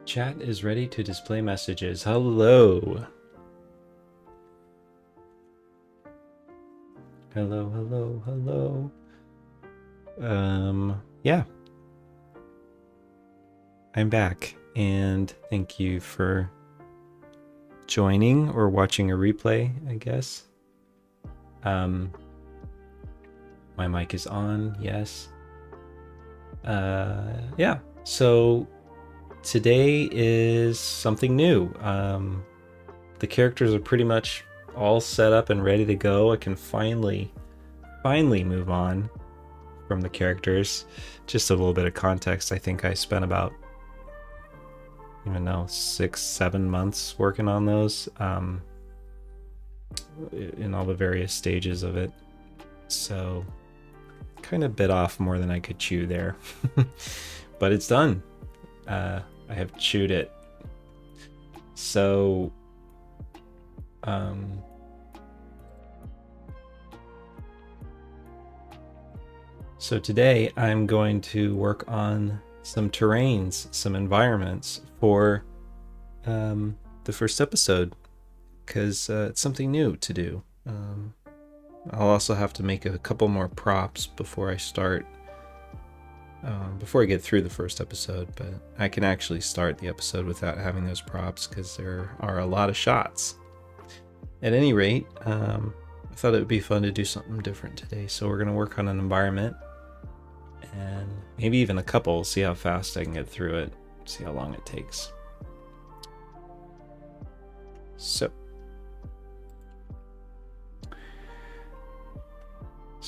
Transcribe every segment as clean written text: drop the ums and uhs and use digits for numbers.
Chat is ready to display messages. Hello. Hello. Yeah. I'm back, and thank you for joining or watching a replay, I guess. My mic is on, yes. Yeah, so today is something new. The characters are pretty much all set up and ready to go. I can finally move on from the characters. Just a little bit of context. I think I spent about, I don't know, 6-7 months working on those, in all the various stages of it. So kind of bit off more than I could chew there. But it's done. I have chewed it. So so today I'm going to work on some terrains, some environments for the first episode, because it's something new to do. I'll also have to make a couple more props before I start, before I get through the first episode, but I can actually start the episode without having those props because there are a lot of shots. At any rate, I thought it would be fun to do something different today, so we're going to work on an environment and maybe even a couple, see how fast I can get through it, see how long it takes. So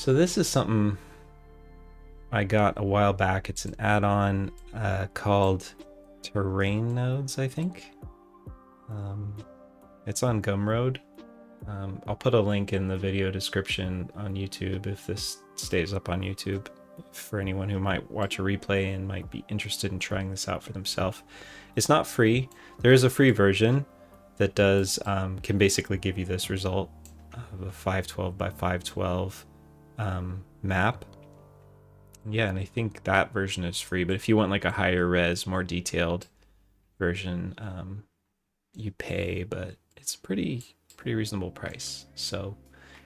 this is something I got a while back. It's an add-on called Terrain Nodes, I think. It's on Gumroad. I'll put a link in the video description on YouTube if this stays up on YouTube, for anyone who might watch a replay and might be interested in trying this out for themselves. It's not free. There is a free version that does can basically give you this result of a 512 by 512 map. Yeah, and I think that version is free, but if you want like a higher res, more detailed version, you pay, but it's pretty reasonable price. So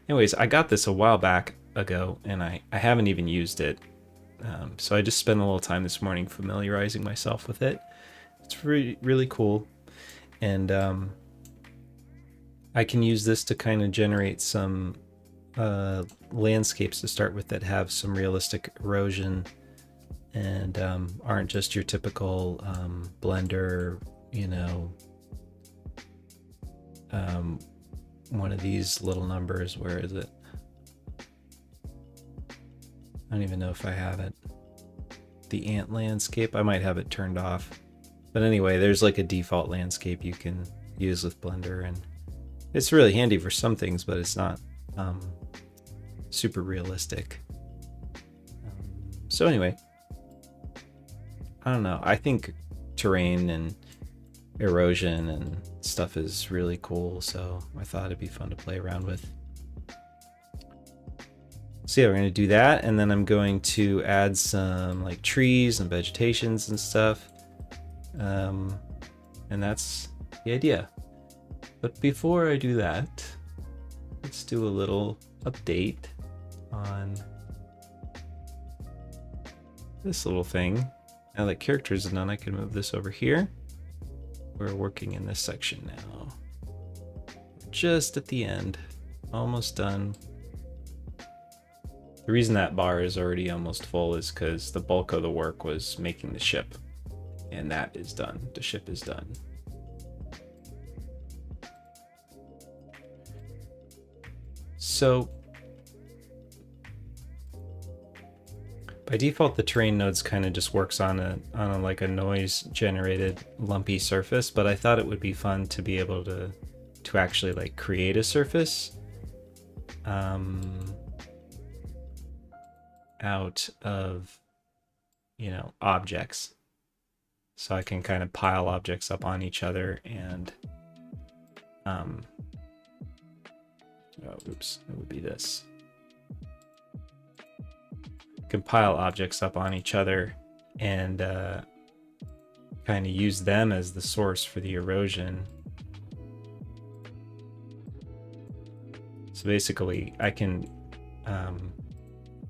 anyways, I got this a while back ago and I haven't even used it. So I just spent a little time this morning familiarizing myself with it. It's really cool. And I can use this to kind of generate some landscapes to start with that have some realistic erosion and aren't just your typical Blender, you know, one of these little numbers. Where is it? I don't even know if I have it. The ant landscape, I might have it turned off. But anyway, there's like a default landscape you can use with Blender, and it's really handy for some things, but it's not super realistic. So anyway, I don't know. I think terrain and erosion and stuff is really cool, so I thought it'd be fun to play around with. So yeah, we're going to do that, and then I'm going to add some like trees and vegetations and stuff, and that's the idea. But before I do that, let's do a little update on this little thing. Now that characters are done, I can move this over here. We're working in this section now. Just at the end, almost done. The reason that bar is already almost full is because the bulk of the work was making the ship, and that is done. The ship is done. So by default, the terrain nodes kind of just works on a like a noise generated lumpy surface, but I thought it would be fun to be able to actually like create a surface out of, you know, objects. So I can kind of pile objects up on each other and oops, it would be this. Compile objects up on each other and kind of use them as the source for the erosion. So basically I can,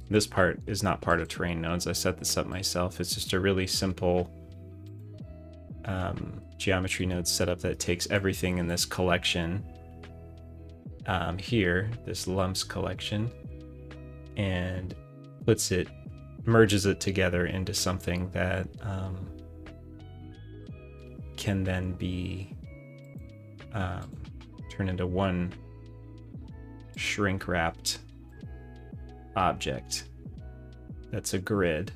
this part is not part of terrain nodes. I set this up myself. It's just a really simple geometry node setup that takes everything in this collection here, this lumps collection, and merges it together into something that can then be turned into one shrink wrapped object that's a grid.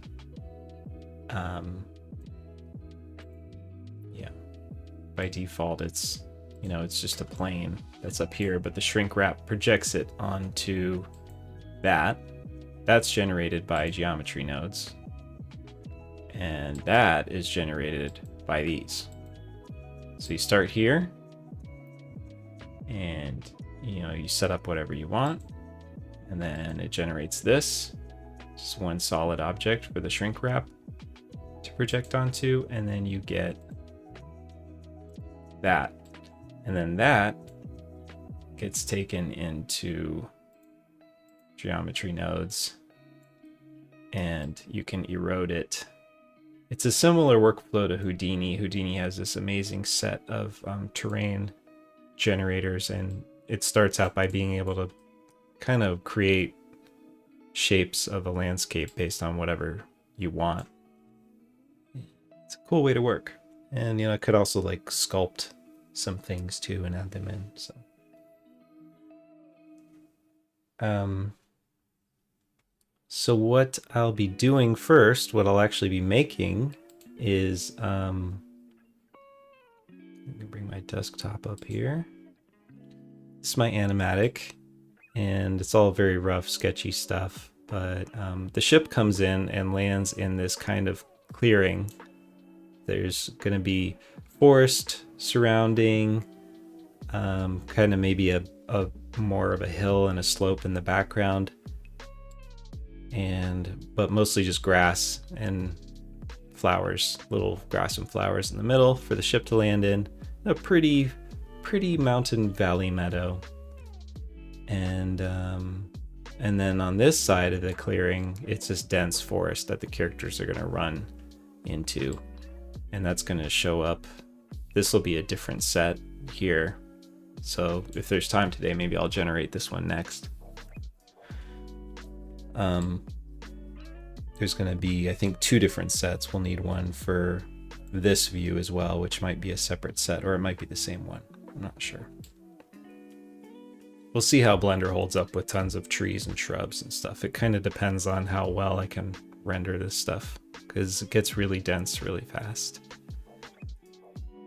Yeah, by default it's, you know, it's just a plane that's up here, but the shrink wrap projects it onto that. That's generated by geometry nodes, and that is generated by these. So you start here and, you know, you set up whatever you want, and then it generates this. Just one solid object for the shrink wrap to project onto, and then you get that, and then that gets taken into geometry nodes and you can erode it. It's a similar workflow to Houdini. Houdini has this amazing set of terrain generators, and it starts out by being able to kind of create shapes of a landscape based on whatever you want. It's a cool way to work. And, you know, I could also like sculpt some things too and add them in. So what I'll be doing first, what I'll actually be making is, let me bring my desktop up here. This is my animatic, and it's all very rough, sketchy stuff, but the ship comes in and lands in this kind of clearing. There's going to be forest surrounding, kind of maybe a more of a hill and a slope in the background, but mostly just grass and flowers, little grass and flowers in the middle for the ship to land in. A pretty mountain valley meadow, and then on this side of the clearing, it's this dense forest that the characters are going to run into, and that's going to show up. This will be a different set here, so if there's time today, maybe I'll generate this one next. There's going to be, I think, 2 different sets. We'll need one for this view as well, which might be a separate set, or it might be the same one. I'm not sure. We'll see how Blender holds up with tons of trees and shrubs and stuff. It kind of depends on how well I can render this stuff, because it gets really dense really fast.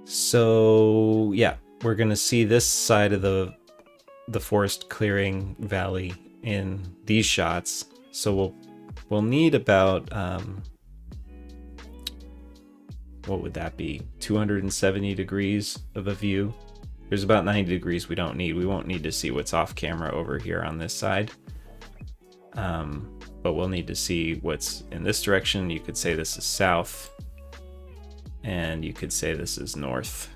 So yeah, we're going to see this side of the forest clearing valley in these shots. So we'll need about what would that be? 270 degrees of a view. There's about 90 degrees we don't need. We won't need to see what's off camera over here on this side. But we'll need to see what's in this direction. You could say this is south, and you could say this is north.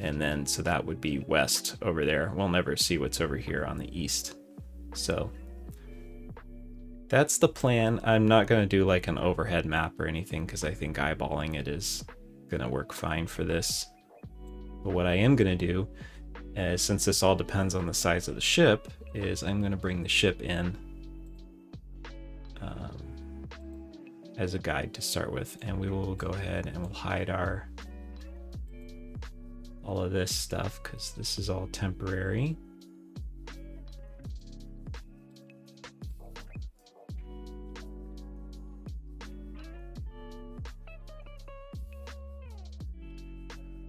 And then, so that would be west over there. We'll never see what's over here on the east. So that's the plan. I'm not going to do like an overhead map or anything because I think eyeballing it is going to work fine for this. But what I am going to do, since this all depends on the size of the ship, is I'm going to bring the ship in as a guide to start with, and we will go ahead and we'll hide all of this stuff because this is all temporary.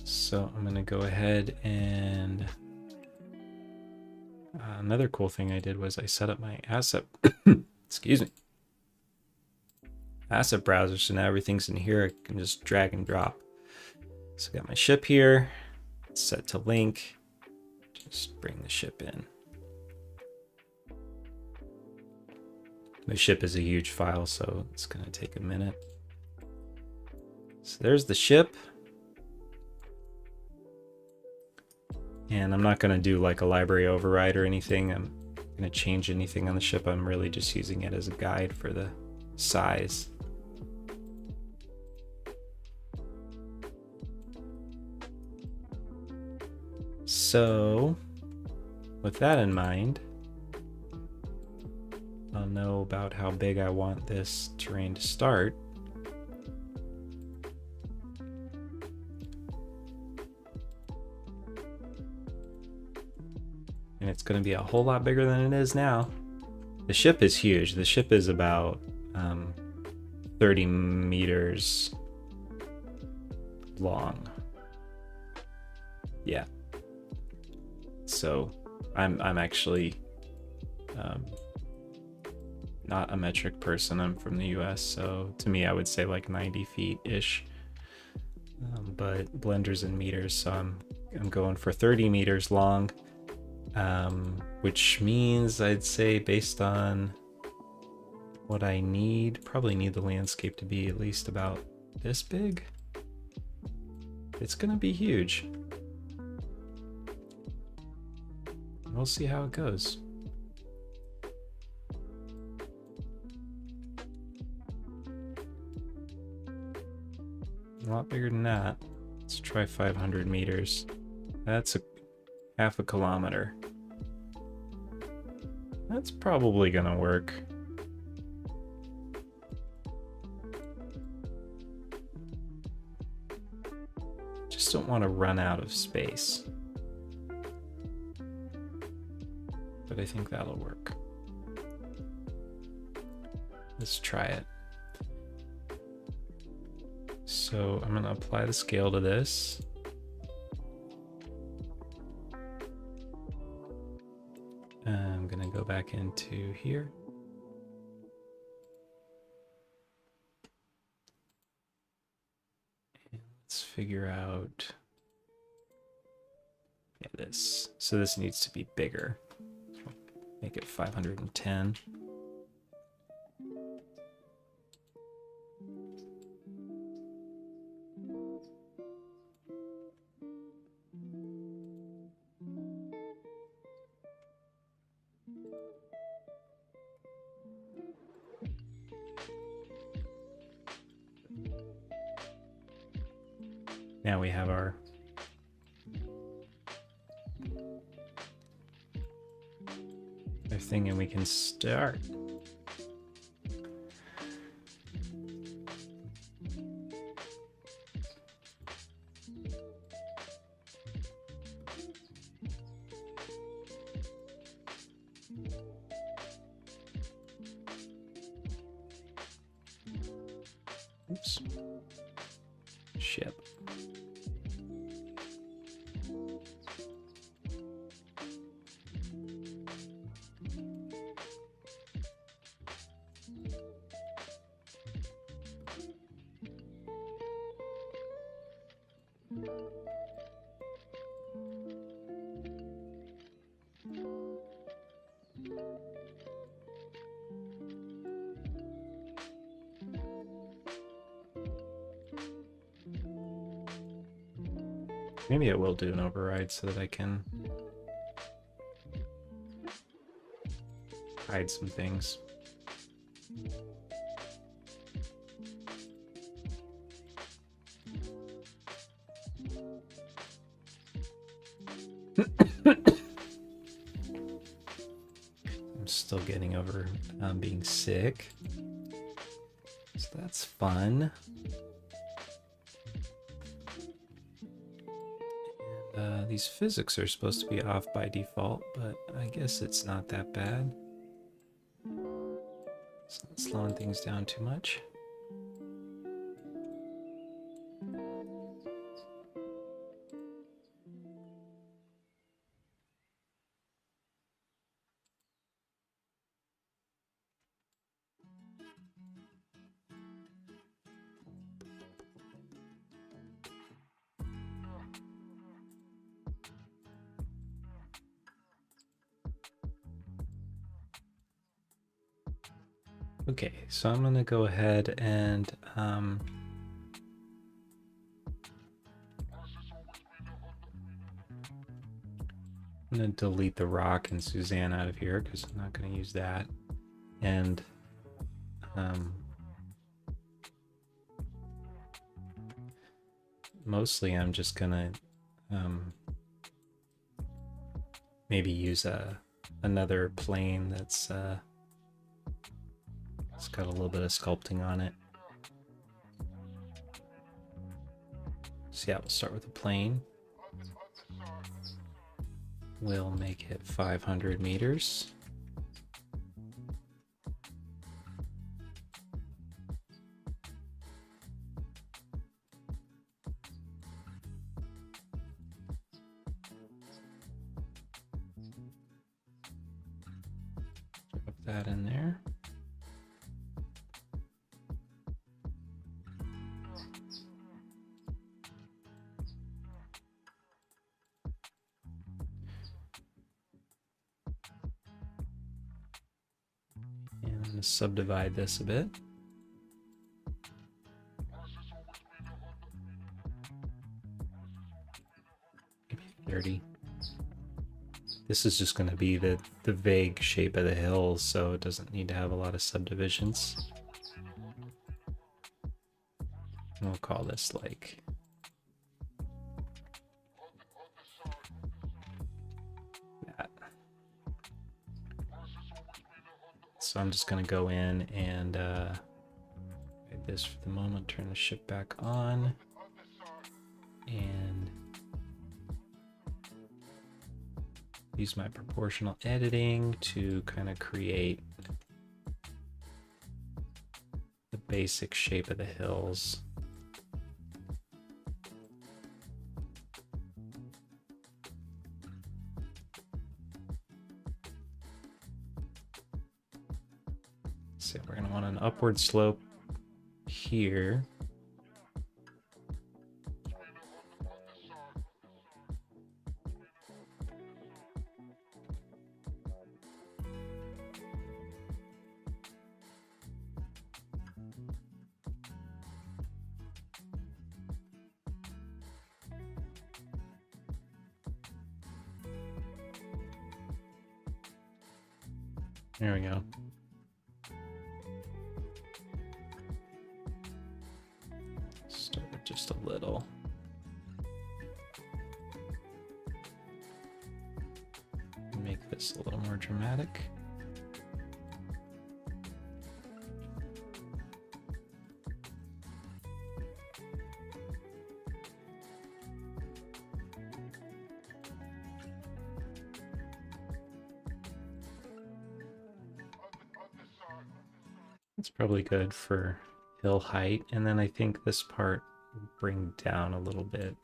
So I'm gonna go ahead and another cool thing I did was I set up my asset excuse me, asset browser, so now everything's in here. I can just drag and drop. So I got my ship here, it's set to link. Just bring the ship in. The ship is a huge file, so it's gonna take a minute. So there's the ship. And I'm not gonna do like a library override or anything. I'm gonna change anything on the ship. I'm really just using it as a guide for the size. So with that in mind, I'll know about how big I want this terrain to start. And it's going to be a whole lot bigger than it is now. The ship is huge. The ship is about 30 meters long. Yeah. So I'm actually not a metric person. I'm from the US, so to me I would say like 90 feet ish. But Blender's in meters, so I'm going for 30 meters long. Which means I'd say based on what I need, probably need the landscape to be at least about this big. It's gonna be huge. We'll see how it goes. A lot bigger than that. Let's try 500 meters. That's a half a kilometer. That's probably gonna work. Just don't want to run out of space. But I think that'll work. Let's try it. So I'm gonna apply the scale to this. I'm gonna go back into here. And let's figure out, yeah, this. So this needs to be bigger. Make it 510. Now we have our thing and we can start. Oops. Ship. Maybe I will do an override so that I can hide some things. I'm still getting over being sick, so that's fun. These physics are supposed to be off by default, but I guess it's not that bad. It's not slowing things down too much. Okay, so I'm gonna go ahead and I'm gonna delete the rock and Suzanne out of here because I'm not gonna use that. And mostly I'm just gonna maybe use another plane that's it's got a little bit of sculpting on it. So yeah, we'll start with a plane. We'll make it 500 meters. Drop that in there. And I'm going to subdivide this a bit. Maybe 30. This is just going to be the vague shape of the hills, so it doesn't need to have a lot of subdivisions. And we'll call this like that. So I'm just going to go in and hide this for the moment, turn the ship back on, and use my proportional editing to kind of create the basic shape of the hills. So we're going to want an upward slope here. There we go. Start with just a little. Make this a little more dramatic. It's probably good for hill height, and then I think this part will bring down a little bit.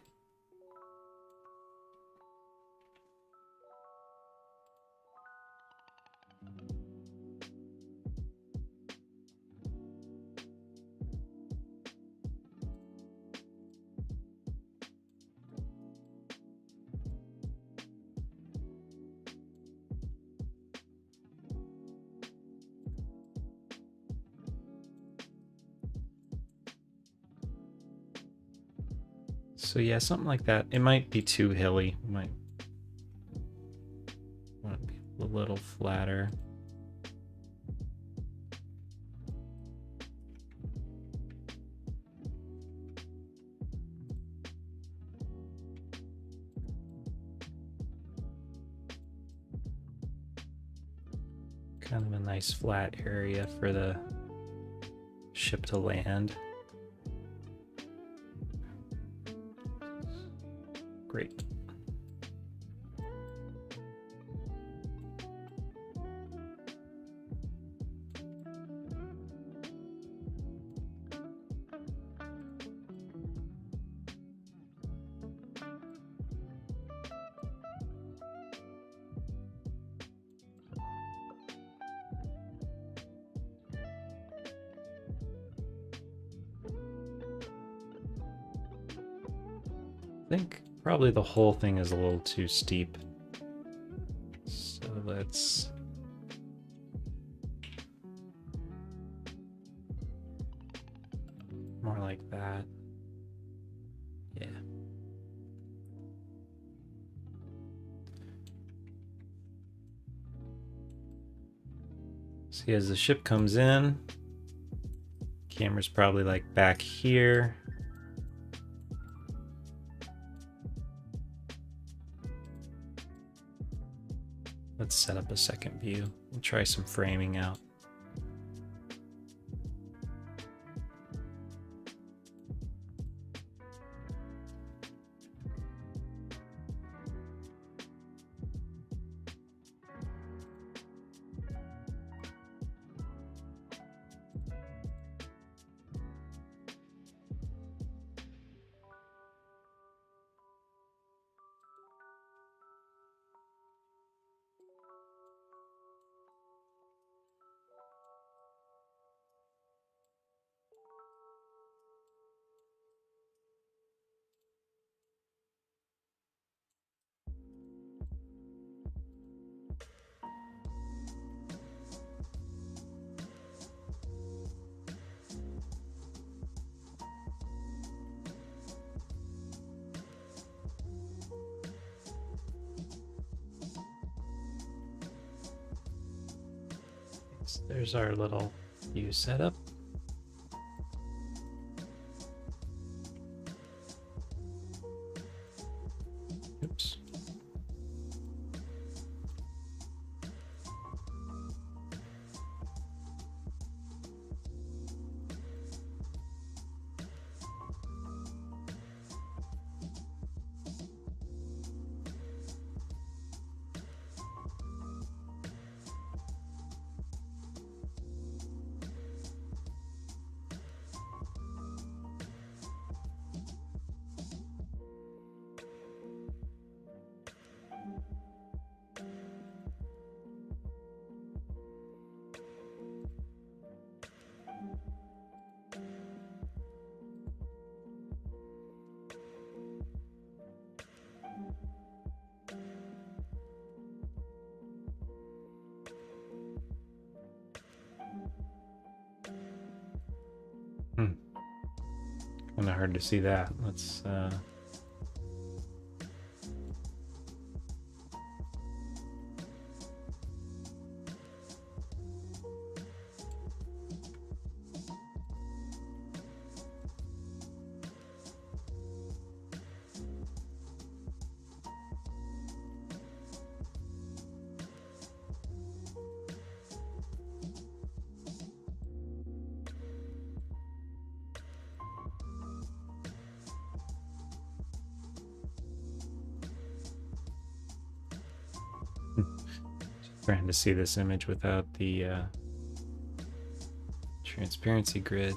So yeah, something like that. It might be too hilly. We might want to be a little flatter. Kind of a nice flat area for the ship to land. Great. I think probably the whole thing is a little too steep. So let's more like that. Yeah. See, as the ship comes in, camera's probably like back here. Let's set up a second view and try some framing out. There's our little view setup. Oops. Kind of hard to see that. Let's trying to see this image without the transparency grid.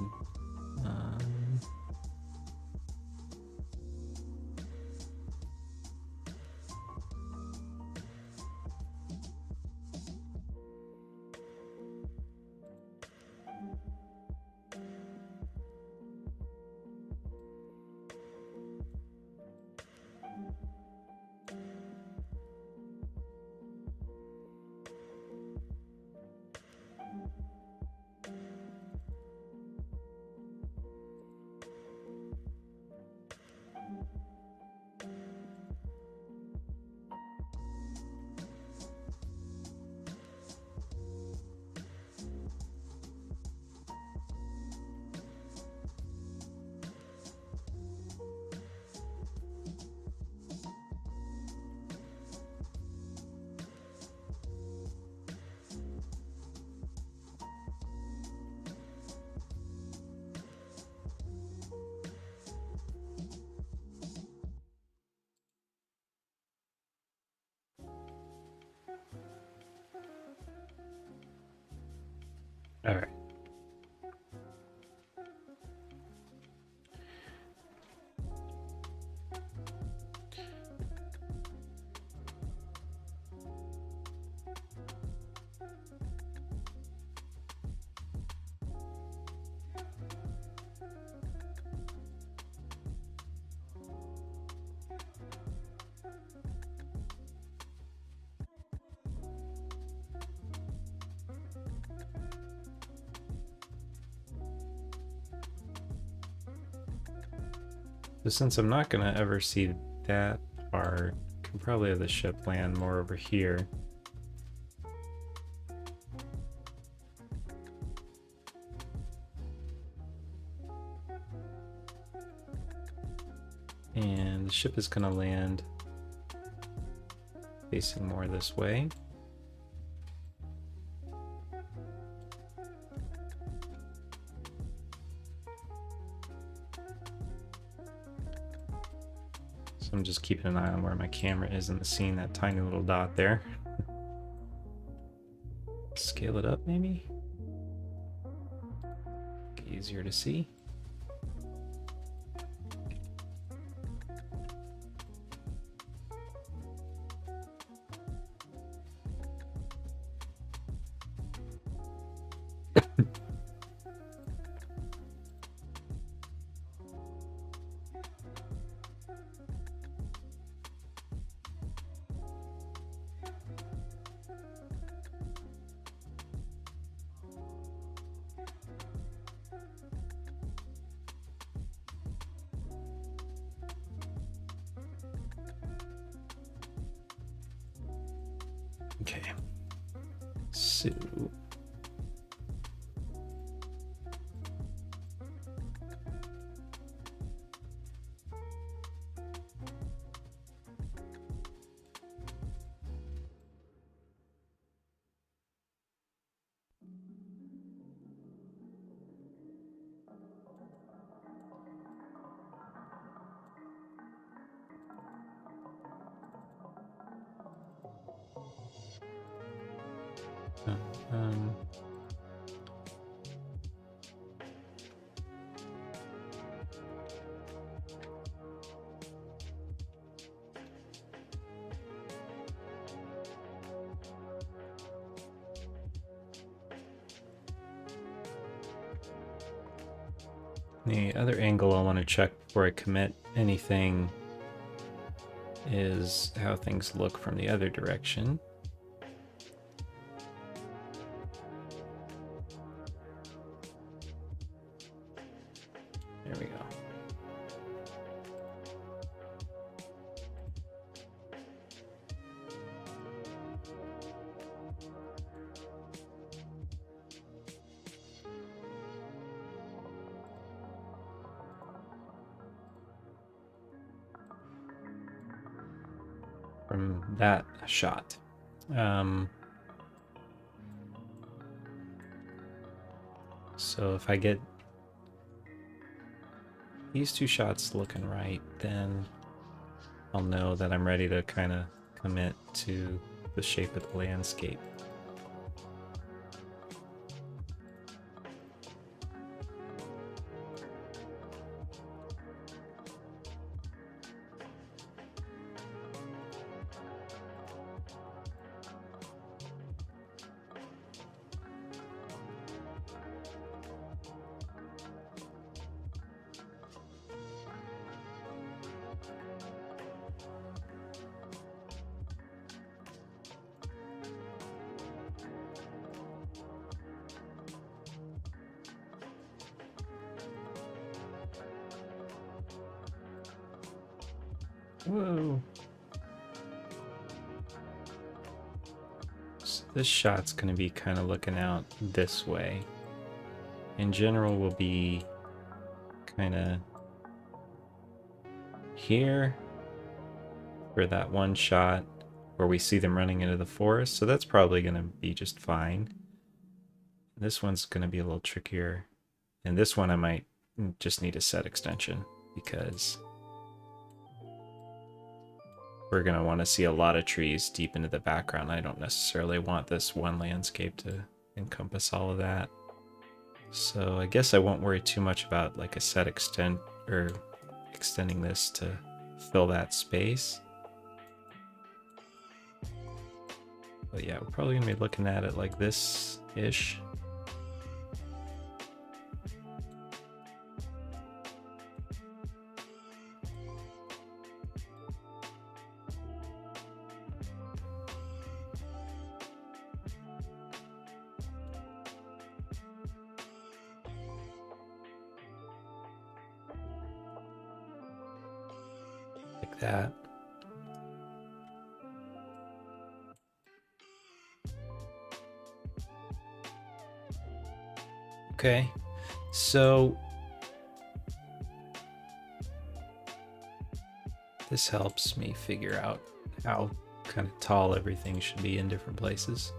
All right. So since I'm not gonna ever see that part, I can probably have the ship land more over here. And the ship is gonna land facing more this way. So I'm just keeping an eye on where my camera is in the scene, that tiny little dot there. Scale it up maybe? Easier to see. Okay, so um, the other angle I want to check before I commit anything is how things look from the other direction. There we go. From that shot. So if I get these two shots looking right, then I'll know that I'm ready to kind of commit to the shape of the landscape. Whoa. So this shot's going to be kind of looking out this way. In general, we'll be kind of here for that one shot where we see them running into the forest. So that's probably going to be just fine. This one's going to be a little trickier. And this one I might just need a set extension because we're going to want to see a lot of trees deep into the background. I don't necessarily want this one landscape to encompass all of that. So I guess I won't worry too much about like a set extent or extending this to fill that space. But yeah, we're probably gonna be looking at it like this-ish. Like that. Okay, so this helps me figure out how kind of tall everything should be in different places.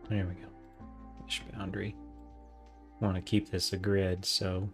There we go. Mesh boundary. I want to keep this a grid, so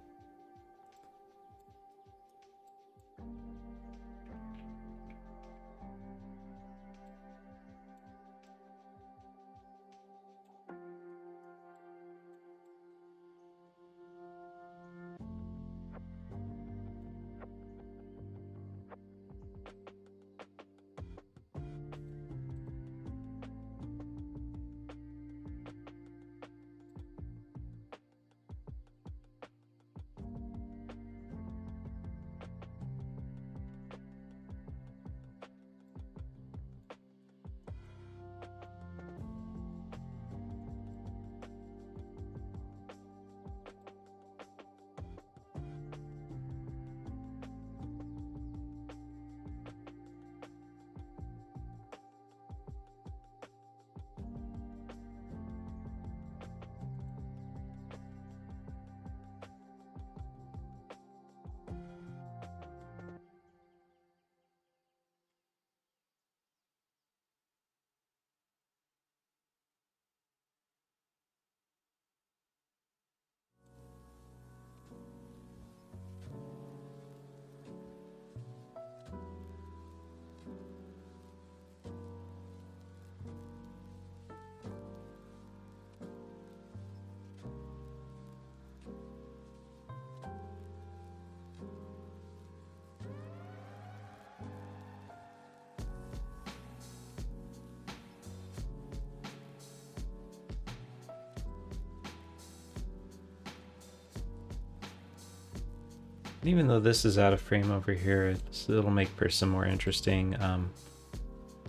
even though this is out of frame over here, it'll make for some more interesting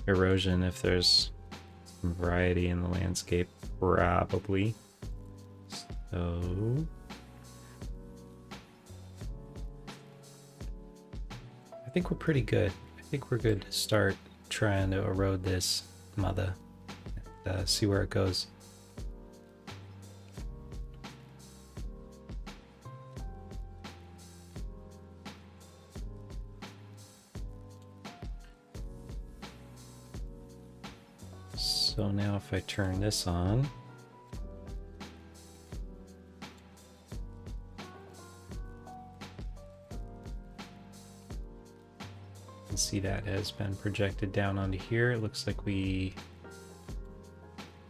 erosion if there's some variety in the landscape, probably. So I think we're pretty good. I think we're good to start trying to erode this mother and see where it goes. So now if I turn this on, you can see that has been projected down onto here. It looks like we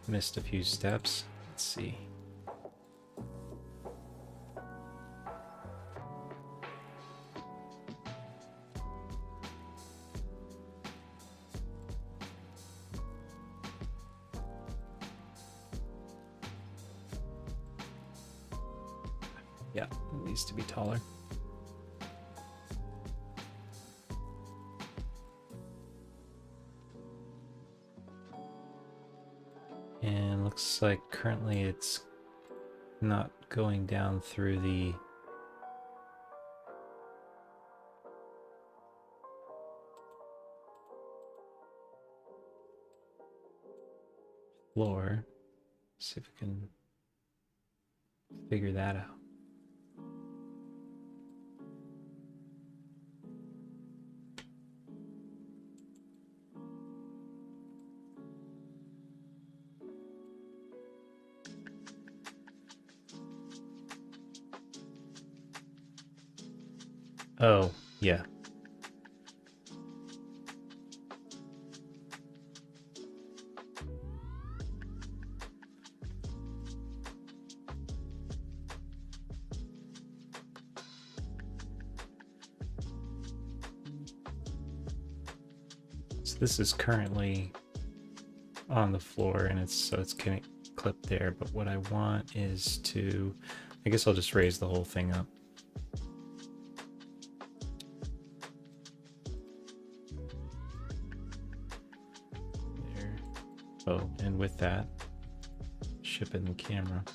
missed a few steps. Let's see. Yeah, it needs to be taller. And looks like currently it's not going down through the floor. See if we can figure that out. Oh, yeah. So this is currently on the floor and it's getting clipped there, but what I want is to, I guess I'll just raise the whole thing up. Oh, and with that, ship in the camera.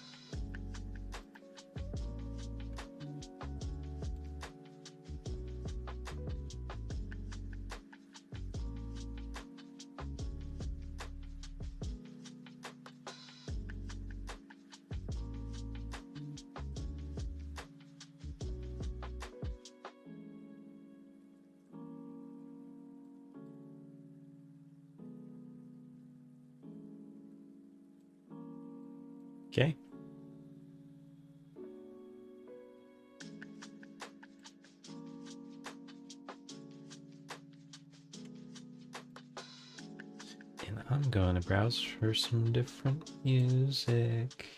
Okay. And I'm going to browse for some different music.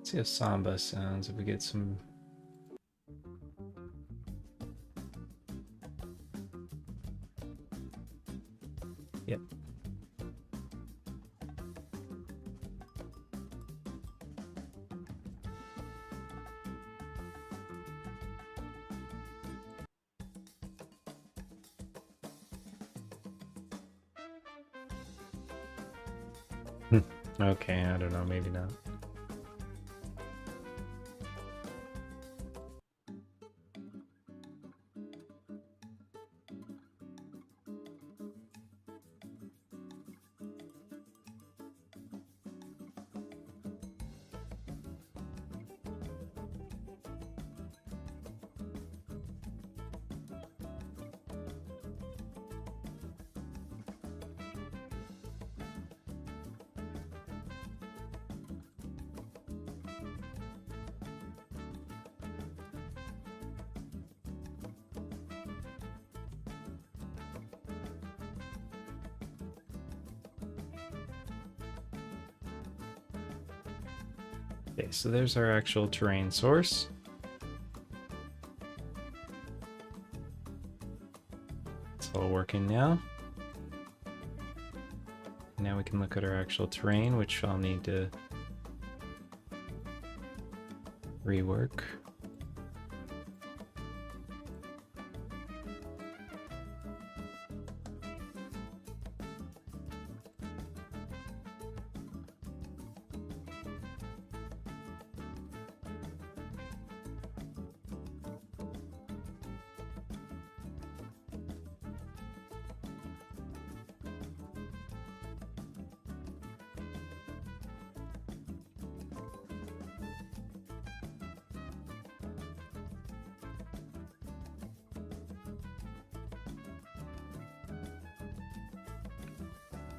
See how samba sounds if we get some. Yep. Okay, I don't know, maybe not. Okay, so there's our actual terrain source. working now. Now we can look at our actual terrain, which I'll need to rework.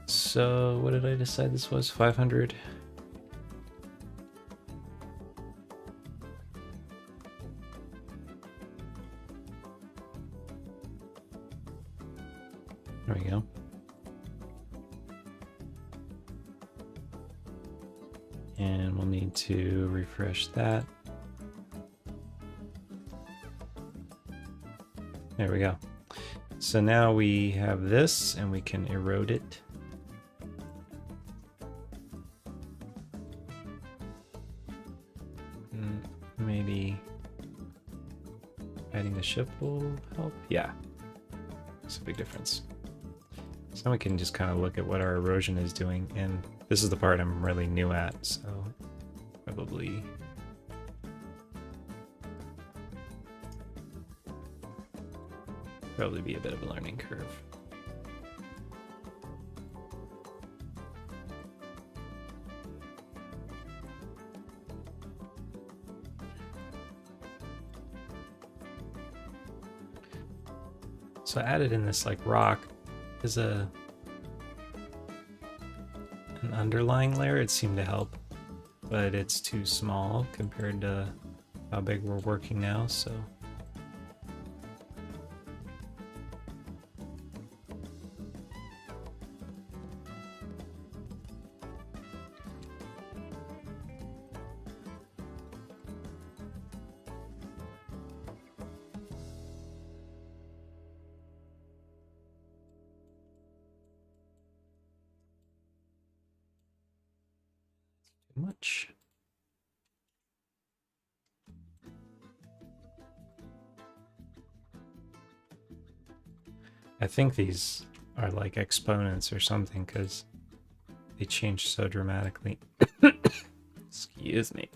So what did I decide this was? 500. There we go. And we'll need to refresh that. There we go. So now we have this and we can erode it. Maybe adding the ship will help. Yeah, it's a big difference. So now we can just kind of look at what our erosion is doing, and this is the part I'm really new at, so probably be a bit of a learning curve. So I added in this like rock as an underlying layer. It seemed to help, but it's too small compared to how big we're working now, so much. I think these are like exponents or something because they change so dramatically. Excuse me.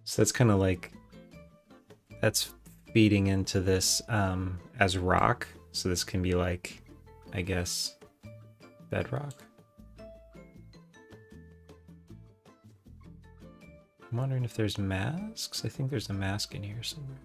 So that's kind of like, that's feeding into this as rock. So this can be like, I guess, bedrock. I'm wondering if there's masks. I think there's a mask in here somewhere.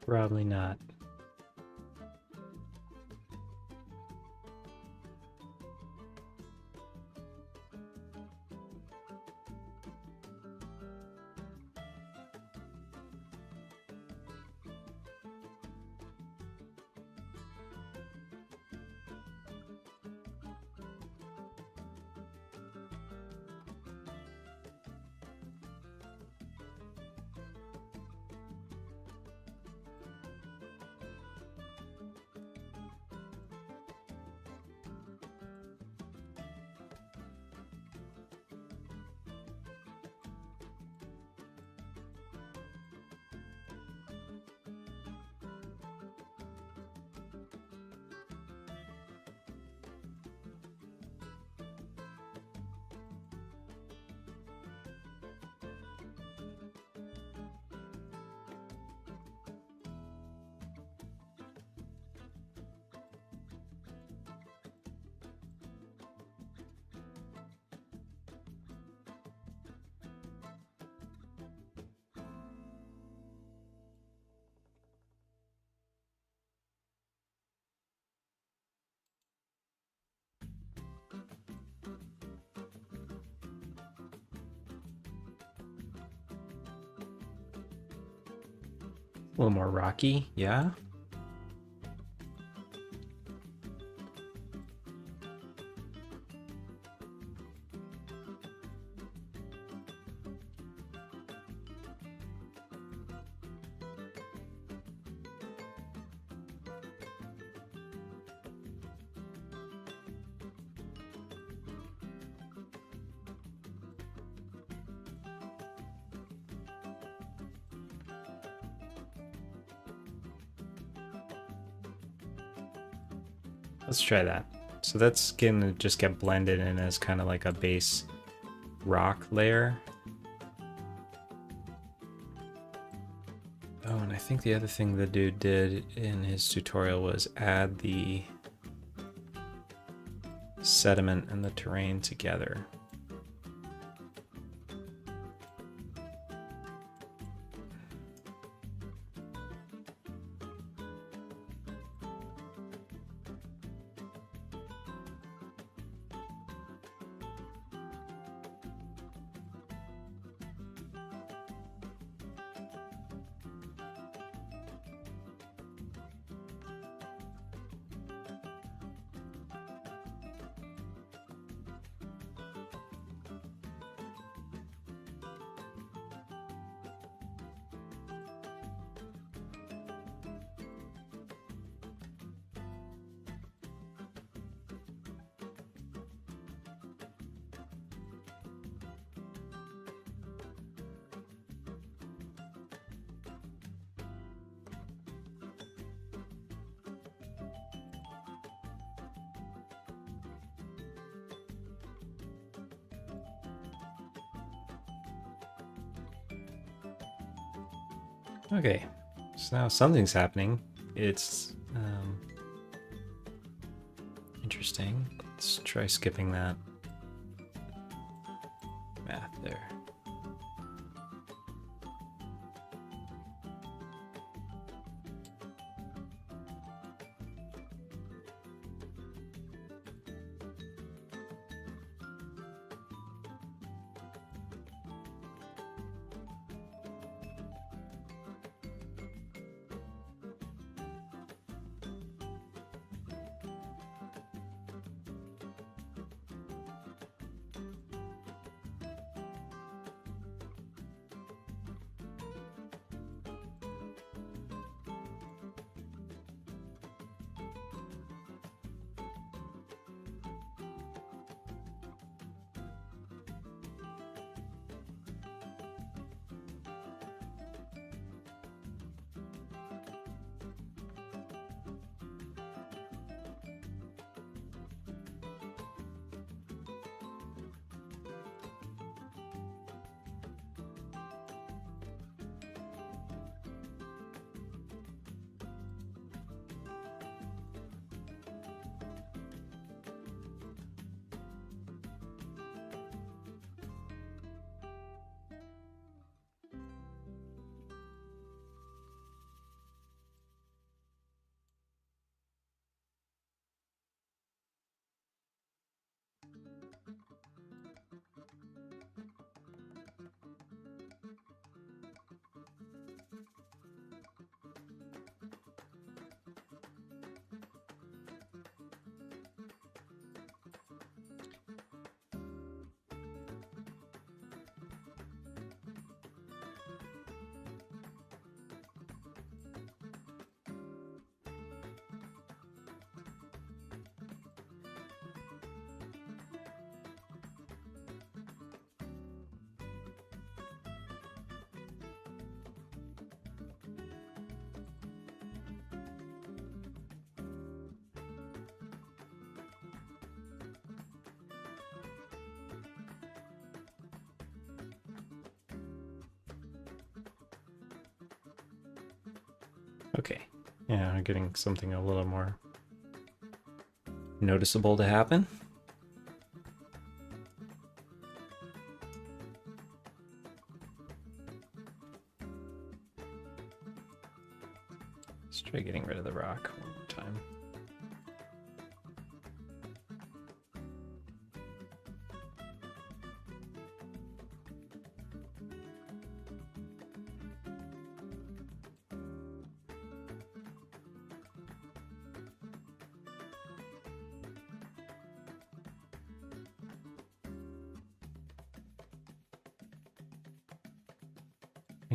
Probably not. A little more rocky, yeah. Let's try that. So that's gonna just get blended in as kind of like a base rock layer. Oh, and I think the other thing the dude did in his tutorial was add the sediment and the terrain together. Okay, so now something's happening. It's interesting. Let's try skipping that math there. Okay, yeah, I'm getting something a little more noticeable to happen. Let's try getting rid of the rock one more time.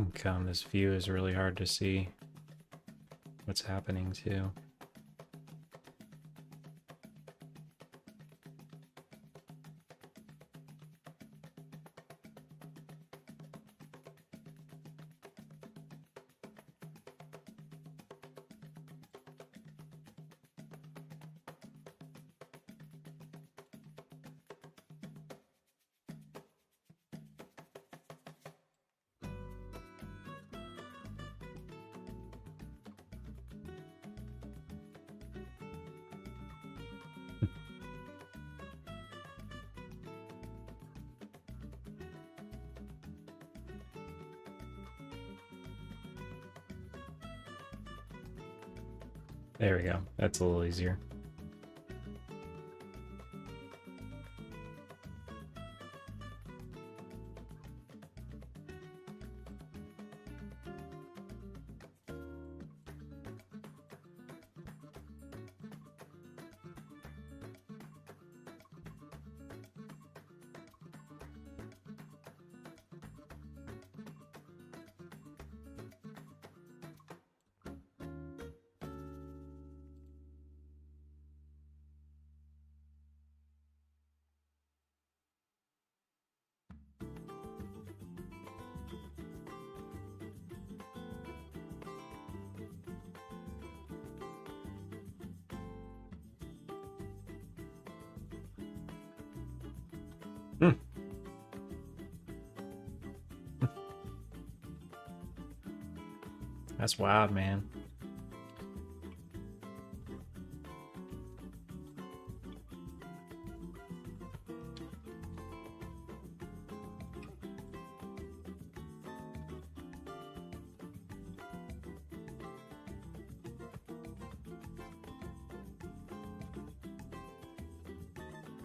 think this view is really hard to see what's happening too. There we go. That's a little easier. That's wild, man.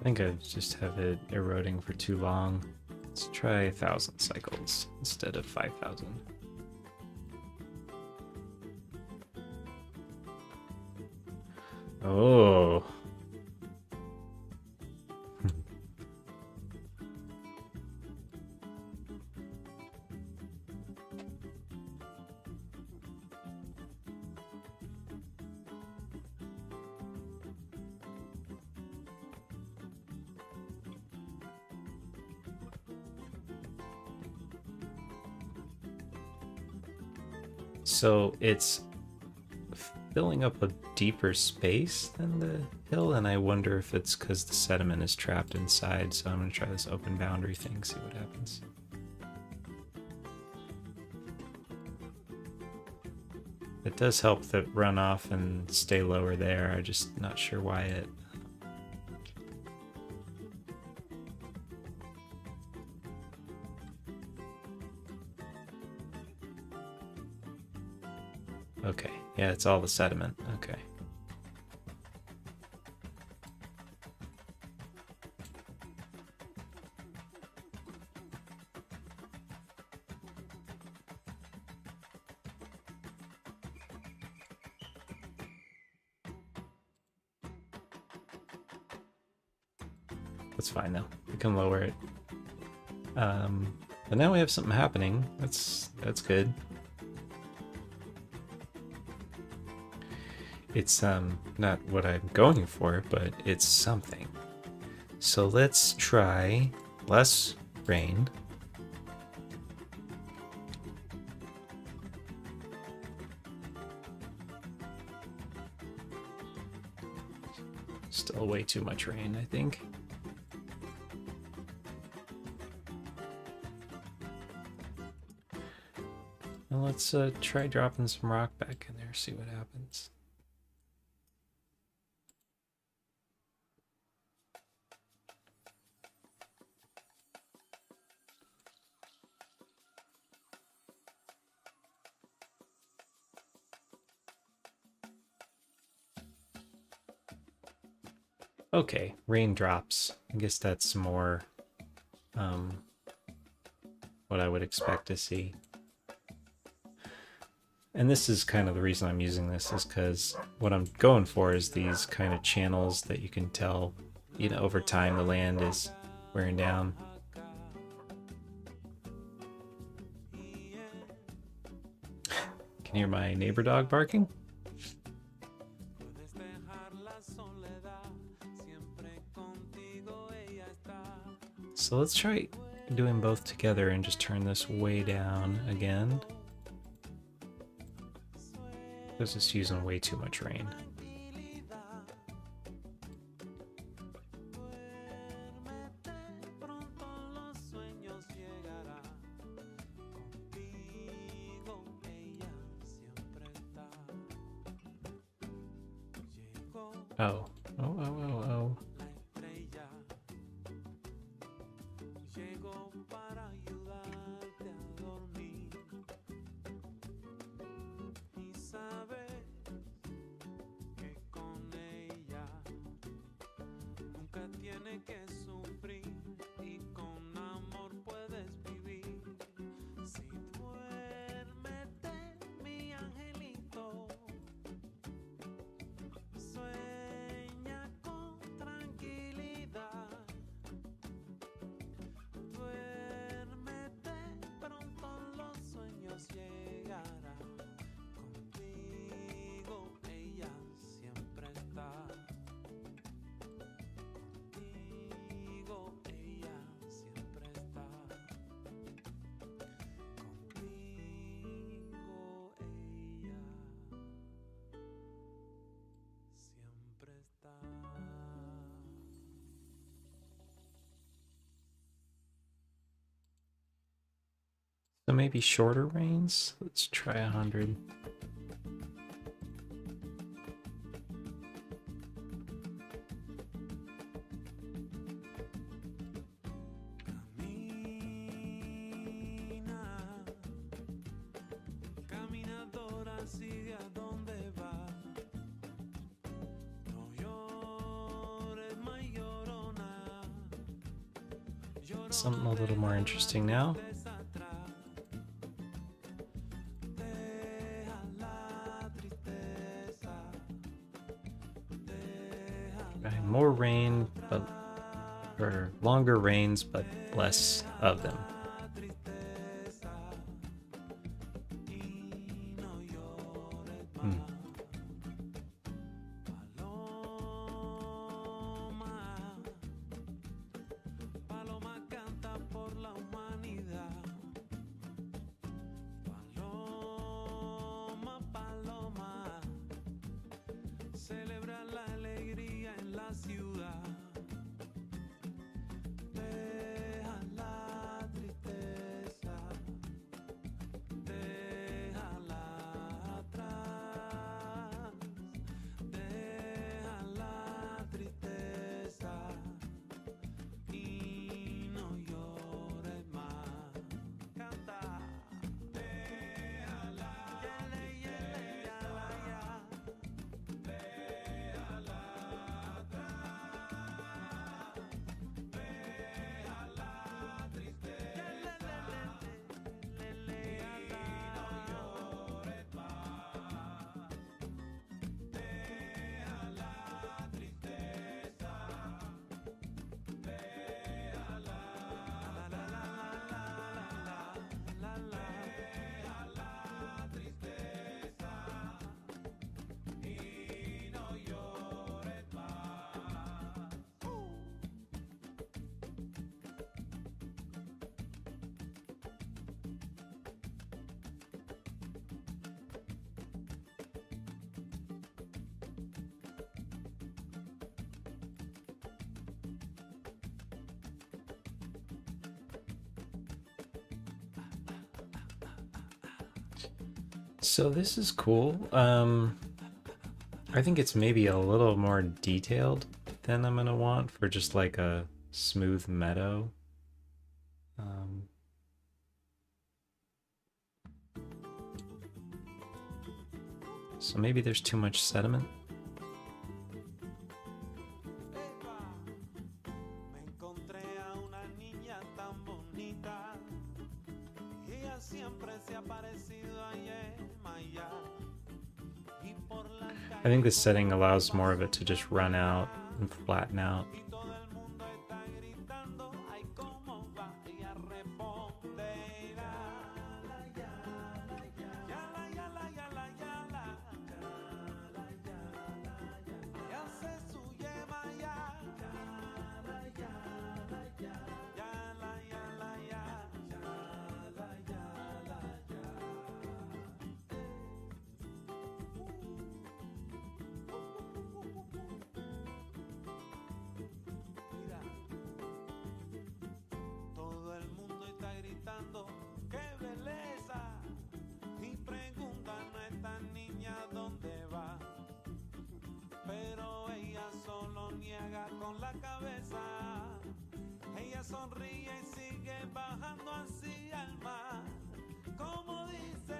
I think I just have it eroding for too long. Let's try 1,000 cycles instead of 5,000. Oh. So it's filling up a deeper space than the hill, and I wonder if it's because the sediment is trapped inside. So I'm going to try this open boundary thing, see what happens. It does help that runoff and stay lower there. I'm just not sure why it... Okay, yeah, it's all the sediment. Okay. That's fine now. We can lower it. But now we have something happening. That's good. It's not what I'm going for, but it's something. So let's try less rain. Still way too much rain, I think. And let's try dropping some rock back in there, see what happens. Okay, raindrops. I guess that's more what I would expect to see. And this is kind of the reason I'm using this, is because what I'm going for is these kind of channels that you can tell, you know, over time the land is wearing down. Can hear my neighbor dog barking. So let's try doing both together and just turn this way down again. This is using way too much rain. Oh. Oh. So maybe shorter rains? Let's try 100. Something a little more interesting now. More rain, but or longer rains, but less of them. So this is cool. I think it's maybe a little more detailed than I'm gonna want for just like a smooth meadow. So maybe there's too much sediment. I think this setting allows more of it to just run out and flatten out. con la cabeza. Ella sonríe y sigue bajando hacia el mar. Como dice,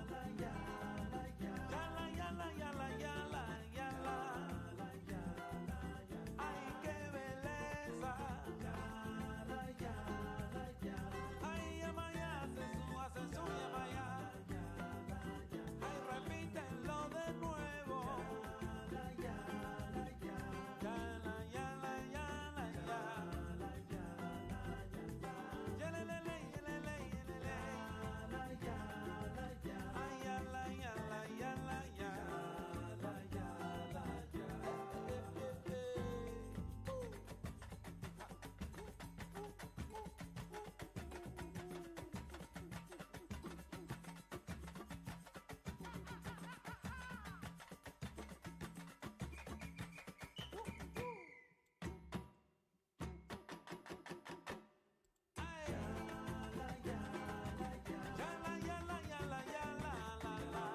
yala, yala, yala, yala, yala, yala, yala, yala, ay, qué belleza. Yala, yala, yala, ay, yamaya, hace su yamaya. Ay, repítelo de nuevo. Yala, yala, yala, yala, yala, yala, yala, yalelele, yelele, yelele. Ay, yala, yala, yala, yala, yala, yala. Yala, yala, yala, yala, la, la.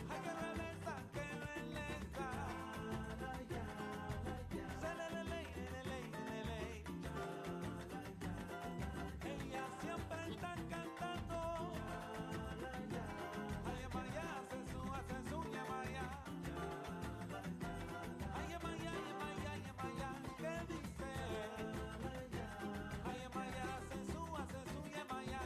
Ay, qué belleza, qué belleza. Selelele, lelele, lelele. Ella siempre está cantando. Ay, yamaya, hace su yamaya. Ay, yamaya, yamaya, yamaya, ¿qué dice? Ay, yamaya, hace su yamaya.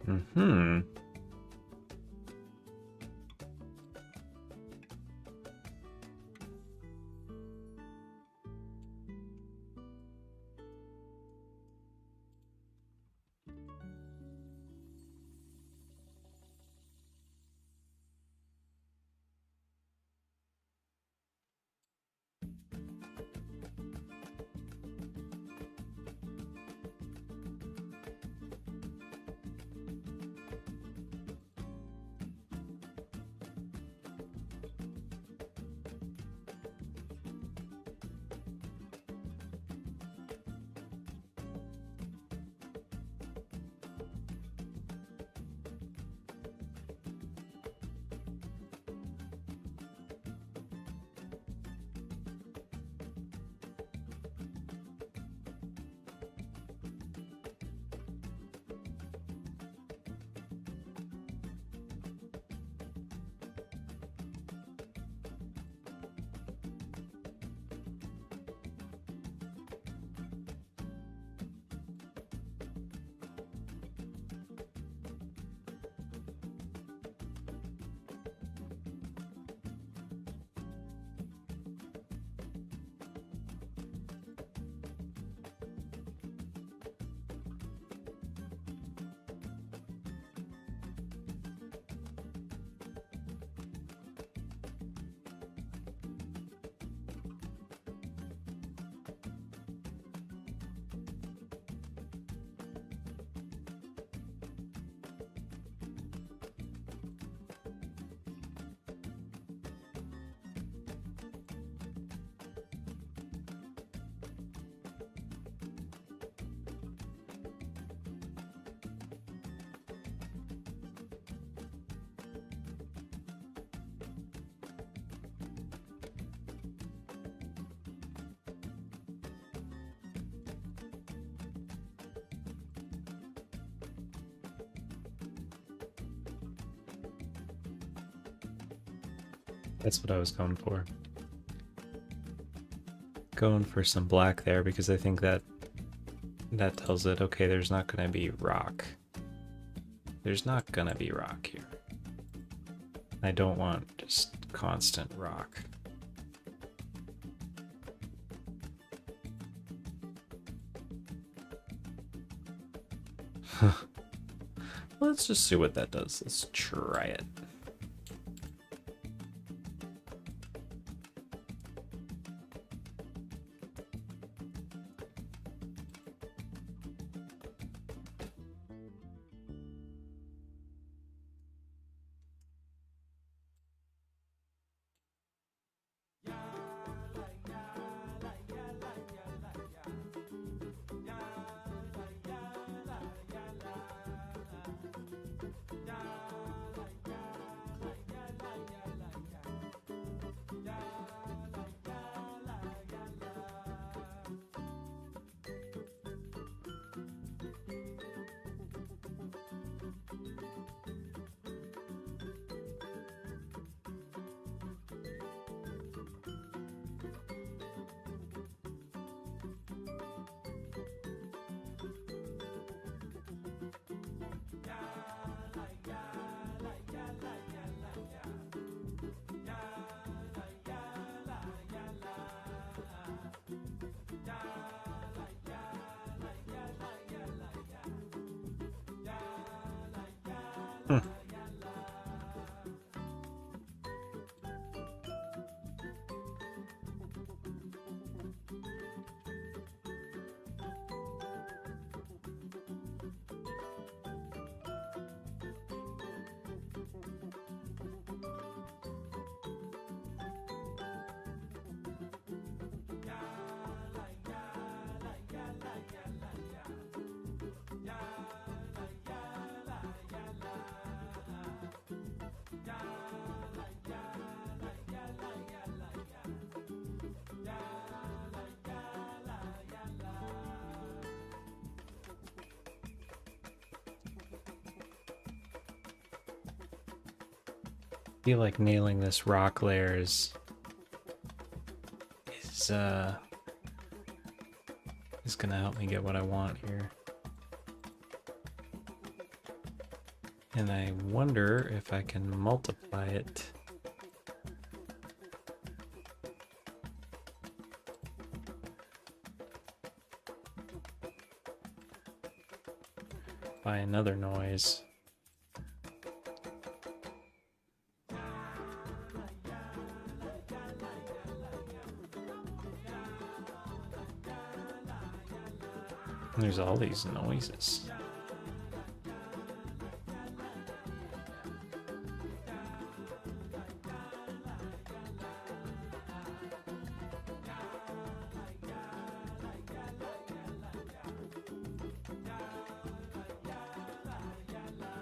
Mm-hmm. That's what I was going for. Going for some black there because I think that tells it, okay, there's not gonna be rock. There's not gonna be rock here. I don't want just constant rock. Let's just see what that does. Let's try it. I feel like nailing this rock layer is gonna help me get what I want here. And I wonder if I can multiply it by another noise. There's all these noises.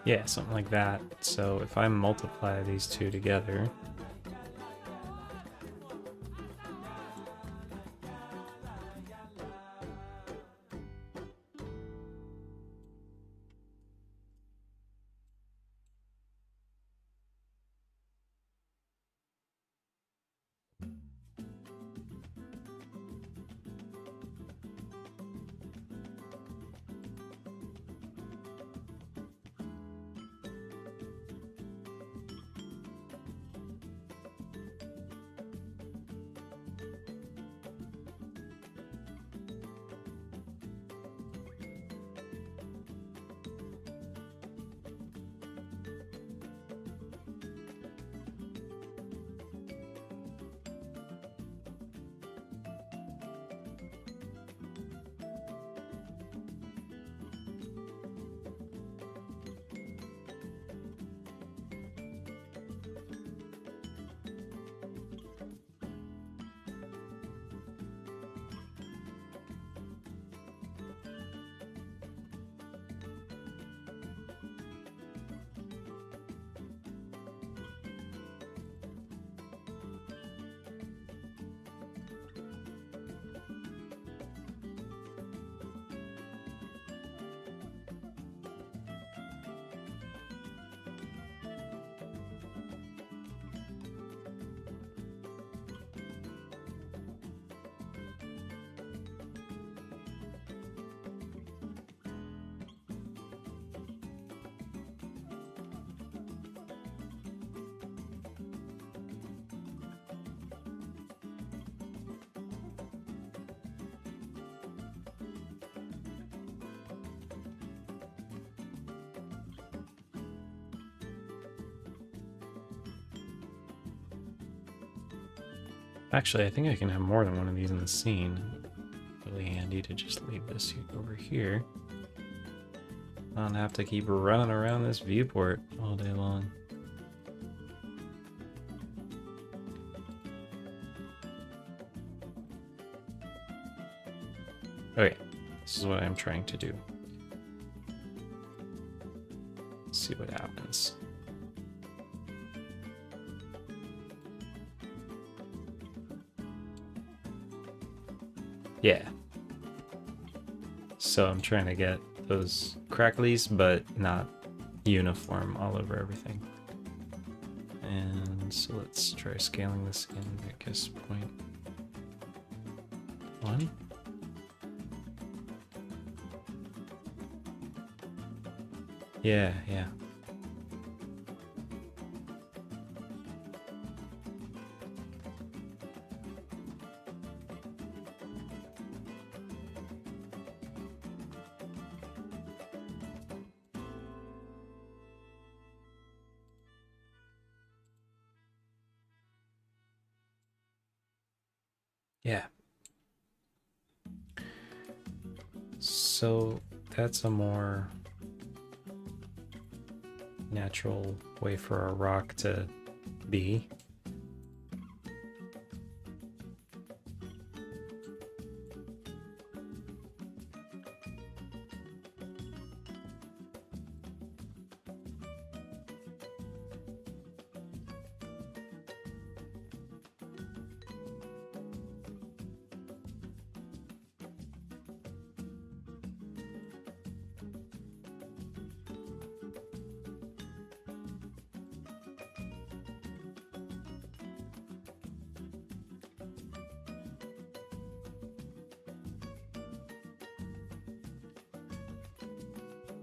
Yeah, something like that. So if I multiply these two together, Actually, I think I can have more than one of these in the scene. Really handy to just leave this over here. I don't have to keep running around this viewport all day long. Okay, this is what I'm trying to do. Let's see what happens. Yeah. So I'm trying to get those cracklies, but not uniform all over everything. And so let's try scaling this in, I guess, 0.1. Yeah. Yeah. So that's a more natural way for a rock to be.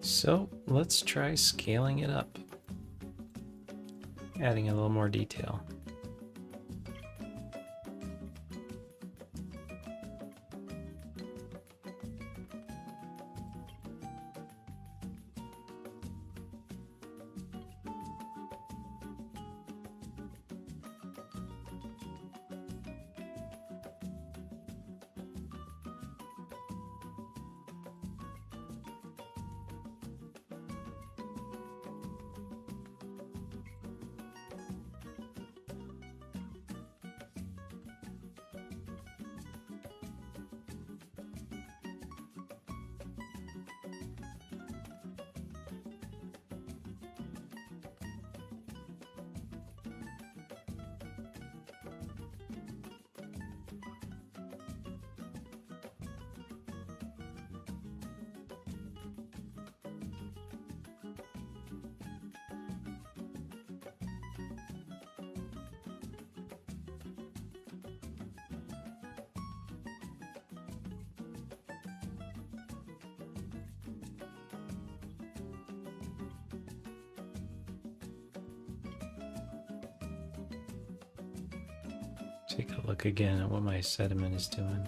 So let's try scaling it up, adding a little more detail. Take a look again at what my sediment is doing.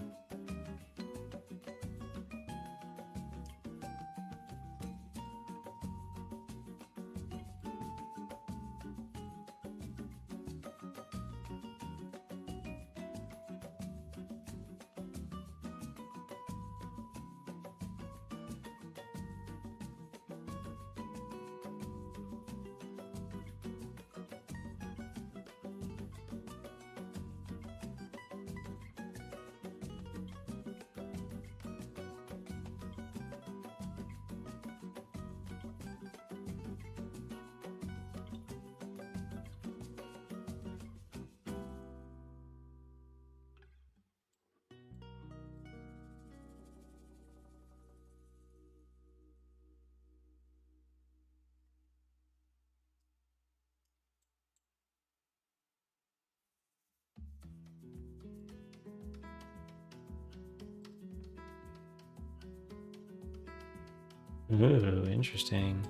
Ooh, interesting.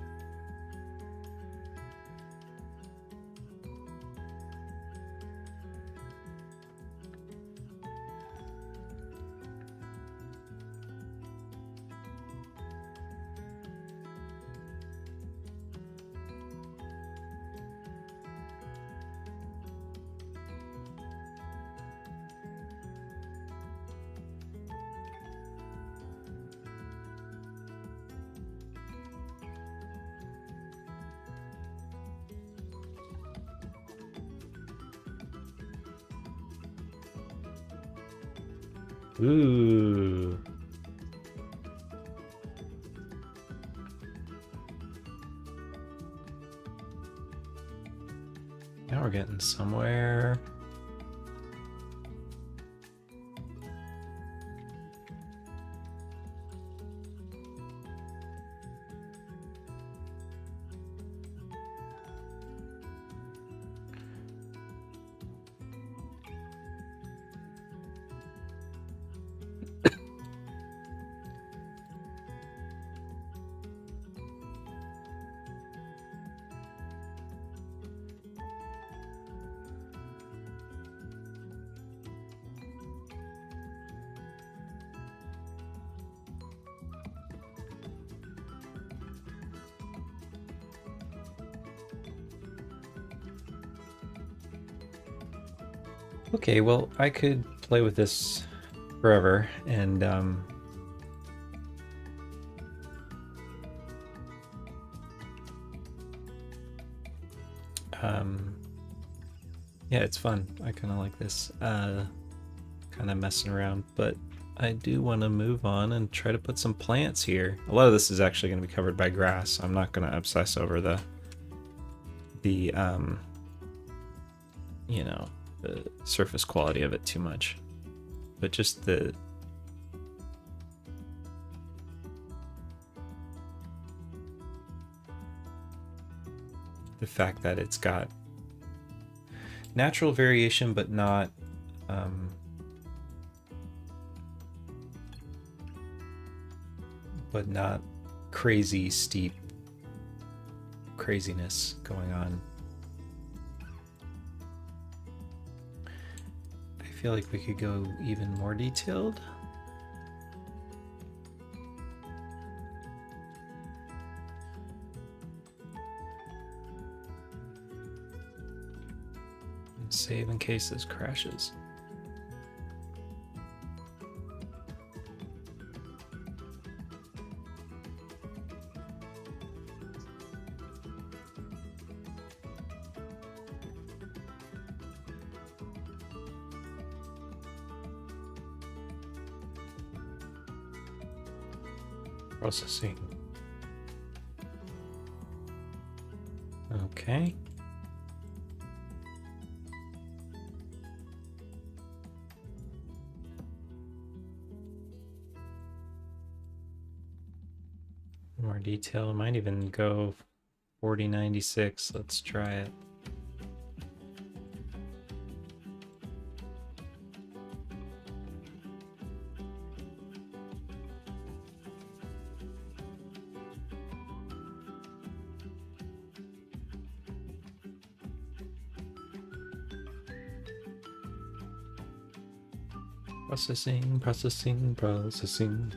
Ooh. Now we're getting somewhere. Okay, well, I could play with this forever, and yeah, it's fun. I kind of like this, kind of messing around, but I do want to move on and try to put some plants here. A lot of this is actually going to be covered by grass. I'm not going to obsess over the you know, the surface quality of it too much, but just the fact that it's got natural variation, but not crazy steep craziness going on. I feel like we could go even more detailed. And save in case this crashes. Processing. Okay. More detail. I might even go 4096. Let's try it. Processing, processing, processing.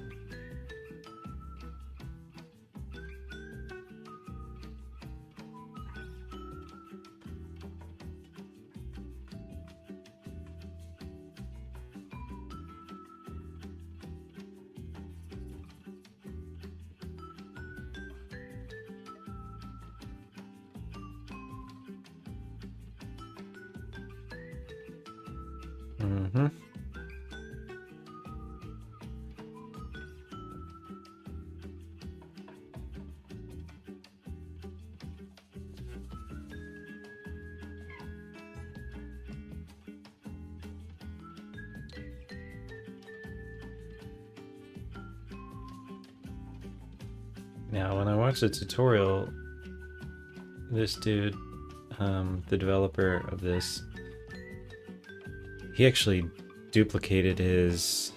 Mm-hmm. Now, when I watched the tutorial, this dude, the developer of this, he actually duplicated his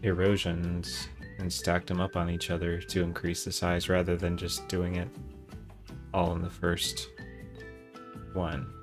erosions and stacked them up on each other to increase the size rather than just doing it all in the first one.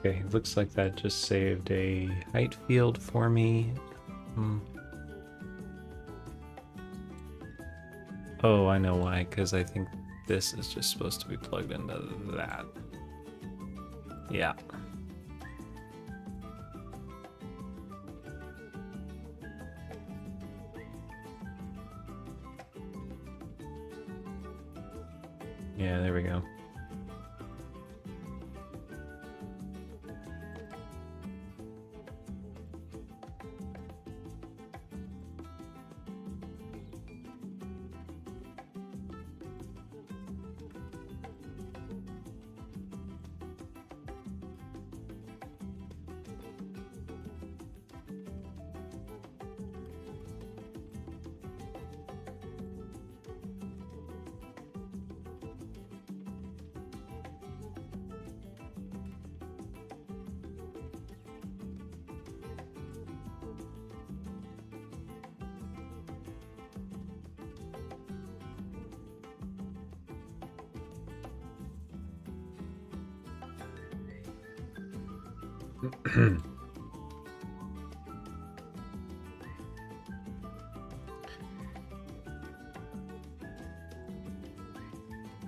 Okay, looks like that just saved a height field for me. Oh, I know why, because I think this is just supposed to be plugged into that. Yeah. Yeah, there we go.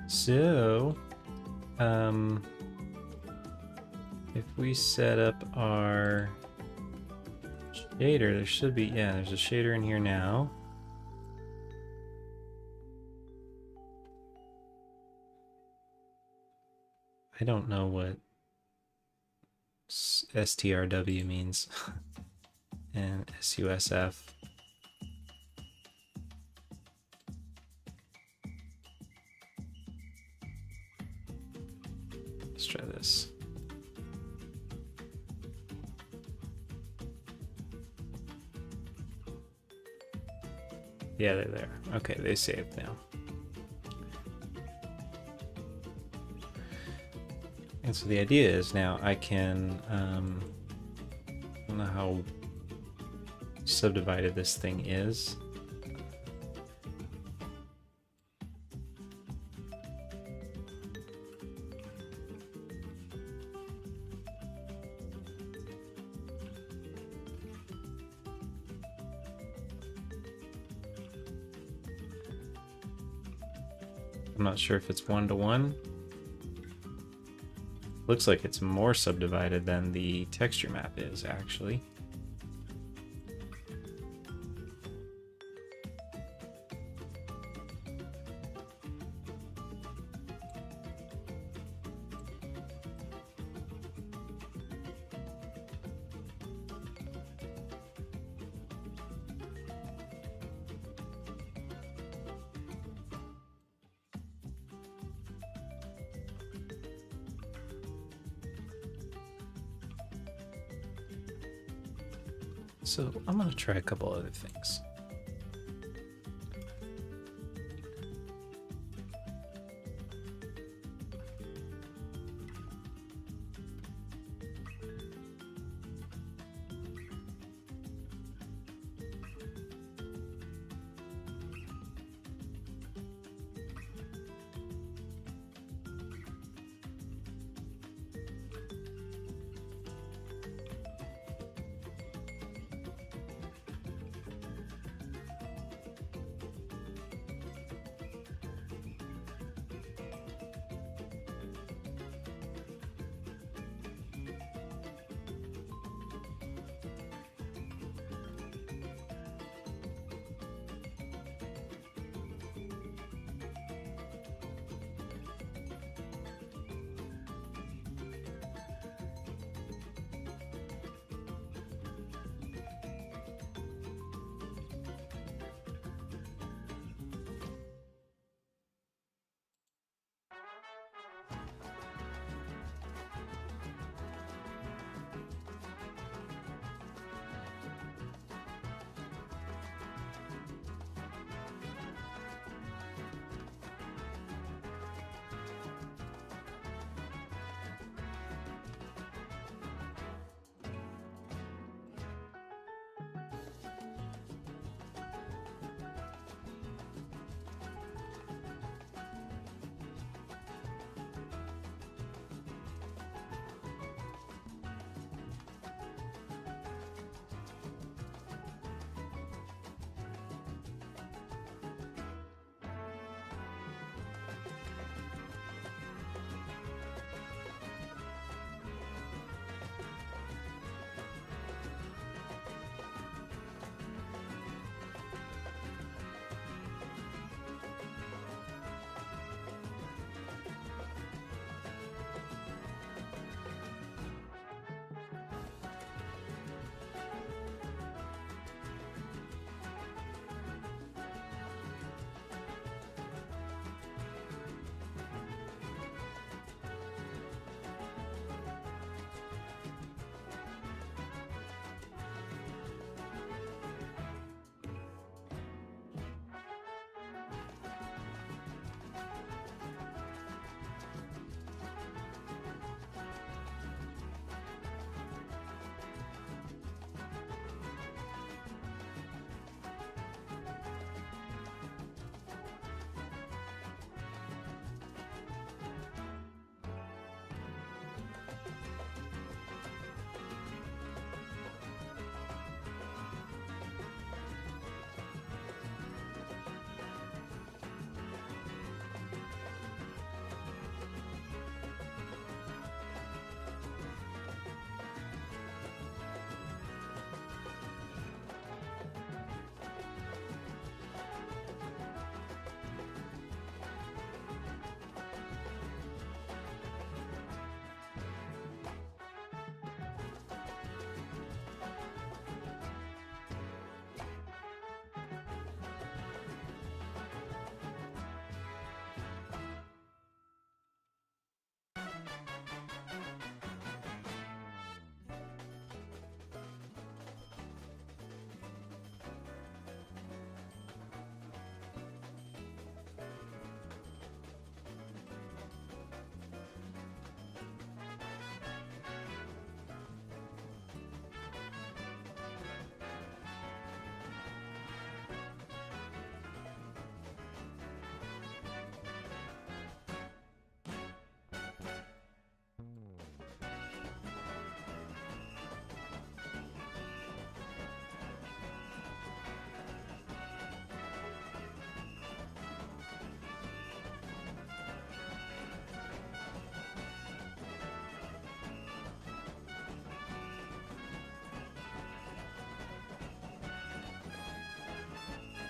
So, if we set up our shader, there should be, yeah, there's a shader in here now. I don't know what STRW means and SUSF. Let's try this. Yeah, they're there. Okay, they saved now. And so the idea is now I can, I don't know how subdivided this thing is. I'm not sure if it's 1-to-1. Looks like it's more subdivided than the texture map is, actually. So I'm gonna try a couple other things.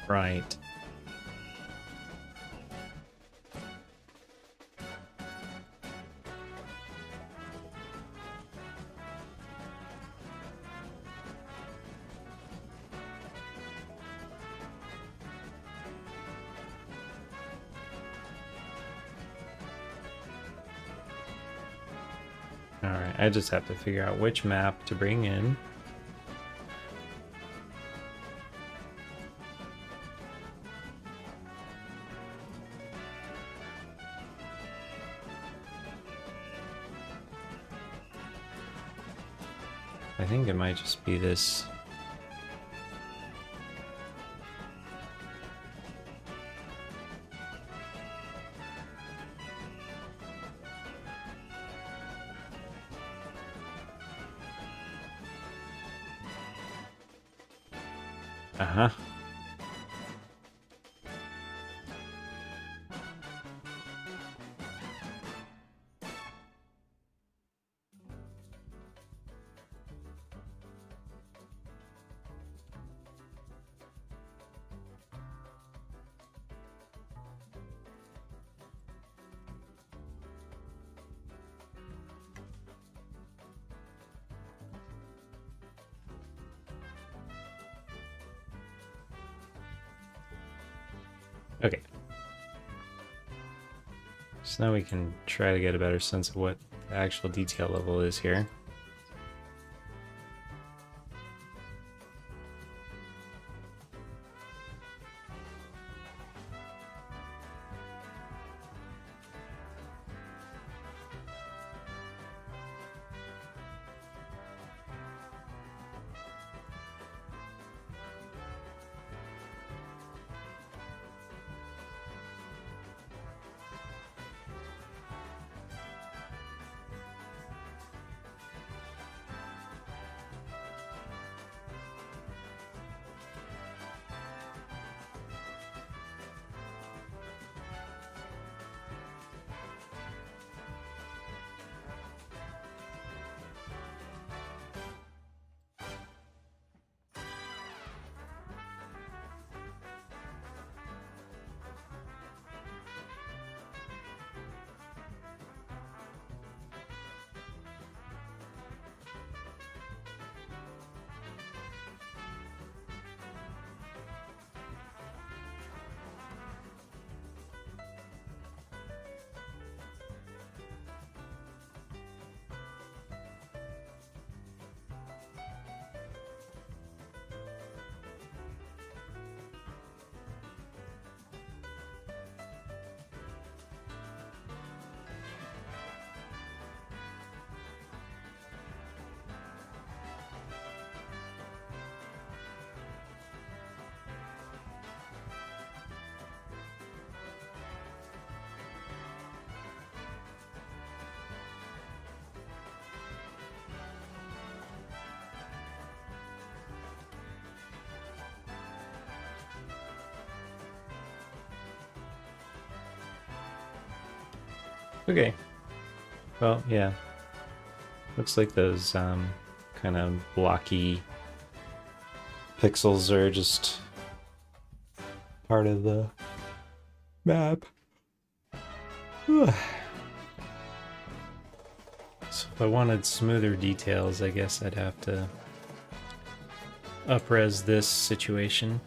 Right. Alright, I just have to figure out which map to bring in. I think it might just be this. Uh-huh. Okay. So now we can try to get a better sense of what the actual detail level is here. Okay. Well, yeah. Looks like those kind of blocky pixels are just part of the map. So if I wanted smoother details, I guess I'd have to up-res this situation.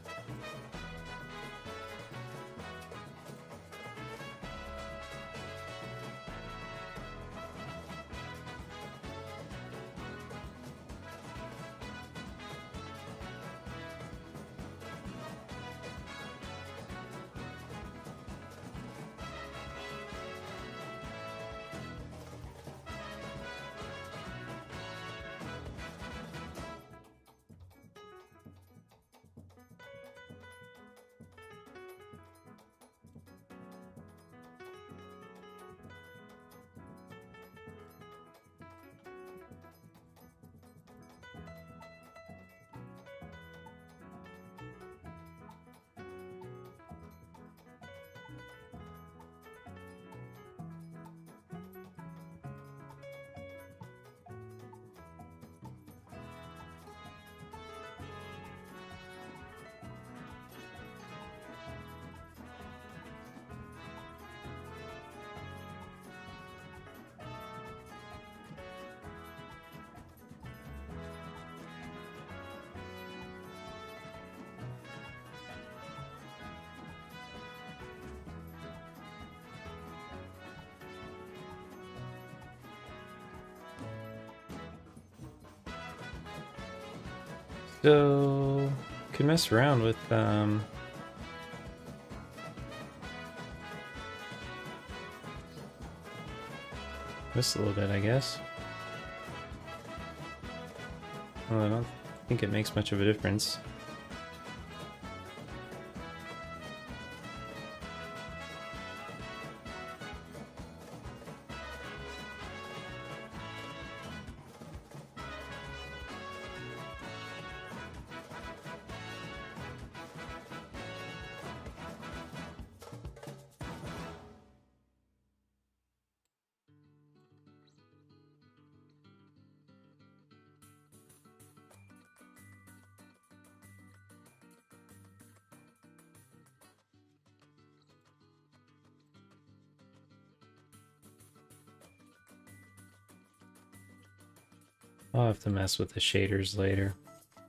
So, can mess around with this a little bit, I guess. Well, I don't think it makes much of a difference. I'll have to mess with the shaders later,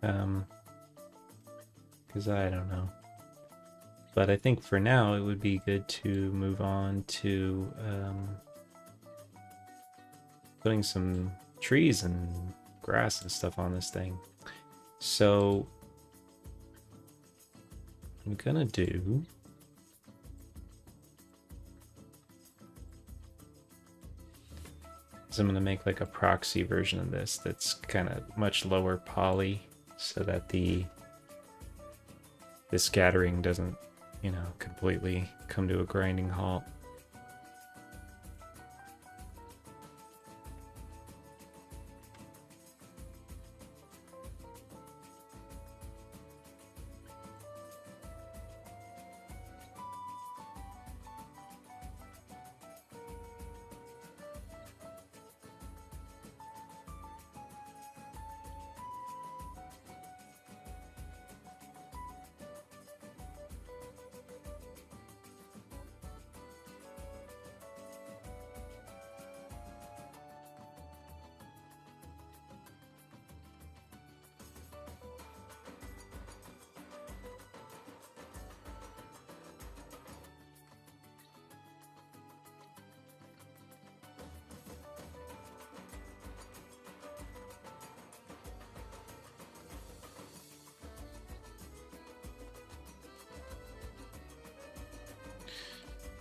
because I don't know. But I think for now it would be good to move on to putting some trees and grass and stuff on this thing. So I'm gonna do is I'm gonna make like a proxy version of this that's kind of much lower poly, so that the scattering doesn't, you know, completely come to a grinding halt.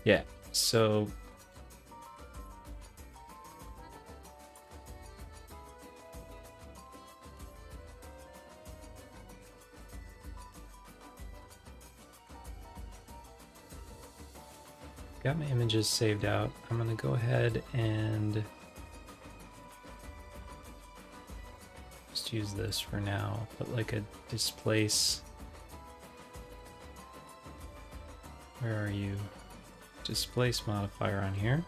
Yeah, so got my images saved out. I'm gonna go ahead and just use this for now. Put like a displace. Where are you? Displace modifier on here.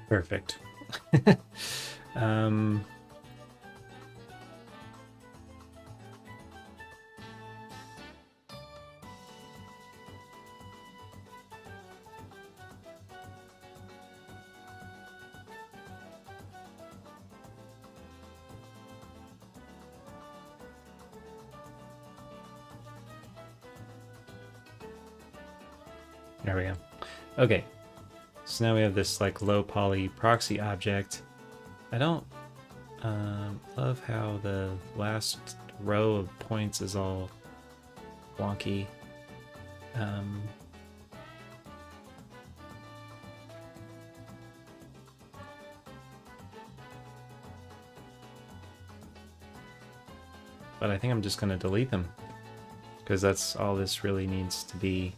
Perfect. There we go. Okay, so now we have this like low poly proxy object. I don't love how the last row of points is all wonky. But I think I'm just going to delete them, because that's all this really needs to be.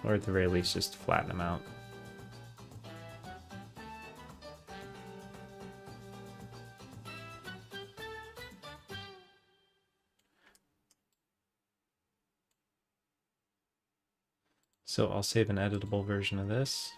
Or at the very least, just flatten them out. So I'll save an editable version of this.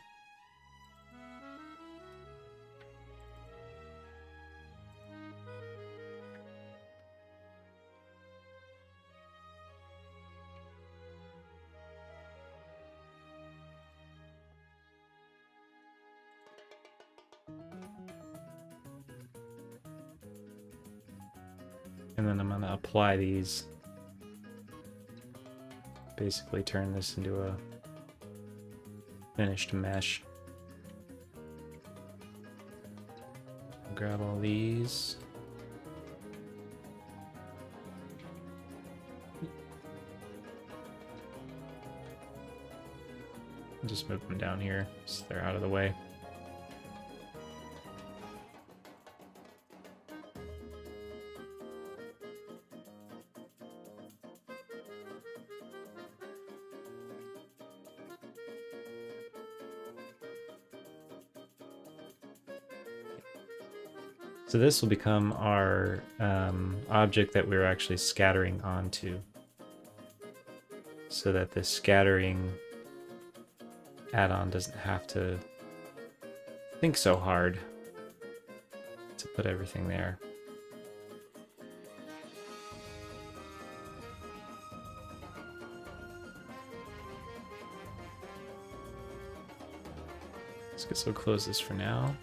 And then I'm going to apply these. Basically turn this into a finished mesh. Grab all these. Just move them down here so they're out of the way. So this will become our object that we're actually scattering onto, so that the scattering add-on doesn't have to think so hard to put everything there. So we'll close this for now.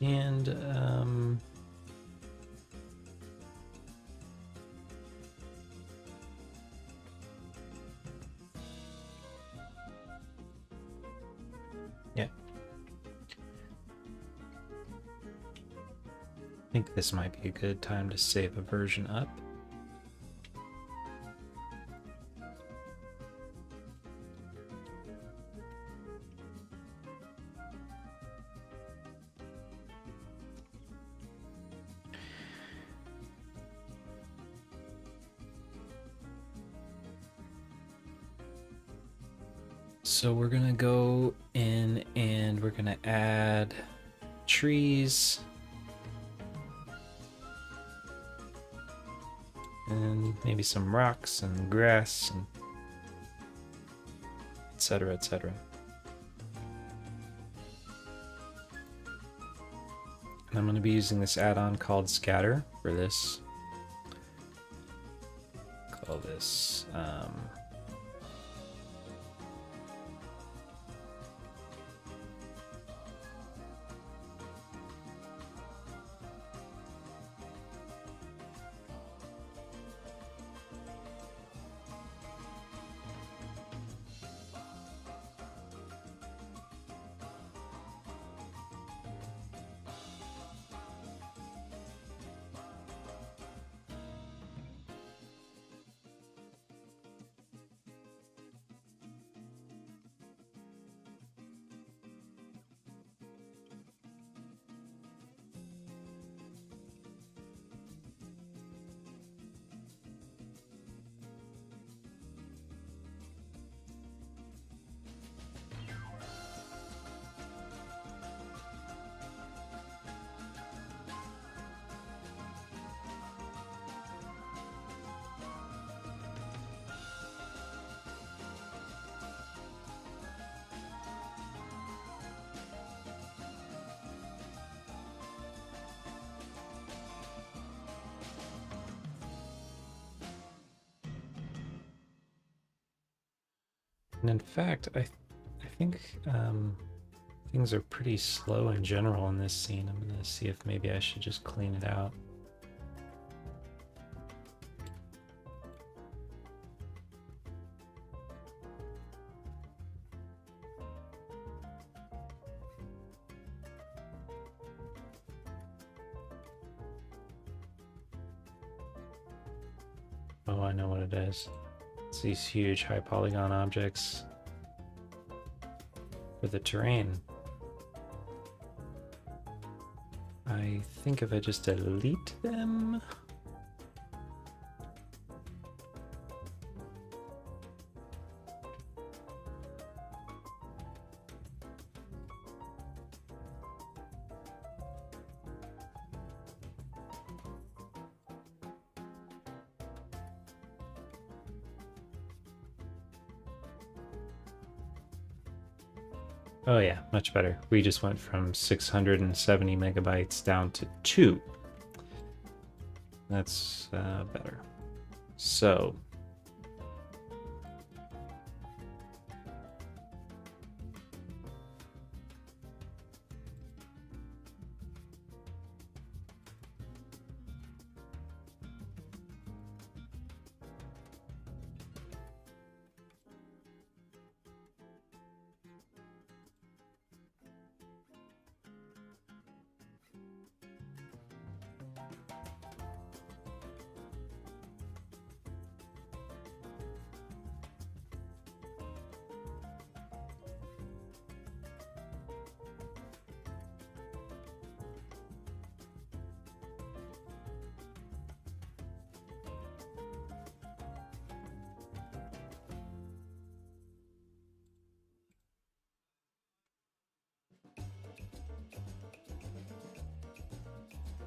And yeah, I think this might be a good time to save a version up. So we're gonna go in and we're gonna add trees and maybe some rocks and grass and etc., etc. And I'm gonna be using this add-on called Scatter for this. Call this and in fact, I think things are pretty slow in general in this scene. I'm gonna see if maybe I should just clean it out. Oh, I know what it is. It's these huge high polygon objects for the terrain. I think if I just delete them. Oh yeah, much better. We just went from 670 megabytes down to 2. That's better. So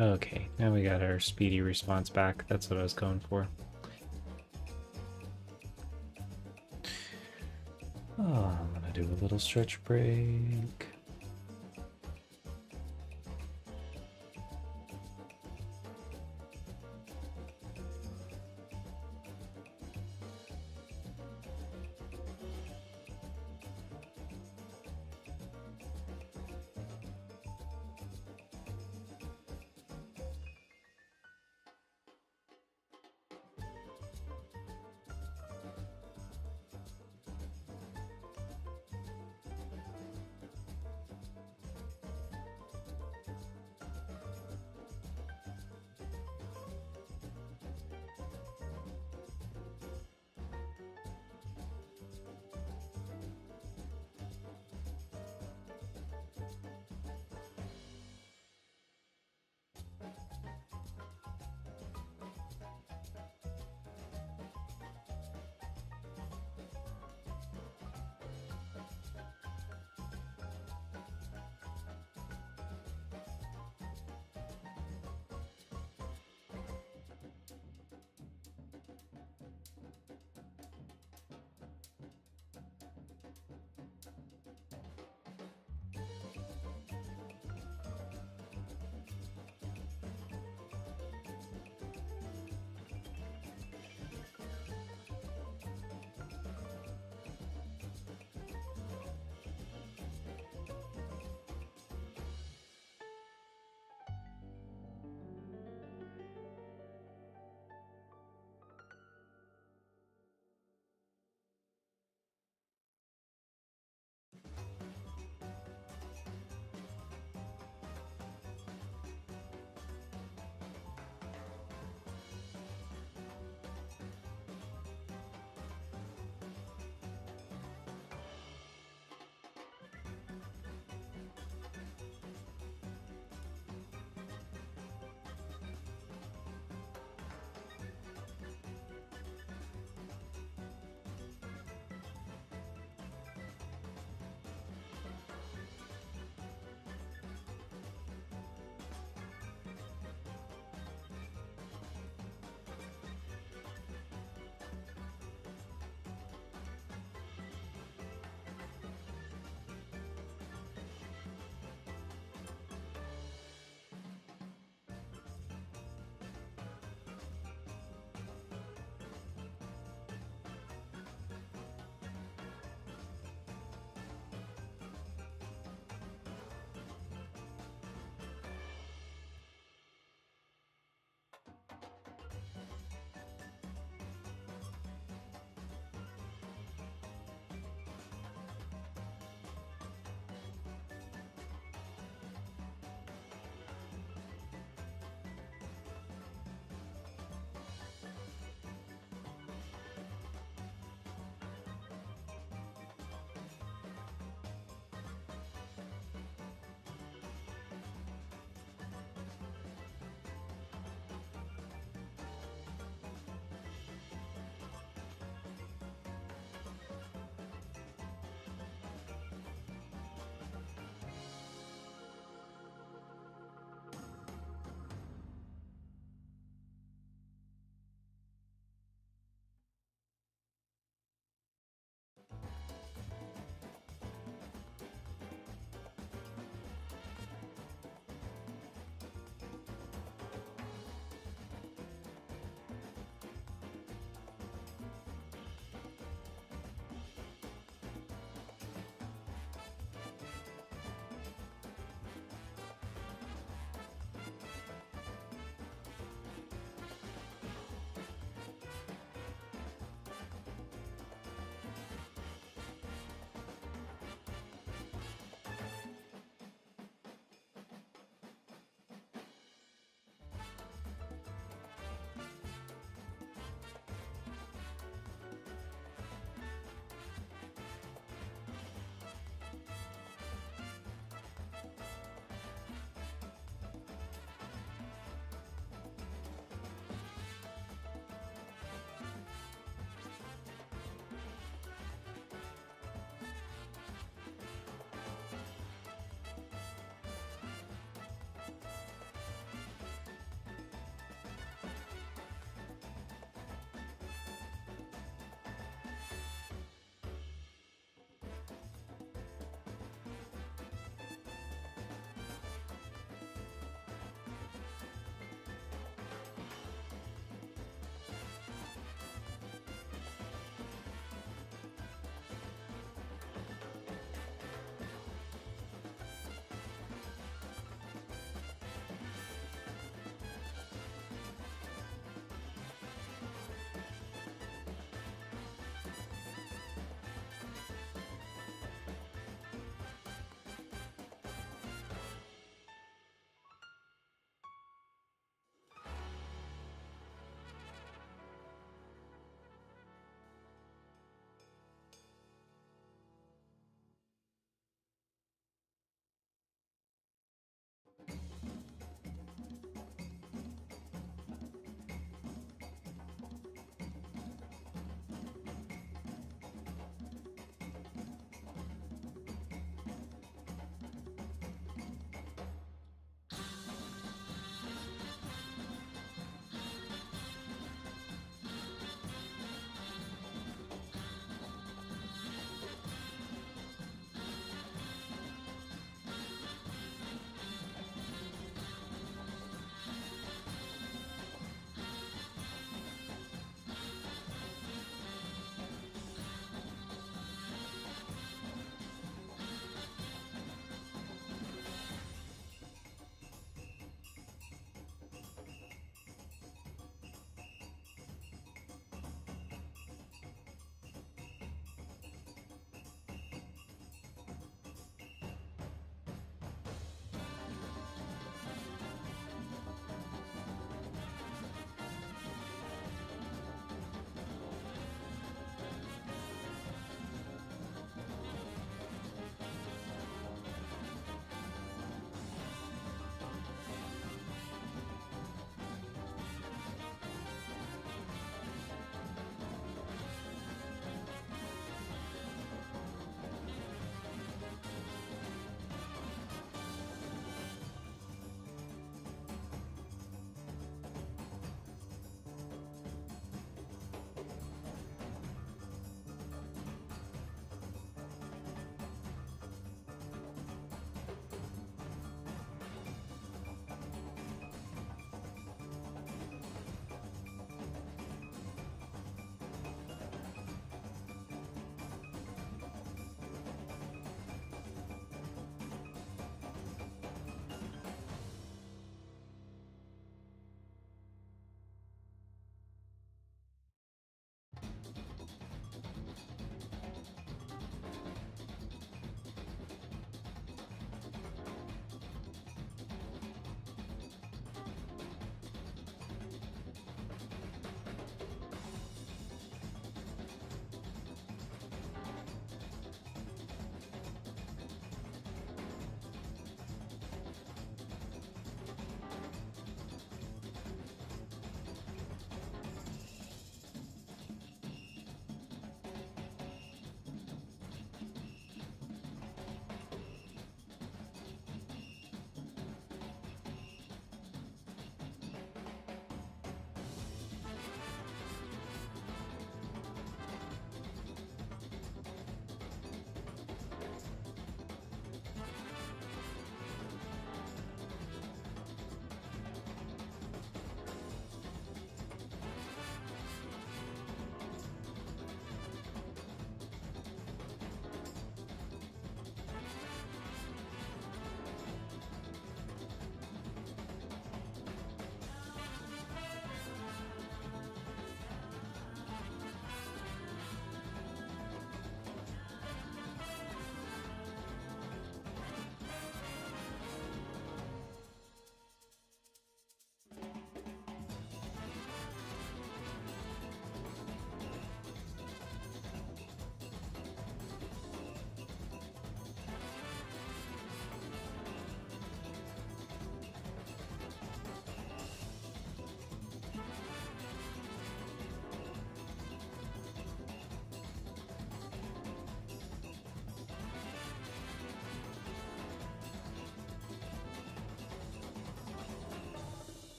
okay, now we got our speedy response back. That's what I was going for. Oh, I'm gonna do a little stretch break.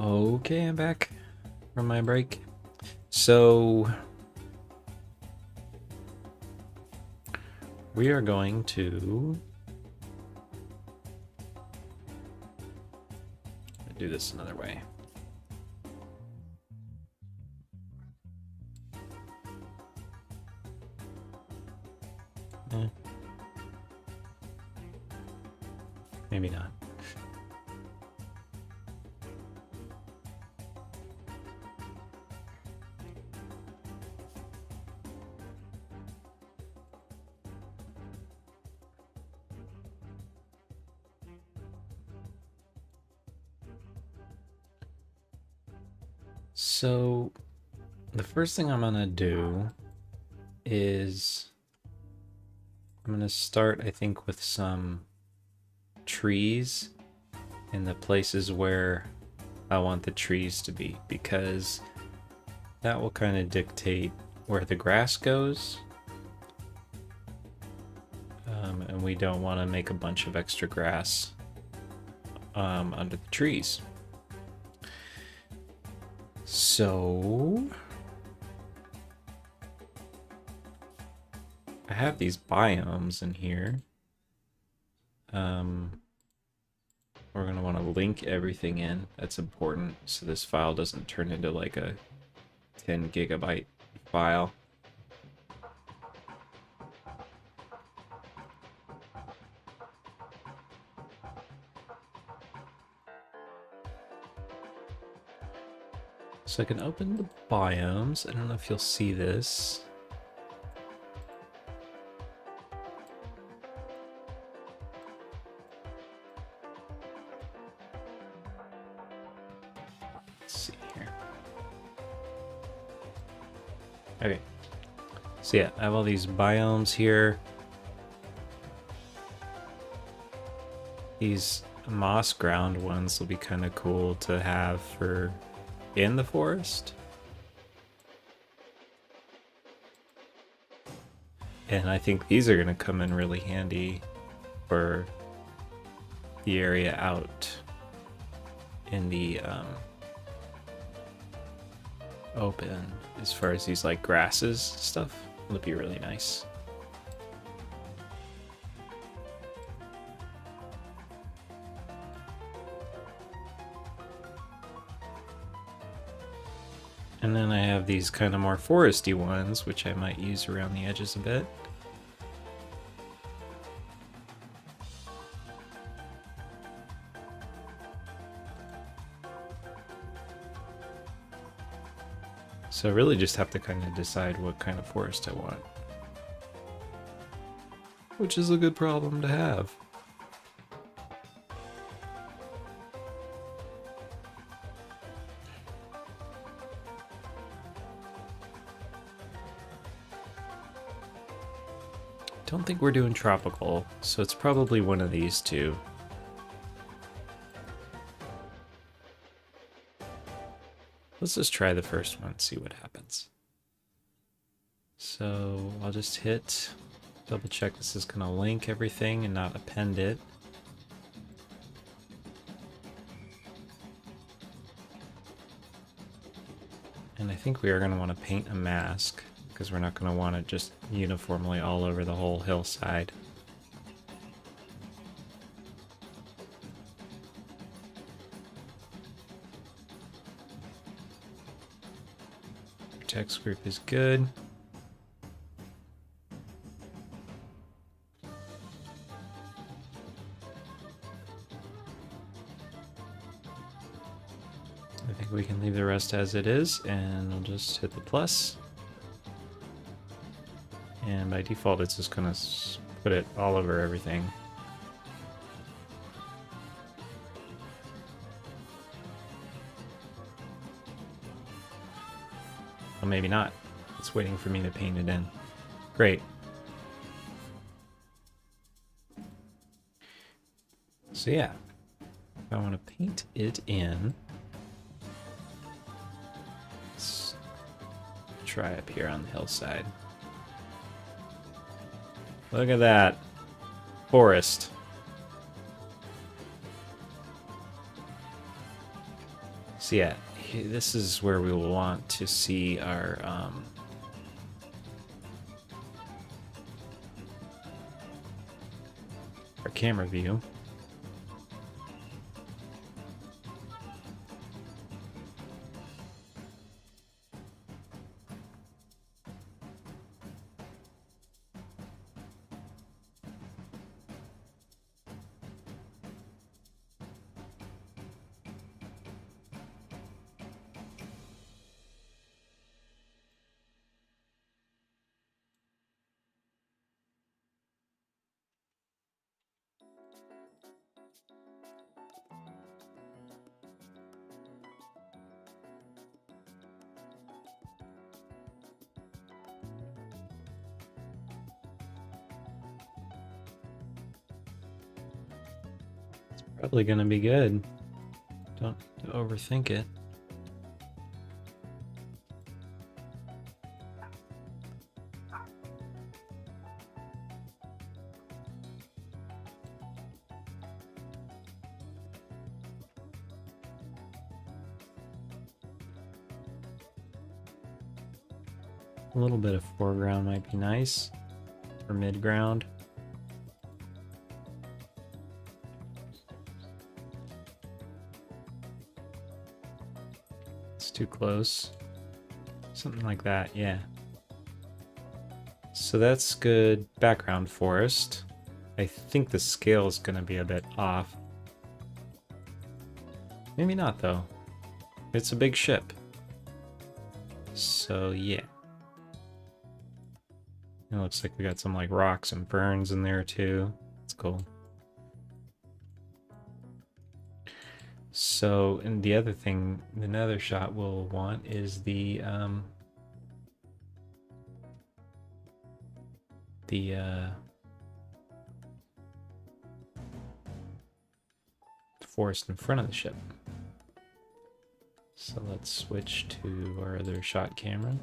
Okay, I'm back from my break. So we are going to do this another way. Maybe not. So the first thing I'm gonna do is I'm gonna start, I think, with some trees in the places where I want the trees to be, because that will kind of dictate where the grass goes. And we don't want to make a bunch of extra grass under the trees. So I have these biomes in here. We're going to want to link everything in. That's important, so this file doesn't turn into like a 10 gigabyte file. So I can open the biomes. I don't know if you'll see this. Let's see here. Okay. So yeah, I have all these biomes here. These moss ground ones will be kind of cool to have for in the forest. And I think these are going to come in really handy for the area out in the open, as far as these like grasses stuff. It'll be really nice. And then I have these kind of more foresty ones, which I might use around the edges a bit. So I really just have to kind of decide what kind of forest I want. Which is a good problem to have. Don't think we're doing tropical, so it's probably one of these two. Let's just try the first one, see what happens. So I'll just hit, double check this is gonna link everything and not append it. And I think we are gonna want to paint a mask, because we're not going to want it just uniformly all over the whole hillside. Text group is good. I think we can leave the rest as it is, and we'll just hit the plus. And by default, it's just going to put it all over everything. Well, maybe not. It's waiting for me to paint it in. Great. So yeah, if I want to paint it in, let's try up here on the hillside. Look at that. Forest. So yeah, this is where we will want to see our camera view. Probably gonna be good. Don't overthink it. A little bit of foreground might be nice, or midground. Too close. Something like that, yeah. So that's good background forest. I think the scale is going to be a bit off. Maybe not, though. It's a big ship. So, yeah. It looks like we got some like rocks and ferns in there, too. That's cool. So, and the other thing, another shot we'll want is the forest in front of the ship. So let's switch to our other shot camera.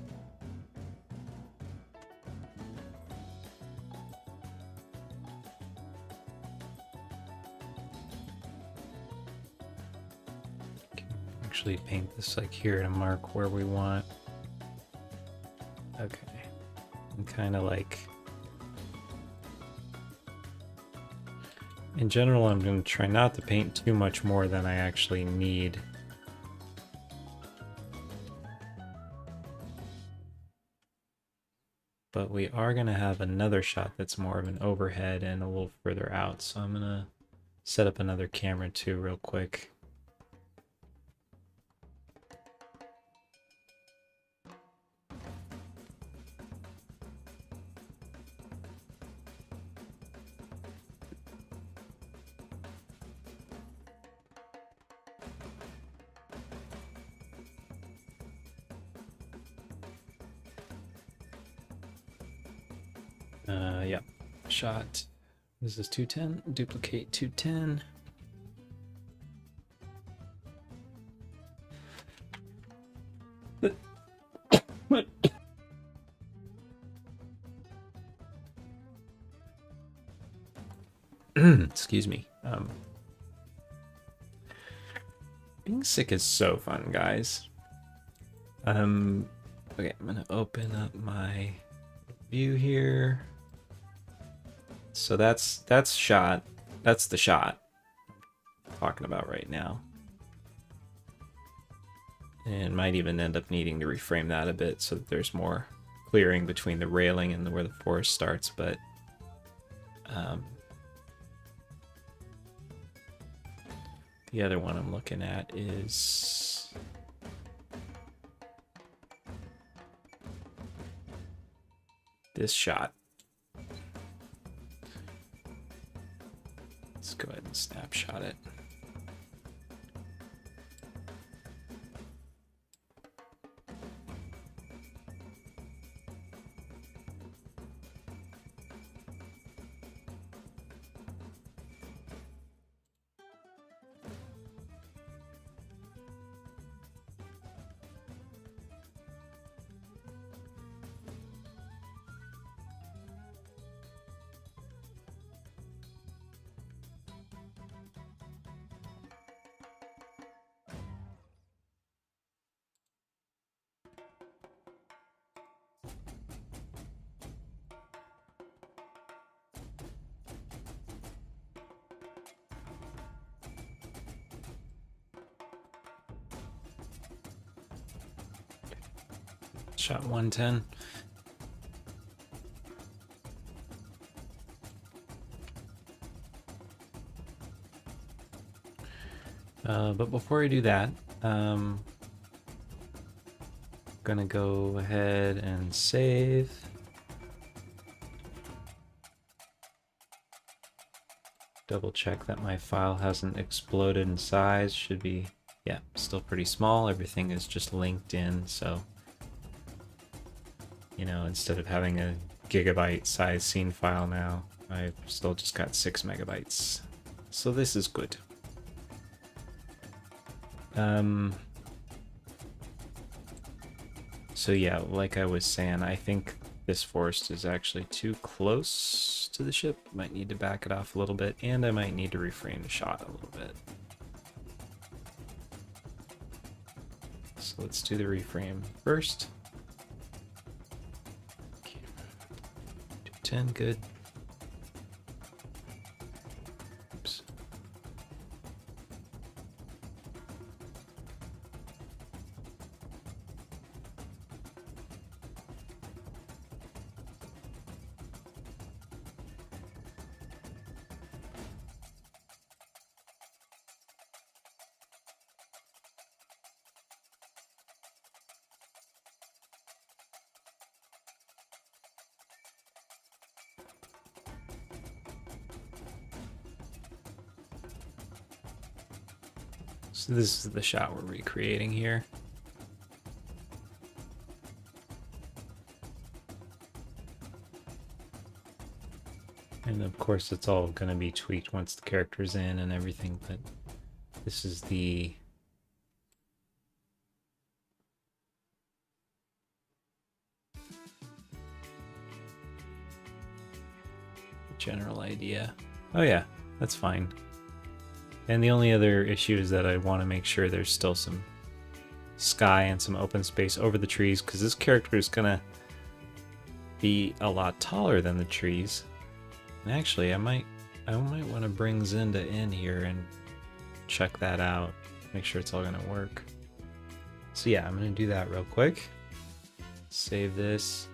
Actually paint this like here to mark where we want. Okay. And kind of like, in general, I'm going to try not to paint too much more than I actually need. But we are going to have another shot that's more of an overhead and a little further out. So I'm going to set up another camera too real quick. Yeah, shot. This is 210, duplicate 210. Excuse me. Being sick is so fun, guys. Okay, I'm gonna open up my view here. So that's shot. That's the shot I'm talking about right now. And might even end up needing to reframe that a bit so that there's more clearing between the railing and where the forest starts, but the other one I'm looking at is this shot. Let's go ahead and snapshot it. Shot 110. But before I do that, gonna go ahead and save. Double check that my file hasn't exploded in size. Should be, yeah, still pretty small. Everything is just linked in, so you know, instead of having a gigabyte size scene file now, I've still just got 6 megabytes. So this is good. So yeah, like I was saying, I think this forest is actually too close to the ship. Might need to back it off a little bit, and I might need to reframe the shot a little bit. So let's do the reframe first. 10, good. Oops. So this is the shot we're recreating here. And of course it's all going to be tweaked once the character's in and everything, but this is the general idea. Oh yeah, that's fine. And the only other issue is that I want to make sure there's still some sky and some open space over the trees, because this character is gonna be a lot taller than the trees. And actually, I might want to bring Zinda in here and check that out, make sure it's all gonna work. So yeah, I'm gonna do that real quick. Save this.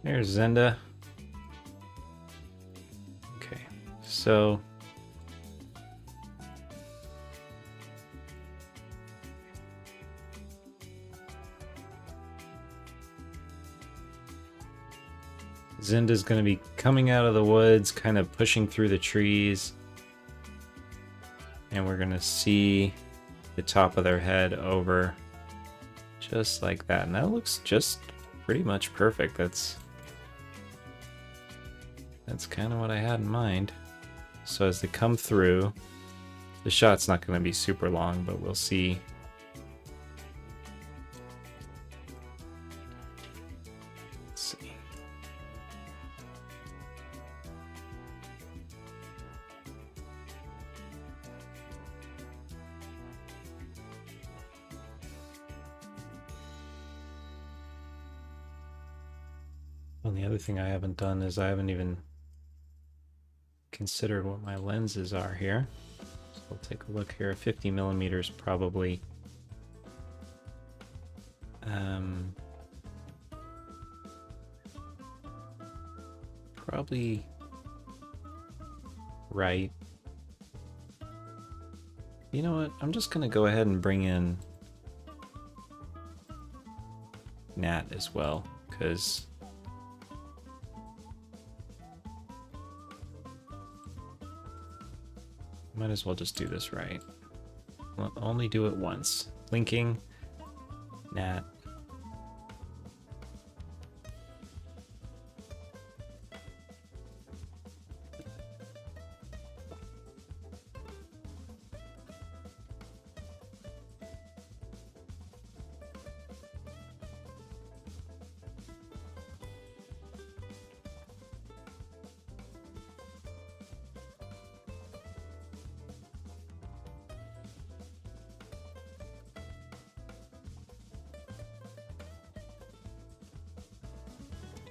There's Zenda. Okay, so Zenda's going to be coming out of the woods, kind of pushing through the trees. And we're going to see the top of their head over just like that. And that looks just pretty much perfect. That's kind of what I had in mind. So as they come through, the shot's not going to be super long, but we'll see. Let's see. And the other thing I haven't done is I haven't even considered what my lenses are here. So we'll take a look here. 50 millimeters probably. Probably right. You know what? I'm just gonna go ahead and bring in Nat as well, because Might as well just do this right. We'll only do it once. Linking, nat.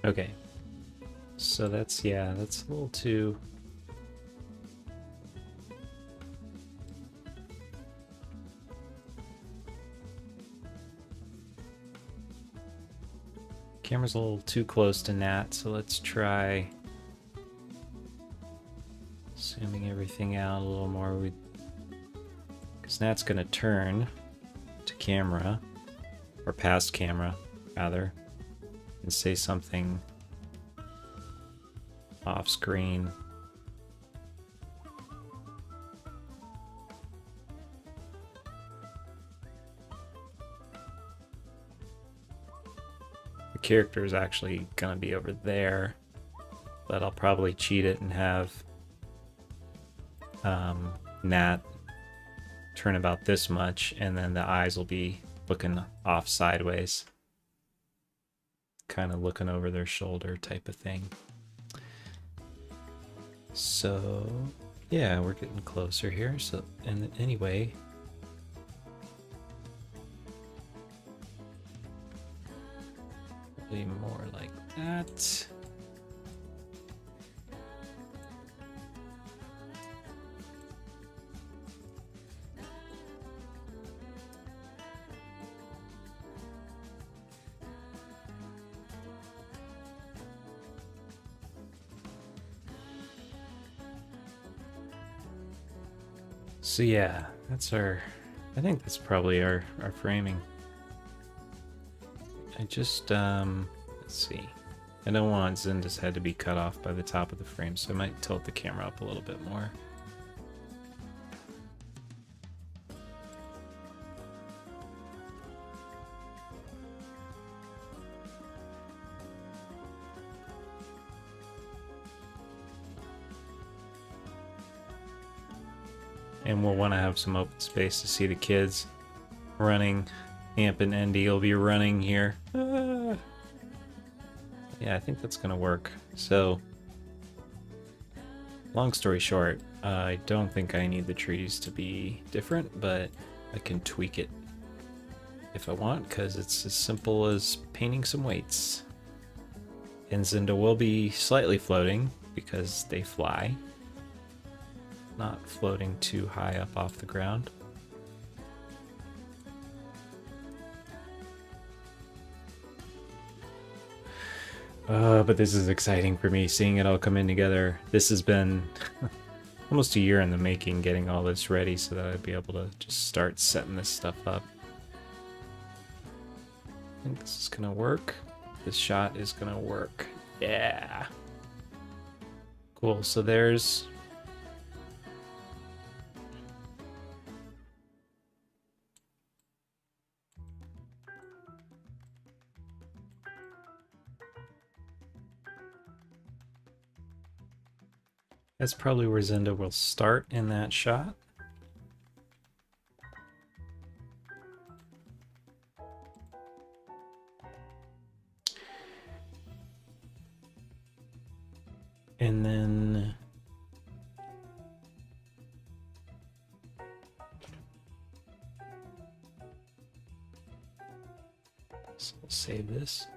Okay, so that's, yeah, that's a little too... Camera's a little too close to Nat, so let's try zooming everything out a little more. Because Nat's gonna turn to camera, or past camera, rather, and say something off screen. The character is actually gonna be over there, but I'll probably cheat it and have Nat turn about this much, and then the eyes will be looking off sideways, kind of looking over their shoulder type of thing. So yeah, we're getting closer here. So, and anyway, probably more like that. So yeah, that's our, I think that's probably our framing. I just, let's see. I don't want Zinda's head to be cut off by the top of the frame, so I might tilt the camera up a little bit more. And we'll want to have some open space to see the kids running. Amp and Endy will be running here. Ah. Yeah, I think that's gonna work. So, long story short, I don't think I need the trees to be different, but I can tweak it if I want, because it's as simple as painting some weights. And Zinda will be slightly floating because they fly. Not floating too high up off the ground. But this is exciting for me, seeing it all come in together. This has been almost a year in the making, getting all this ready so that I'd be able to just start setting this stuff up. I think this is gonna work. This shot is gonna work. Yeah. Cool, so there's... That's probably where Zinda will start in that shot. And then so we'll save this.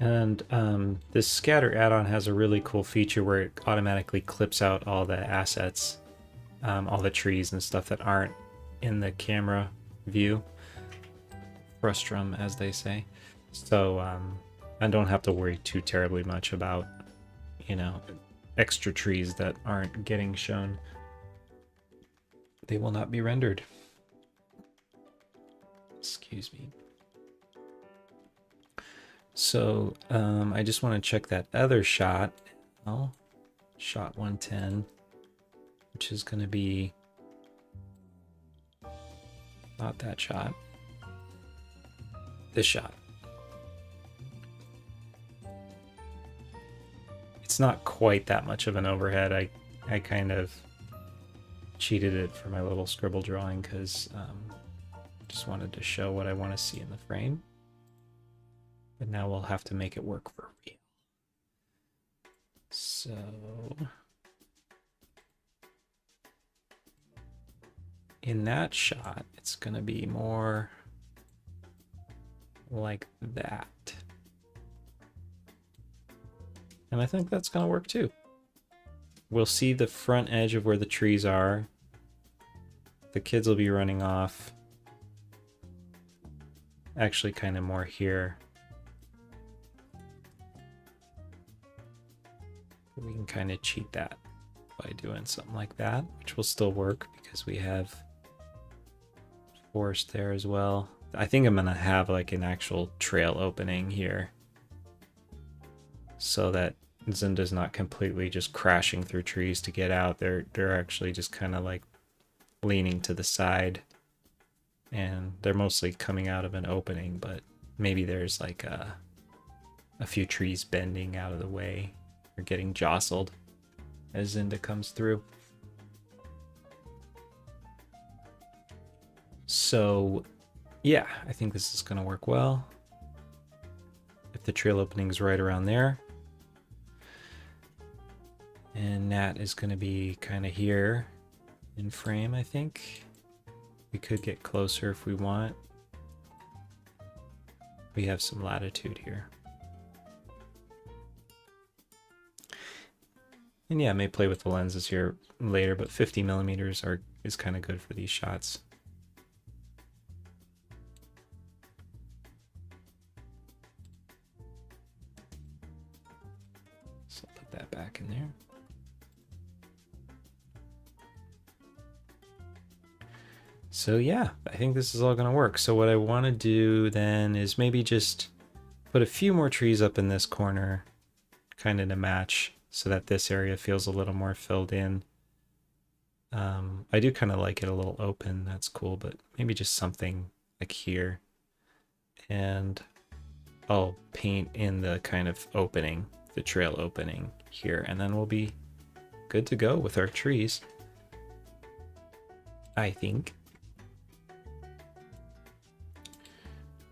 And this scatter add-on has a really cool feature where it automatically clips out all the assets, all the trees and stuff that aren't in the camera view, frustrum as they say. So I don't have to worry too terribly much about, you know, extra trees that aren't getting shown, they will not be rendered. Excuse me. So I just want to check that other shot. Oh, shot 110, which is going to be not that shot. This shot. It's not quite that much of an overhead. I kind of cheated it for my little scribble drawing because just wanted to show what I want to see in the frame. But now we'll have to make it work for real. So in that shot, it's going to be more like that. And I think that's going to work too. We'll see the front edge of where the trees are. The kids will be running off. Actually, kind of more here. We can kind of cheat that by doing something like that, which will still work because we have forest there as well. I think I'm gonna have like an actual trail opening here so that Zinda's not completely just crashing through trees to get out. They're actually just kind of like leaning to the side, and they're mostly coming out of an opening, but maybe there's like a few trees bending out of the way or getting jostled as Zinda comes through. So yeah, I think this is going to work well. If the trail opening is right around there. And Nat is going to be kind of here in frame, I think. We could get closer if we want. We have some latitude here. And yeah, I may play with the lenses here later, but 50 millimeters is kind of good for these shots. So I'll put that back in there. So yeah, I think this is all going to work. So what I want to do then is maybe just put a few more trees up in this corner, kind of to match, so that this area feels a little more filled in. I do kind of like it a little open. That's cool, but maybe just something like here. And I'll paint in the kind of opening, the trail opening here, and then we'll be good to go with our trees, I think.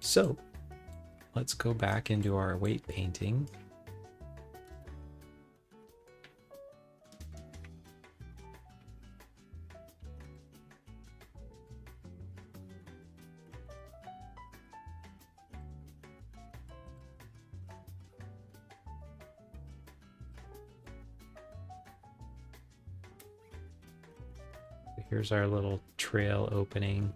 So let's go back into our weight painting. Here's our little trail opening.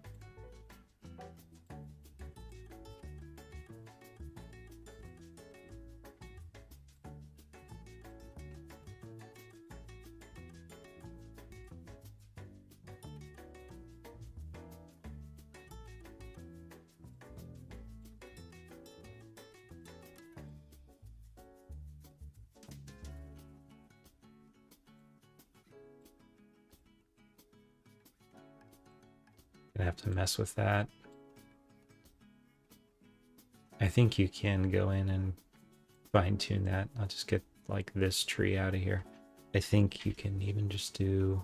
Gonna have to mess with that. I think you can go in and fine tune that. I'll just get like this tree out of here. I think you can even just do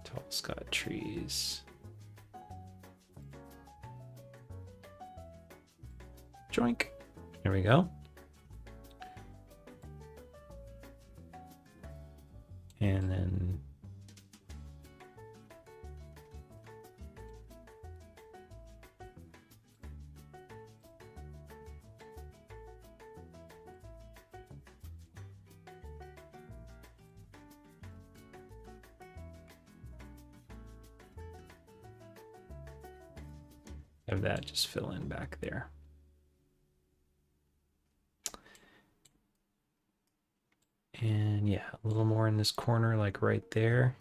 tall Scott trees. Joink. There we go. And then have that just fill in back there. And yeah, a little more in this corner, like right there.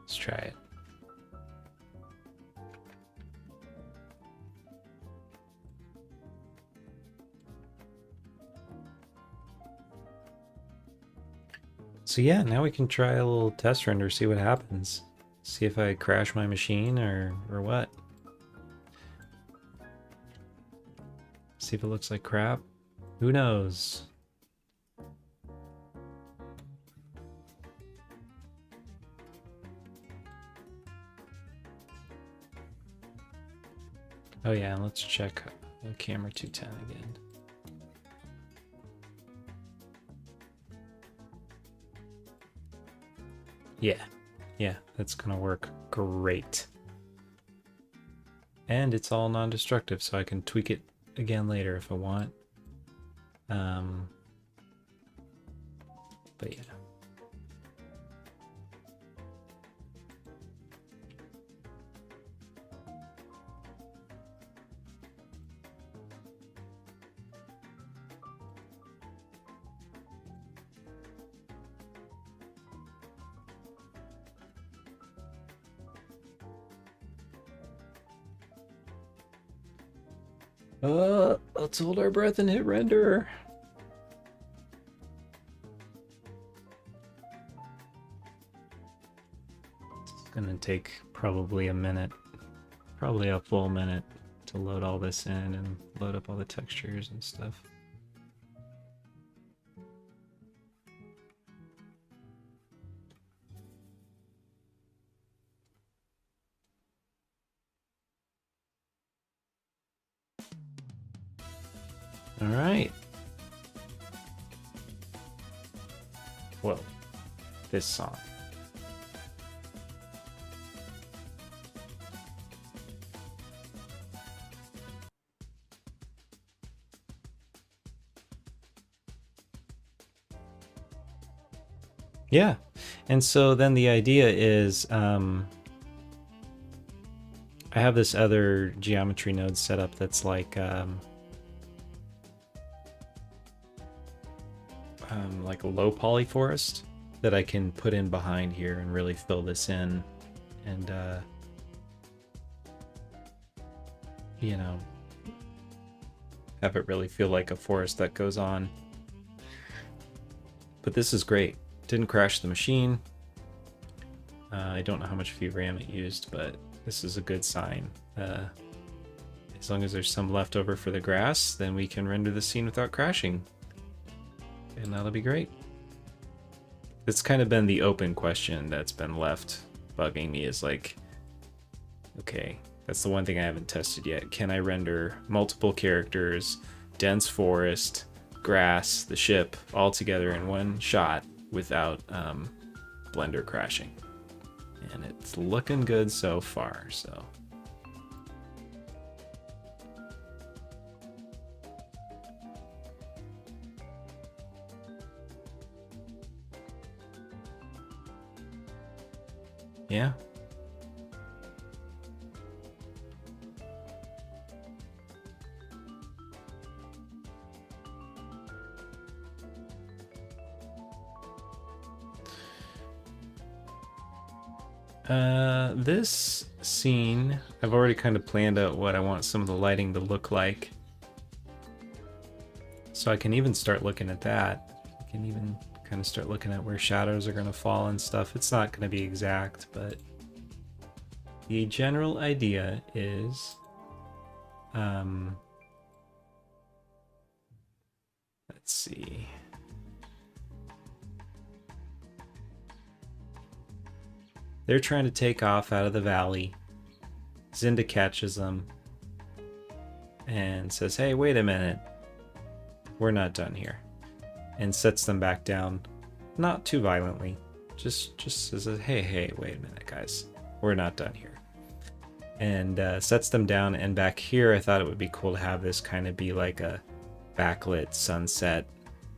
Let's try it. So yeah, now we can try a little test render, see what happens. See if I crash my machine or what. See if it looks like crap. Who knows? Oh yeah, and let's check the camera 210 again. Yeah, that's gonna work great. And it's all non-destructive, so I can tweak it again later if I want. But yeah. Let's hold our breath and hit render. It's gonna take probably a minute, probably a full minute to load all this in and load up all the textures and stuff. All right. Well, this song. Yeah. And so then the idea is I have this other geometry node set up that's like a low poly forest that I can put in behind here and really fill this in and you know, have it really feel like a forest that goes on. But this is great. Didn't crash the machine. I don't know how much VRAM it used, but this is a good sign. As long as there's some left over for the grass, then we can render the scene without crashing. And that'll be great. It's kind of been the open question that's been left bugging me, is like, okay, that's the one thing I haven't tested yet. Can I render multiple characters, dense forest, grass, the ship, all together in one shot without Blender crashing? And it's looking good so far, so. Yeah. This scene, I've already kind of planned out what I want some of the lighting to look like. So I can even start looking at that. I can even kind of start looking at where shadows are going to fall and stuff. It's not going to be exact, but the general idea is let's see. They're trying to take off out of the valley. Zinda catches them and says, "Hey, wait a minute. We're not done here." And sets them back down, not too violently. Just says, "Hey, wait a minute, guys. We're not done here." and sets them down. And back here, I thought it would be cool to have this kind of be like a backlit sunset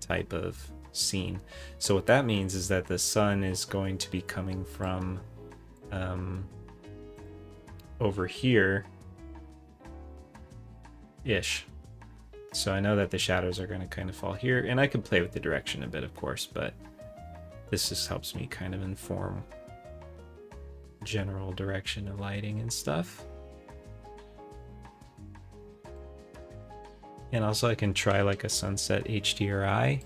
type of scene. So what that means is that the sun is going to be coming from over here ish. So I know that the shadows are going to kind of fall here, and I could play with the direction a bit, of course, but this just helps me kind of inform general direction of lighting and stuff. And also I can try like a sunset HDRI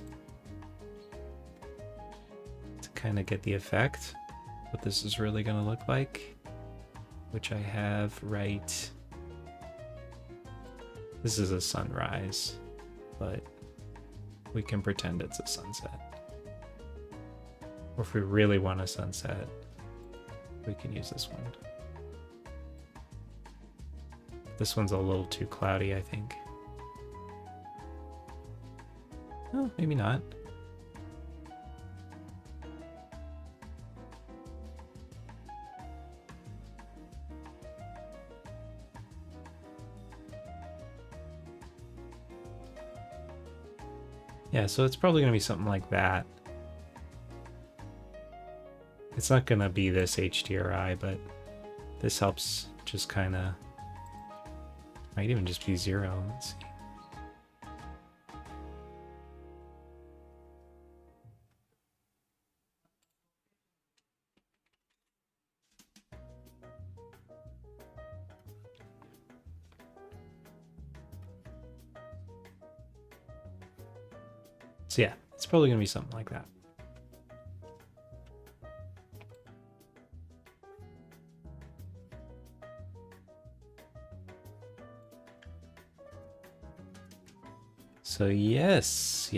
to kind of get the effect, what this is really going to look like, which I have right. This is a sunrise, but we can pretend it's a sunset. Or if we really want a sunset, we can use this one. This one's a little too cloudy, I think. Oh, maybe not. Yeah, so it's probably going to be something like that. It's not going to be this HDRI, but this helps just kind of... Might even just be 0. Let's see. So yeah, it's probably going to be something like that. So yes.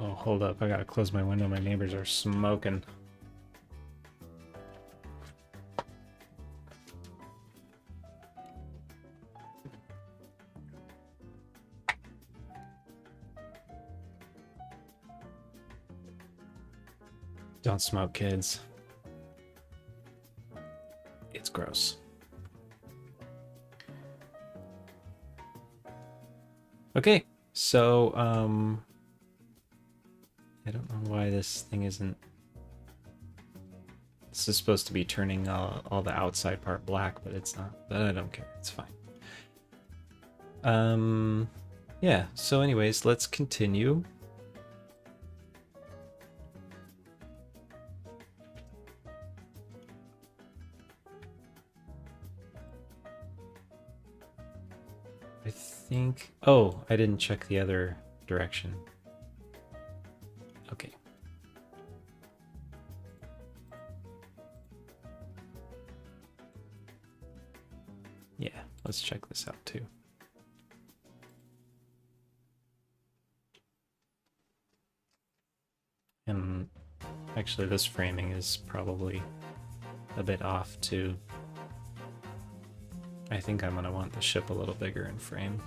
Oh, hold up. I gotta close my window. My neighbors are smoking. Don't smoke, kids. It's gross. Okay, so, I don't know why this thing isn't... This is supposed to be turning all the outside part black, but it's not. But I don't care. It's fine. Yeah, so anyways, let's continue. I think... Oh, I didn't check the other direction. Okay. Yeah, let's check this out too. And actually this framing is probably a bit off too. I think I'm gonna want the ship a little bigger in frame.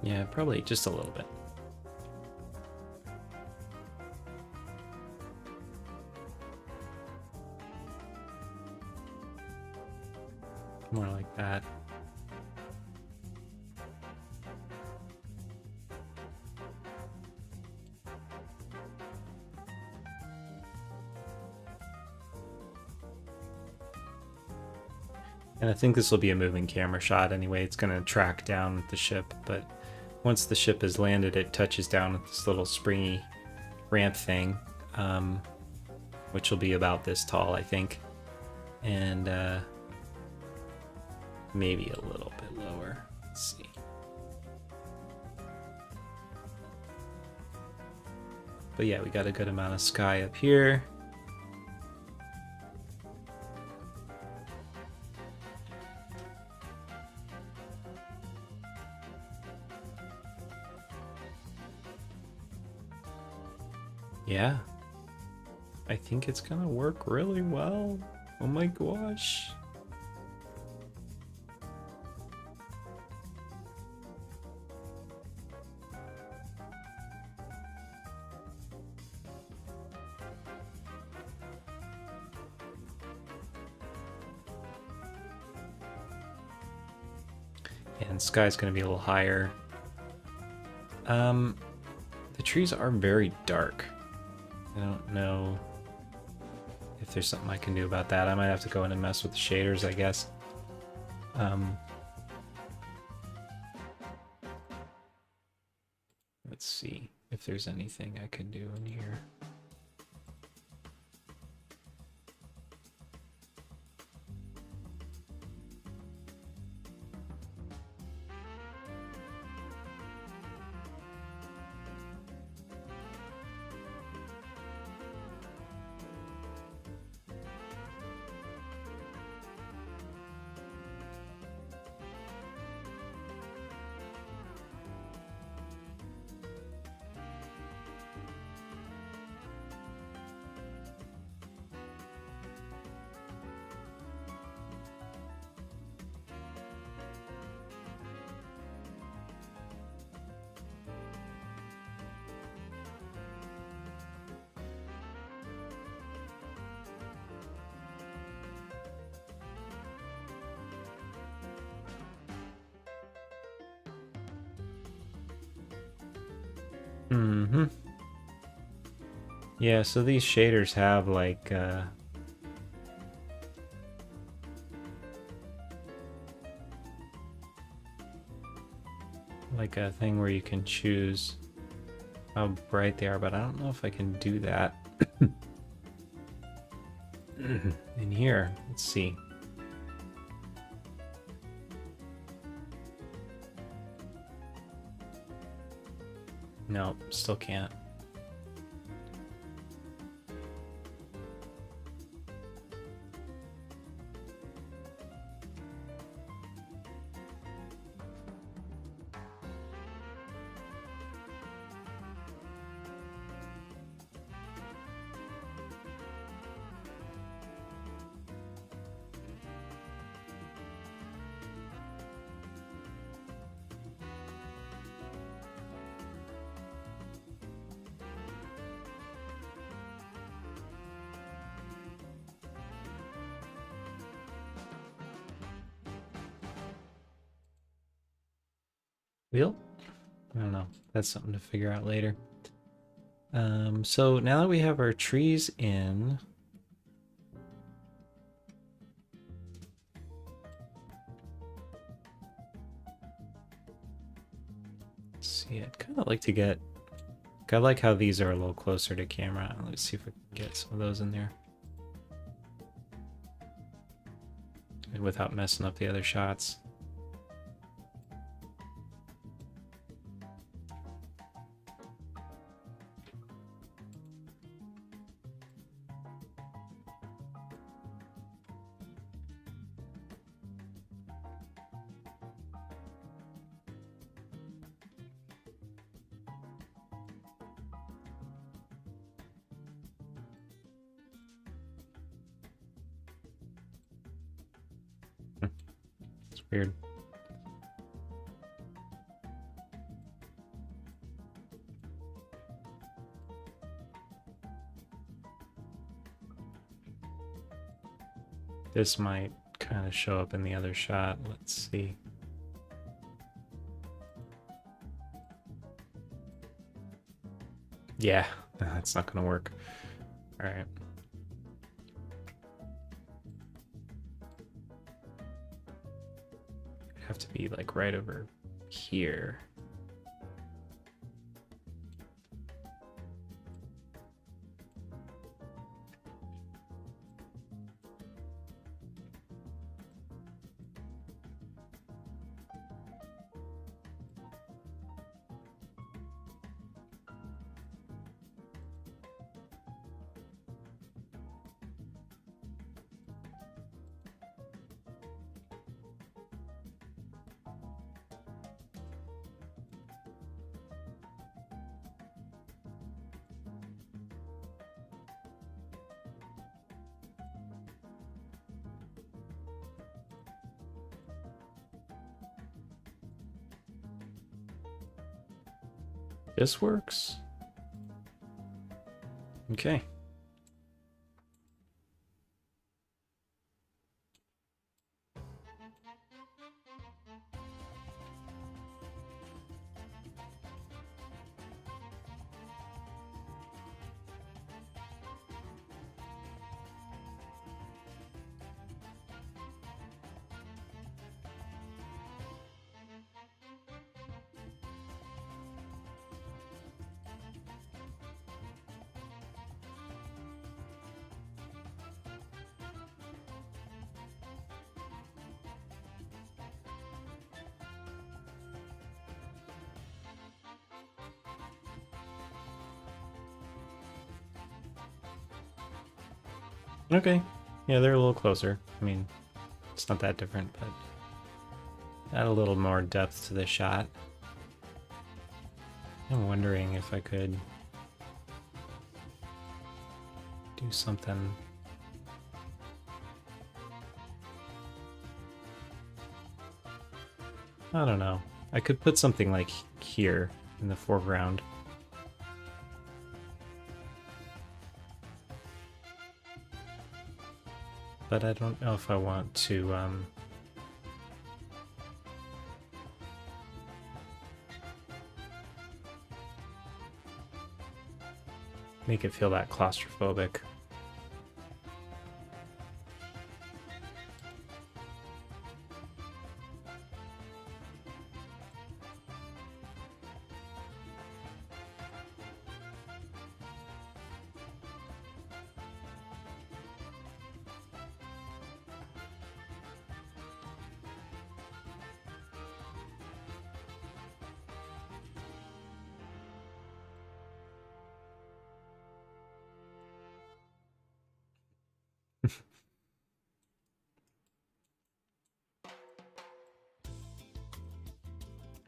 Yeah, probably just a little bit. More like that. And I think this will be a moving camera shot anyway. It's going to track down with the ship, but once the ship has landed, it touches down with this little springy ramp thing. which will be about this tall, I think. And maybe a little bit lower. Let's see. But yeah, we got a good amount of sky up here. Yeah, I think it's gonna work really well. Oh my gosh. And sky's gonna be a little higher. The trees are very dark. I don't know if there's something I can do about that. I might have to go in and mess with the shaders, I guess. Let's see if there's anything I can do in here. Mm-hmm. Yeah, so these shaders have like a thing where you can choose how bright they are, but I don't know if I can do that in here. Let's see. No, still can't. Wheel? I don't know. That's something to figure out later. So now that we have our trees in, let's see, I'd kind of like to get, I like how these are a little closer to camera. Let's see if I can get some of those in there. And without messing up the other shots. It's weird. This might kind of show up in the other shot. Let's see. Yeah, that's not gonna work. All right. Have to be like right over here. This works. Okay. Okay. Yeah, they're a little closer. I mean, it's not that different, but add a little more depth to the shot. I'm wondering if I could do something. I don't know. I could put something like here in the foreground. But I don't know if I want to make it feel that claustrophobic.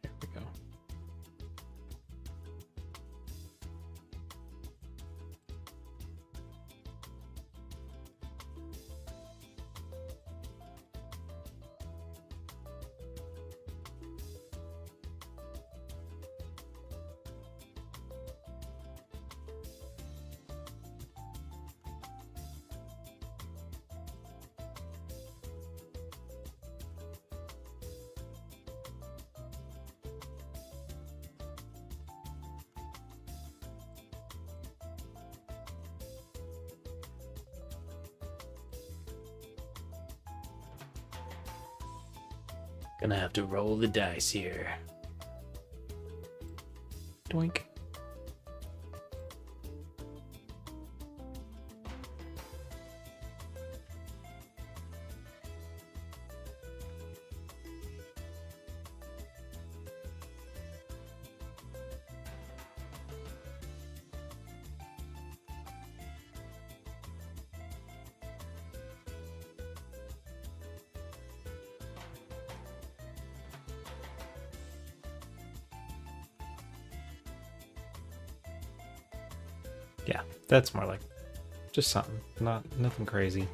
There we go. Gonna have to roll the dice here. Doink. Yeah, that's more like just something, nothing crazy.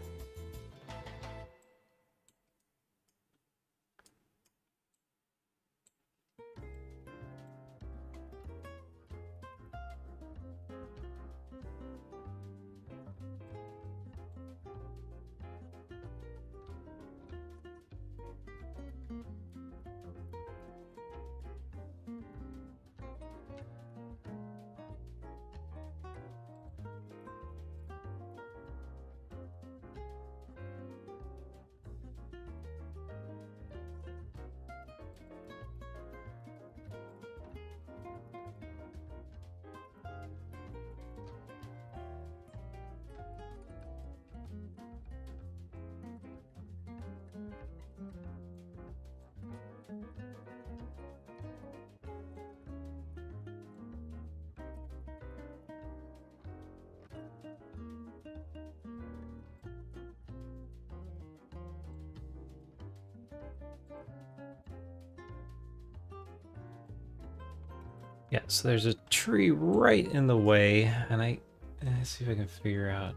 Yeah, so there's a tree right in the way, and let's see if I can figure out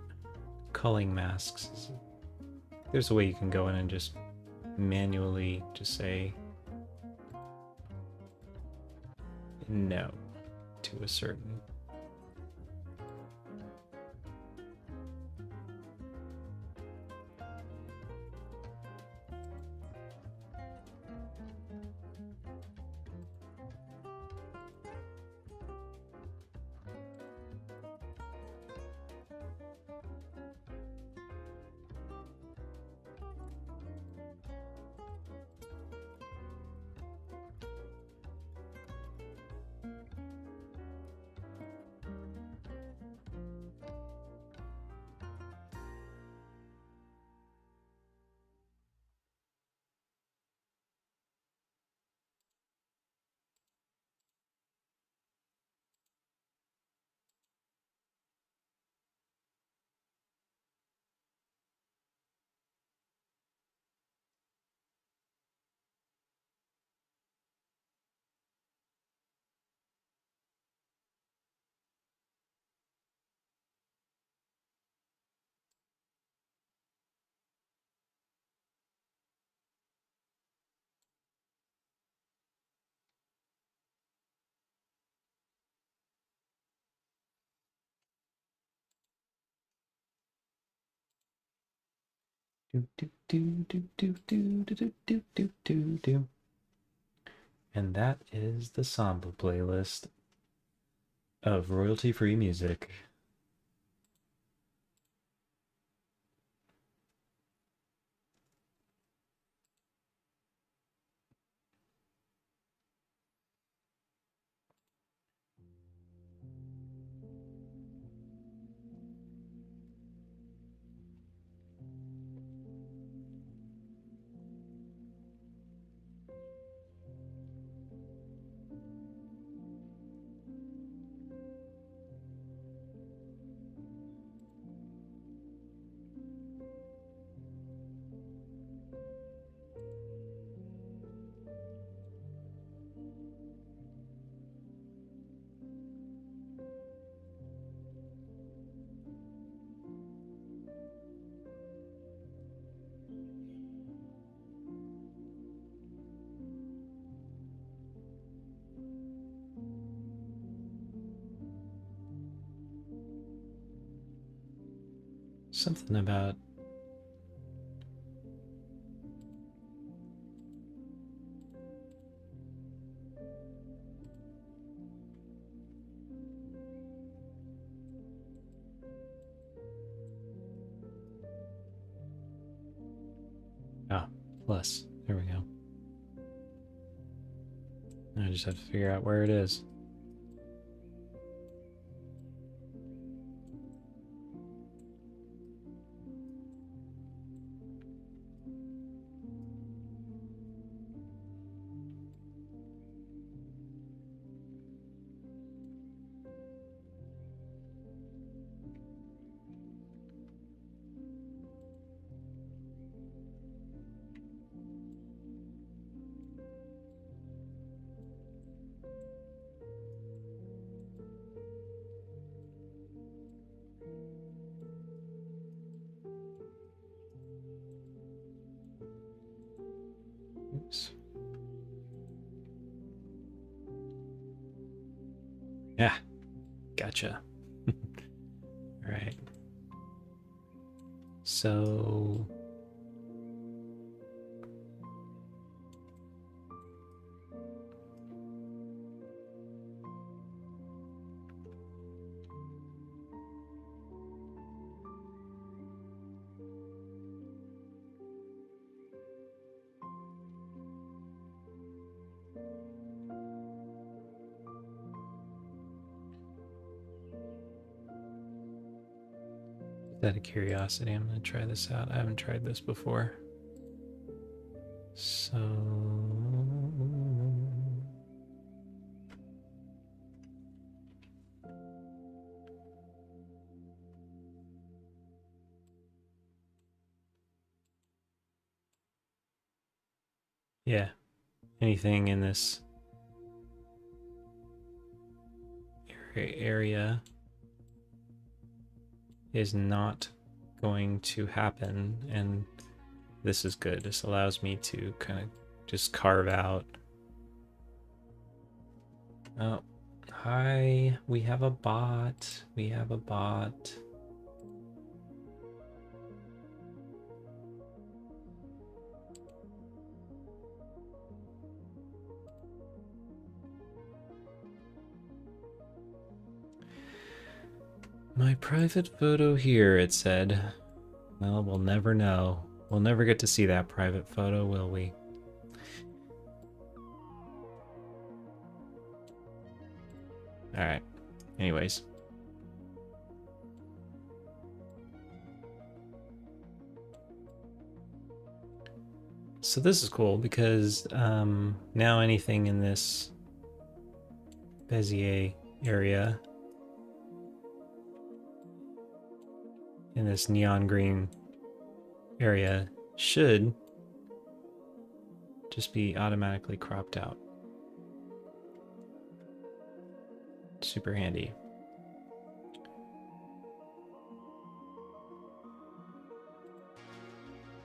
culling masks. There's a way you can go in and just manually just say no to a certain. Do, do, do, do, do, do, do, do, do, do, do. And that is the Samba playlist of royalty-free music. Something about plus. There we go. I just have to figure out where it is. Oops. Yeah, gotcha. All right. So out of curiosity, I'm going to try this out. I haven't tried this before. So yeah, anything in this area is not going to happen, and this is good. This allows me to kind of just carve out. Oh, Hi, we have a bot. We have a bot. My private photo here, it said. Well, we'll never know. We'll never get to see that private photo, will we? Alright. Anyways. So this is cool because now anything in this Bezier area, in this neon green area, should just be automatically cropped out. Super handy.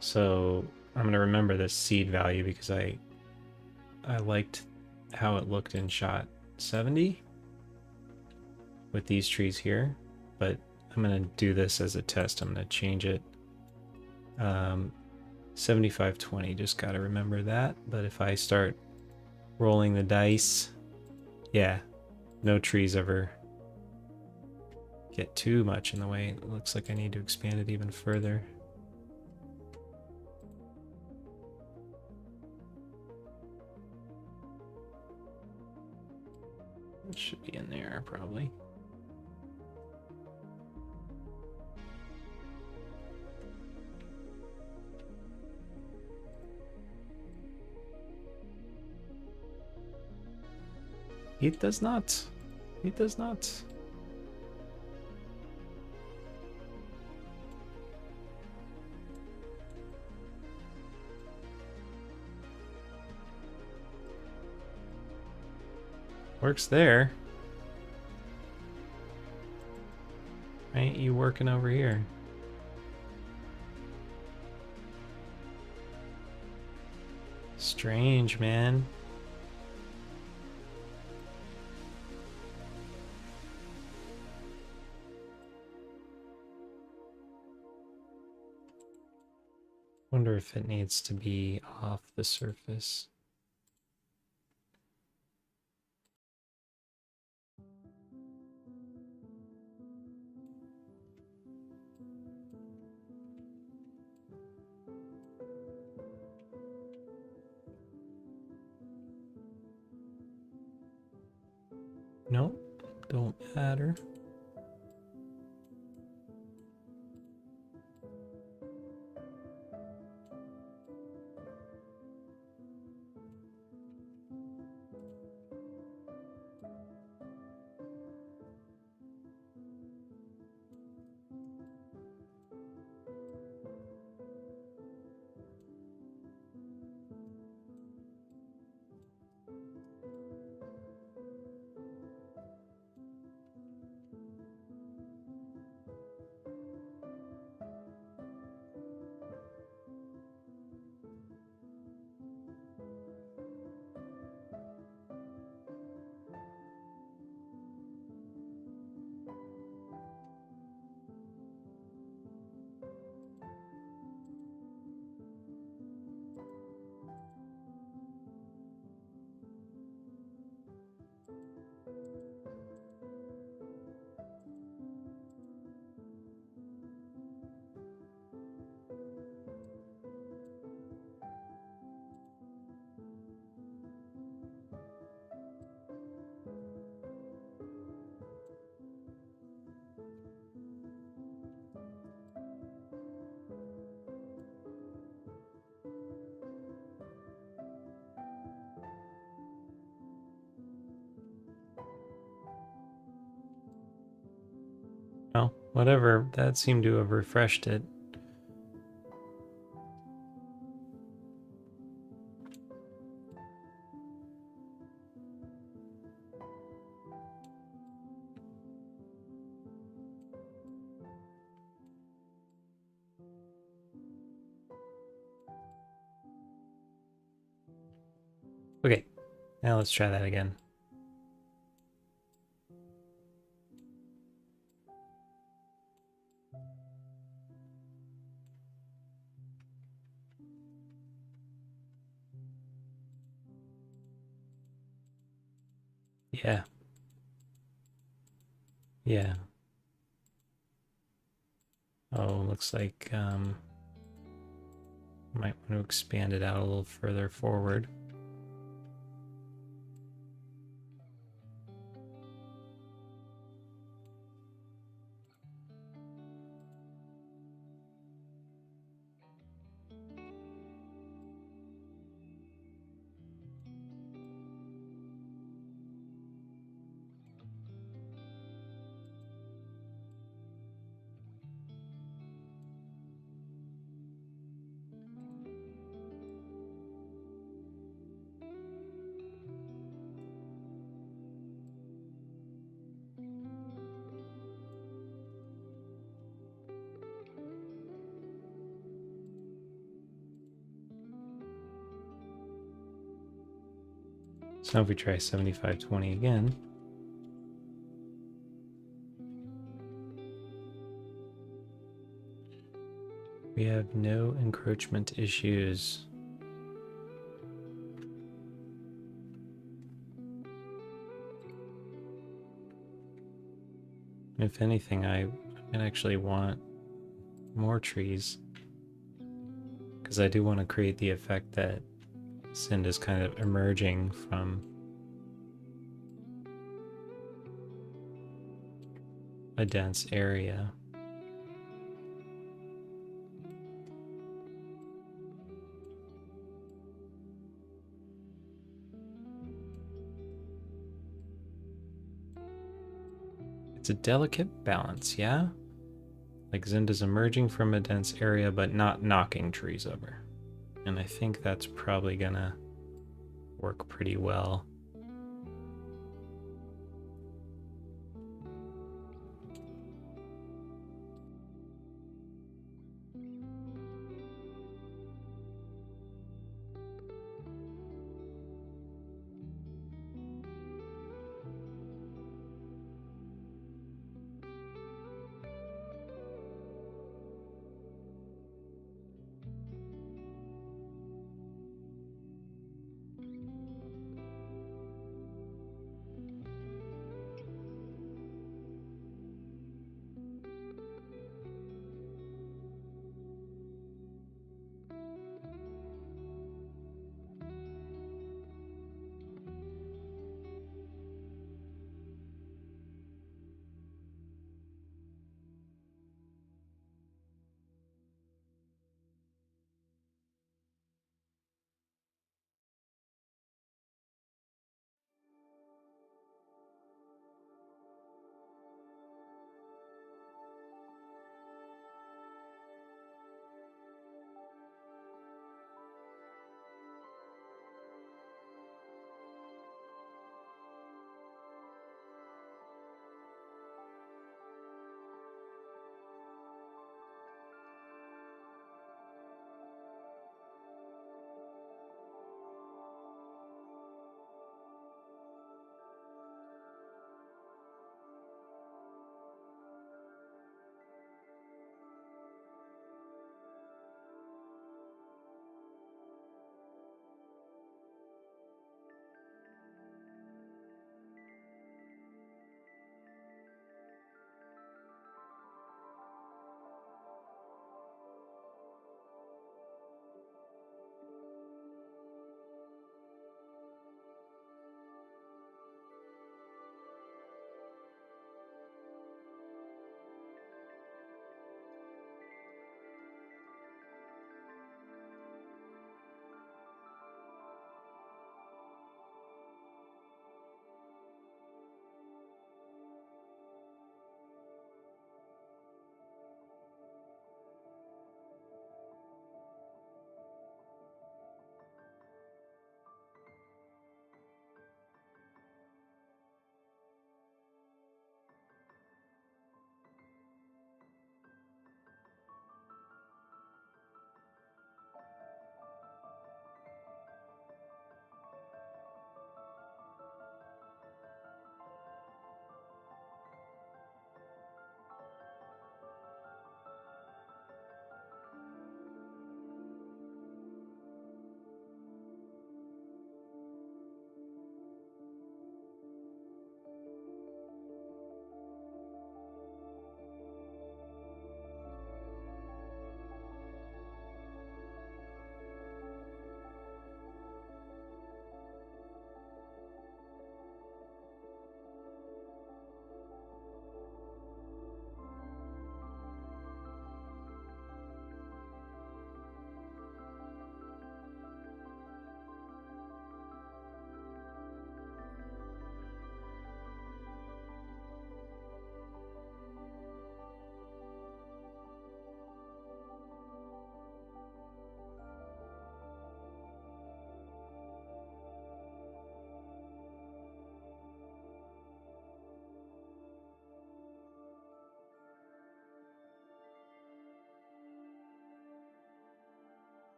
So I'm gonna remember this seed value because I liked how it looked in shot 70 with these trees here, but I'm gonna do this as a test. I'm gonna change it 75-20, just gotta remember that. But if I start rolling the dice, yeah, no trees ever get too much in the way. It looks like I need to expand it even further. It should be in there probably. It does not. It does not. Works there. Ain't you working over here? Strange, man. Wonder if it needs to be off the surface. Nope, don't matter. Oh, whatever. That seemed to have refreshed it. Okay, now let's try that again. Yeah. Yeah. Oh, looks like might want to expand it out a little further forward. So now if we try 7520 again, we have no encroachment issues. If anything, I actually want more trees, because I do want to create the effect that Sind is kind of emerging from a dense area. It's a delicate balance, yeah? Like Sind is emerging from a dense area, but not knocking trees over. And I think that's probably gonna work pretty well.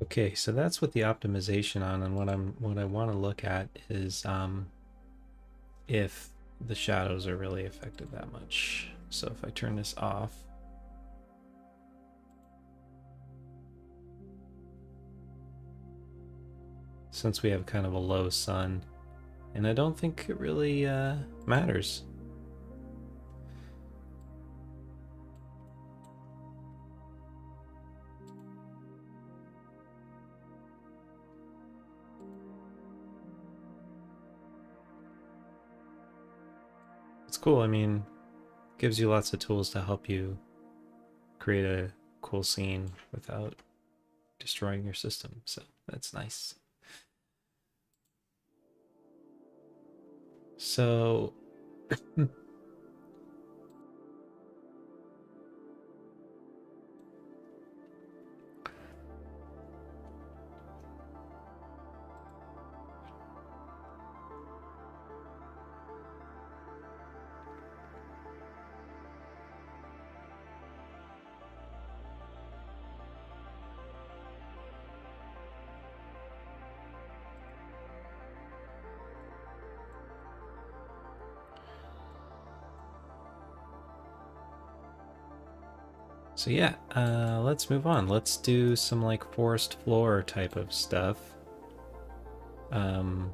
Okay, so that's with the optimization on, and what I want to look at is if the shadows are really affected that much. So if I turn this off, since we have kind of a low sun, and I don't think it really matters. It's cool. I mean, gives you lots of tools to help you create a cool scene without destroying your system. So that's nice. So So yeah, let's move on. Let's do some like forest floor type of stuff. Can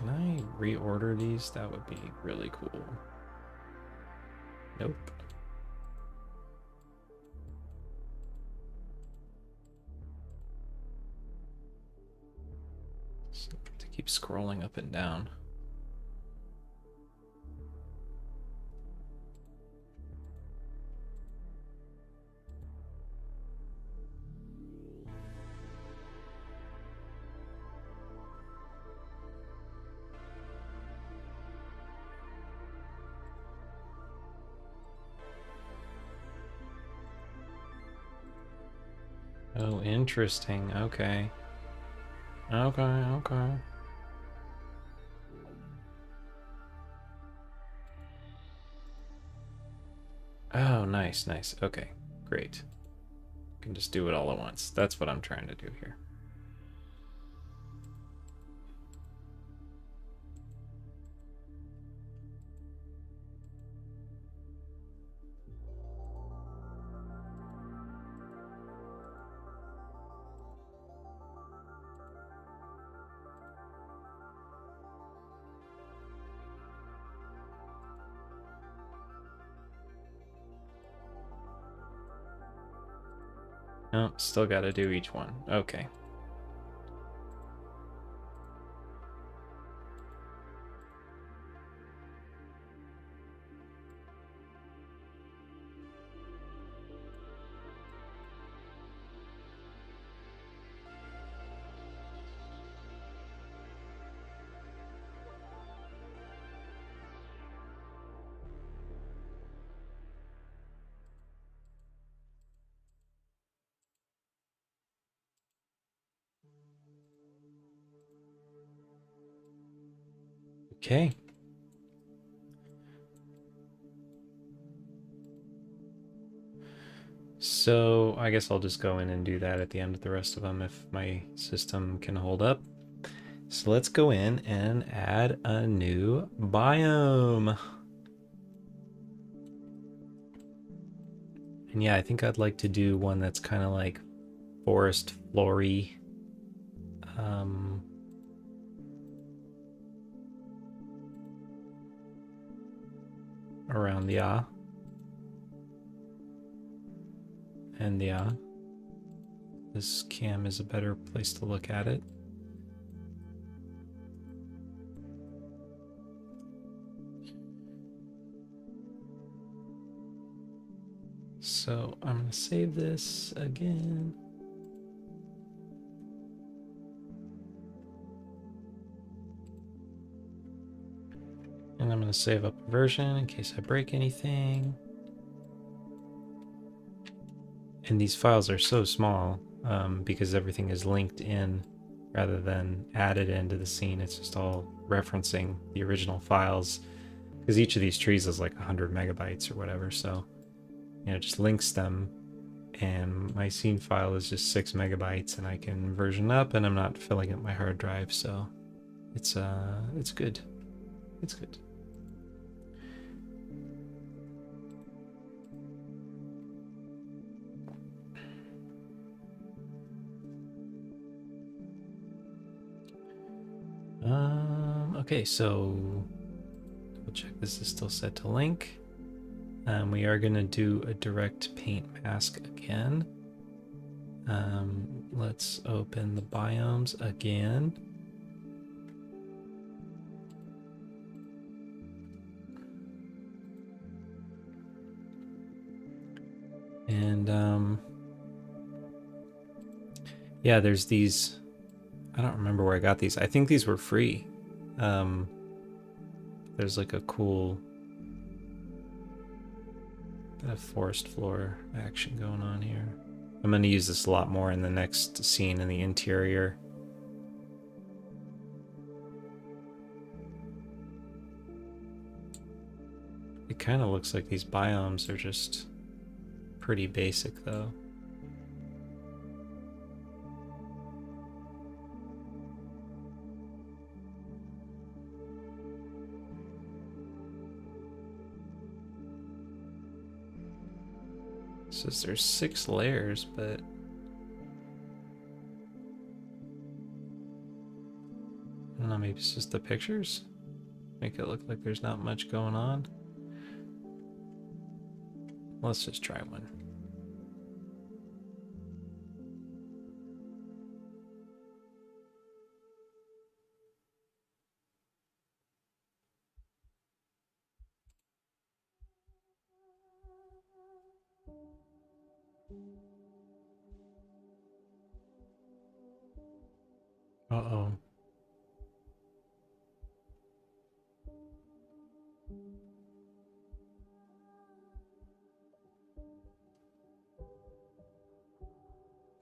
I reorder these? That would be really cool. Nope. So to keep scrolling up and down. Oh, interesting. Okay. Okay. Oh, nice. Okay, great. can just do it all at once. That's what I'm trying to do here. No, still got to do each one. Okay. Okay. So I guess I'll just go in and do that at the end of the rest of them if my system can hold up. So let's go in and add a new biome. And yeah, I think I'd like to do one that's kind of like forest flory. Around the and the this cam is a better place to look at it. So I'm going to save this again. And I'm going to save up a version in case I break anything. And these files are so small because everything is linked in rather than added into the scene. It's just all referencing the original files because each of these trees is like 100 megabytes or whatever. So, you know, it just links them, and my scene file is just 6 megabytes, and I can version up, and I'm not filling up my hard drive. So it's good. It's good. Okay, so we'll check this is still set to link. We are going to do a direct paint mask again. Let's open the biomes again. And yeah, there's these. I don't remember where I got these. I think these were free. There's like a cool bit of forest floor action going on here. I'm going to use this a lot more in the next scene in the interior. It kind of looks like these biomes are just pretty basic though. It says there's 6 layers, but I don't know, maybe it's just the pictures make it look like there's not much going on. Let's just try one. Uh-oh.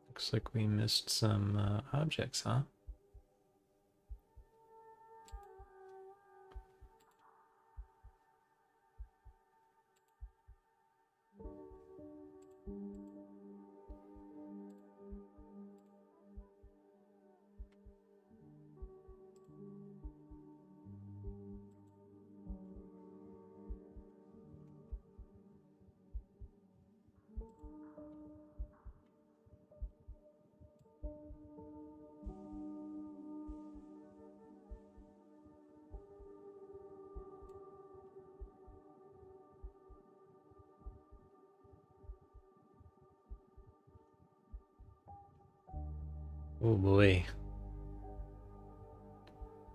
Looks like we missed some objects, huh? Oh boy.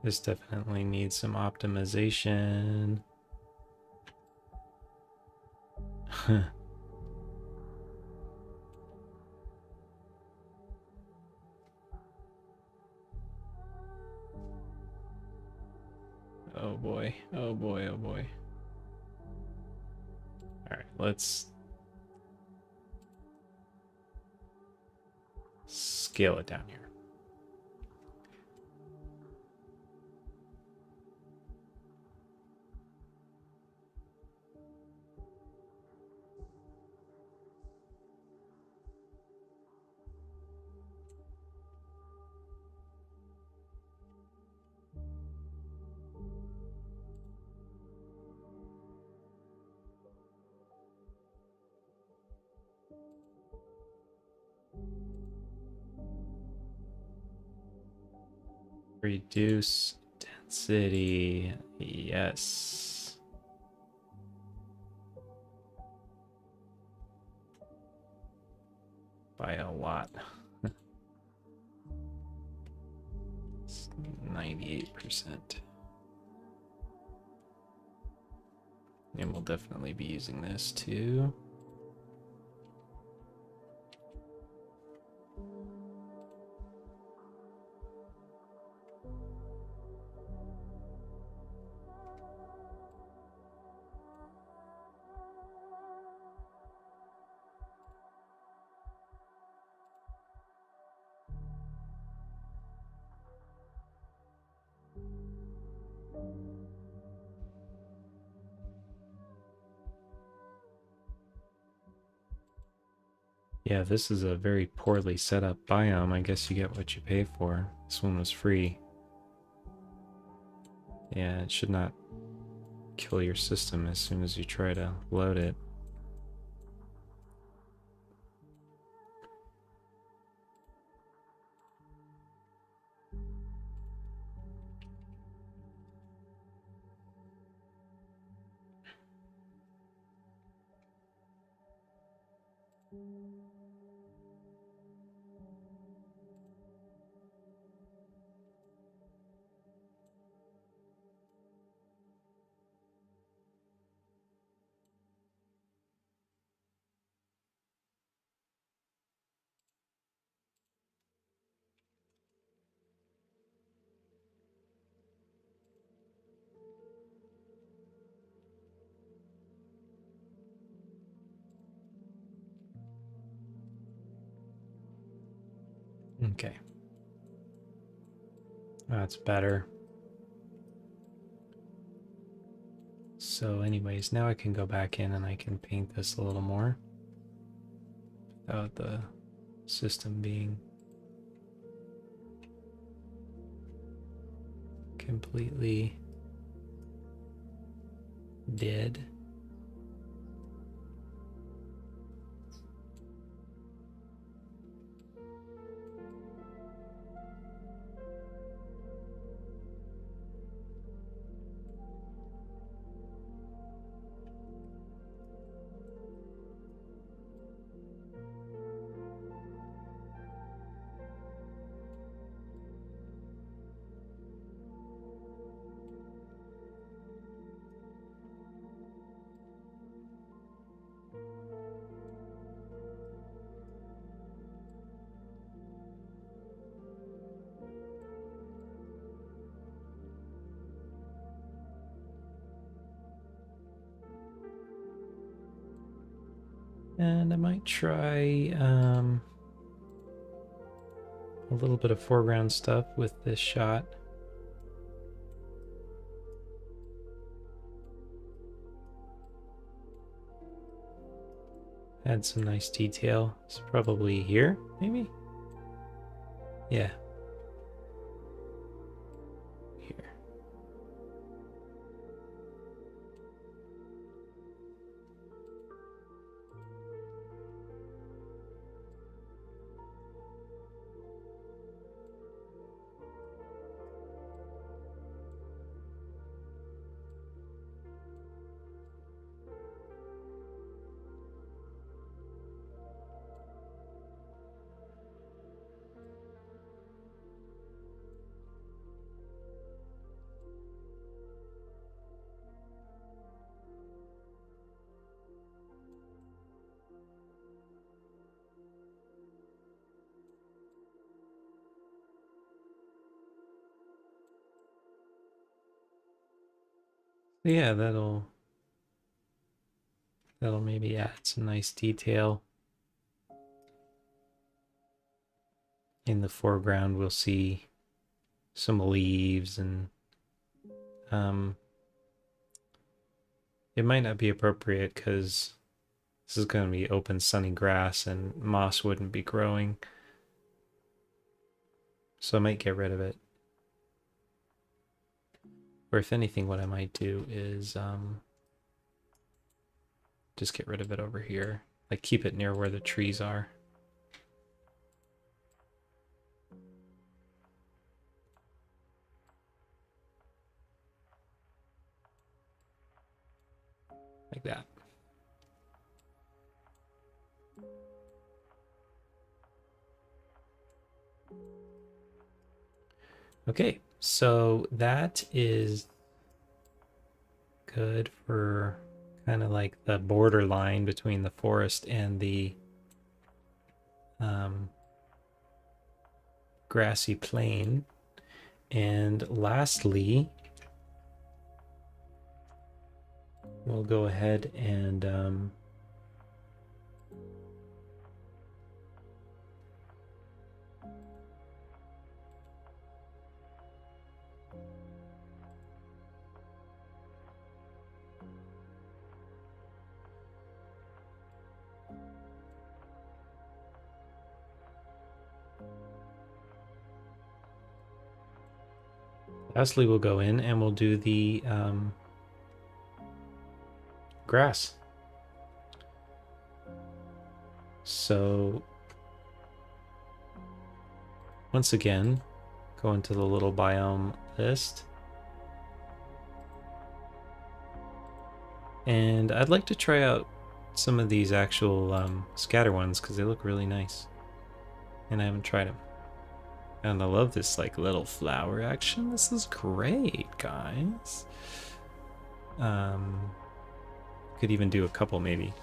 This definitely needs some optimization. Oh boy. Oh boy. Oh boy. All right, let's scale it down here. Reduce density. Yes. By a lot. 98%. And we'll definitely be using this too. Yeah, this is a very poorly set up biome. I guess you get what you pay for. This one was free. Yeah, it should not kill your system as soon as you try to load it. Okay. That's better. So anyways, now I can go back in and I can paint this a little more without the system being completely dead. And I might try a little bit of foreground stuff with this shot. Add some nice detail. It's probably here, maybe? Yeah. Here. Yeah, that'll maybe add some nice detail. In the foreground, we'll see some leaves, and it might not be appropriate because this is going to be open sunny grass and moss wouldn't be growing. So I might get rid of it. Or if anything, what I might do is just get rid of it over here. Like keep it near where the trees are. Like that. Okay, so that is good for kind of like the border line between the forest and the grassy plain. And lastly, we'll go ahead and lastly, we'll go in and we'll do the grass. So once again, go into the little biome list. And I'd like to try out some of these actual scatter ones because they look really nice. And I haven't tried them. And I love this like little flower action. This is great, guys. Could even do a couple maybe.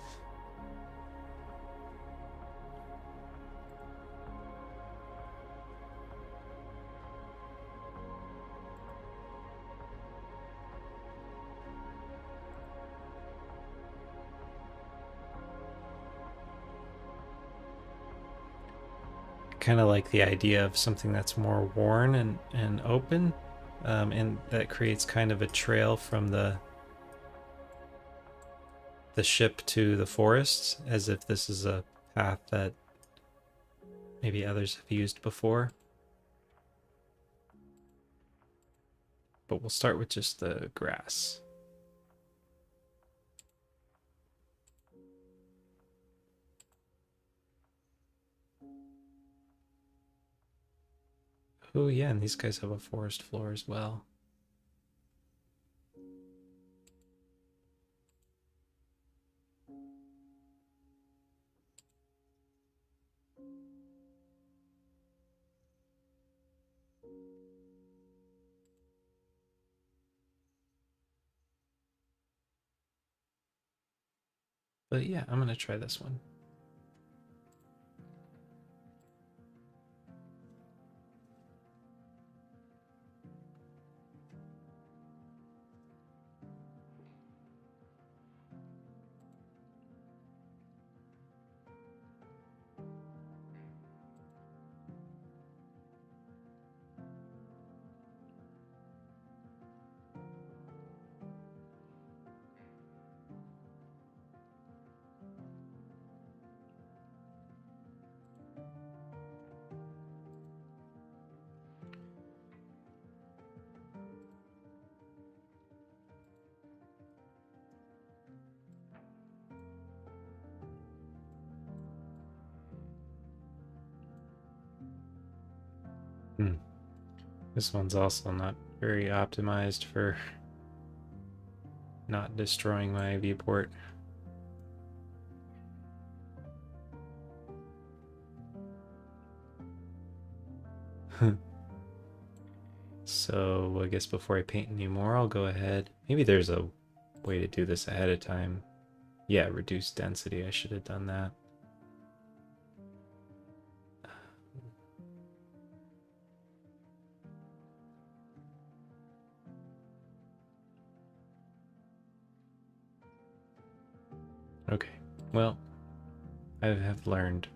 Kind of like the idea of something that's more worn and open, and that creates kind of a trail from the ship to the forest, as if this is a path that maybe others have used before. But we'll start with just the grass. Oh yeah, and these guys have a forest floor as well. But yeah, I'm gonna try this one. This one's also not very optimized for not destroying my viewport. So I guess before I paint any more, I'll go ahead. Maybe there's a way to do this ahead of time. Yeah, reduce density. I should have done that. Well, I have learned.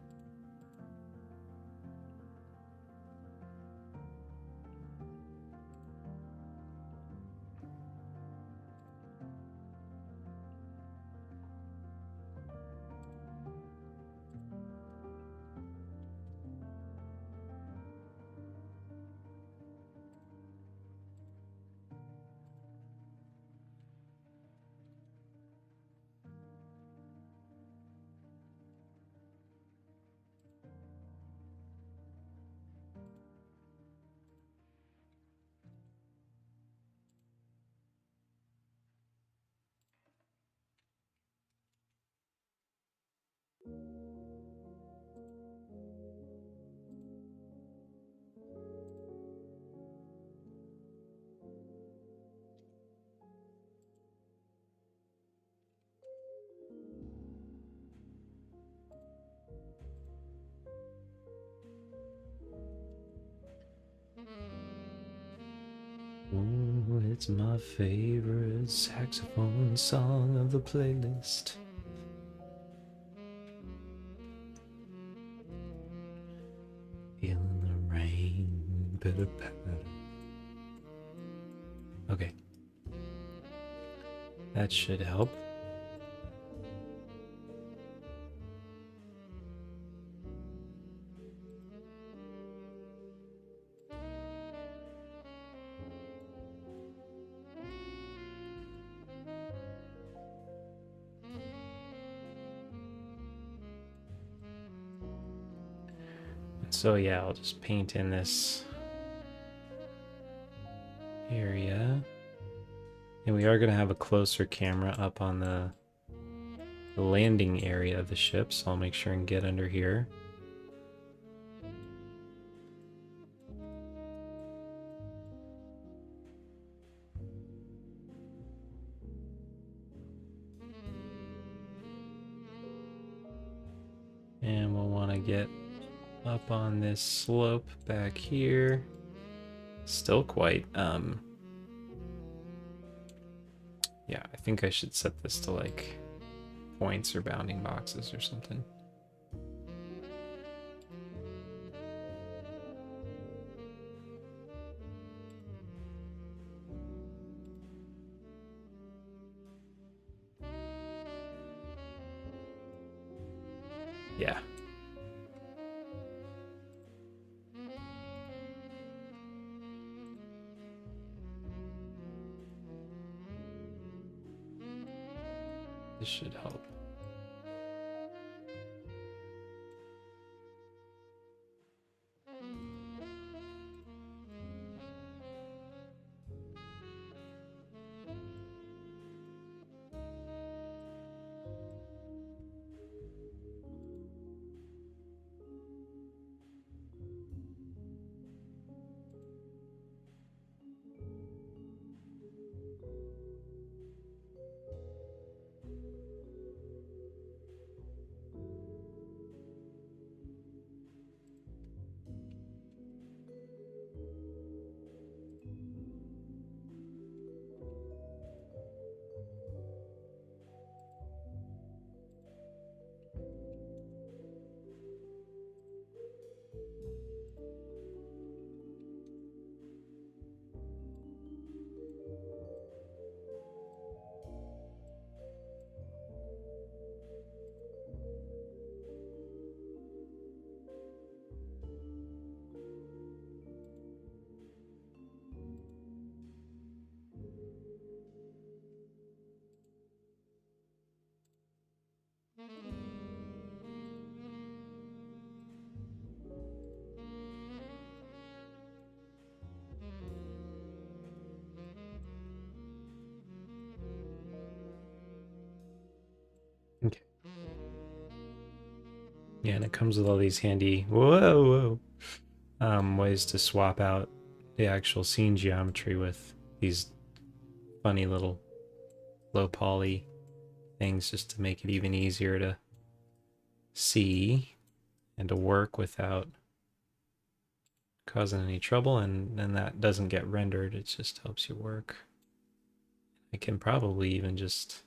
Oh, it's my favorite saxophone song of the playlist. Feeling the rain, pitter patter. Okay. That should help. So yeah, I'll just paint in this area. And we are going to have a closer camera up on the landing area of the ship, so I'll make sure and get under here. And we'll want to get up on this slope back here. Still quite, yeah, I think I should set this to like points or bounding boxes or something. Yeah. This should help. Okay. Yeah, and it comes with all these handy ways to swap out the actual scene geometry with these funny little low poly things just to make it even easier to see and to work without causing any trouble, and then that doesn't get rendered, it just helps you work. I can probably even just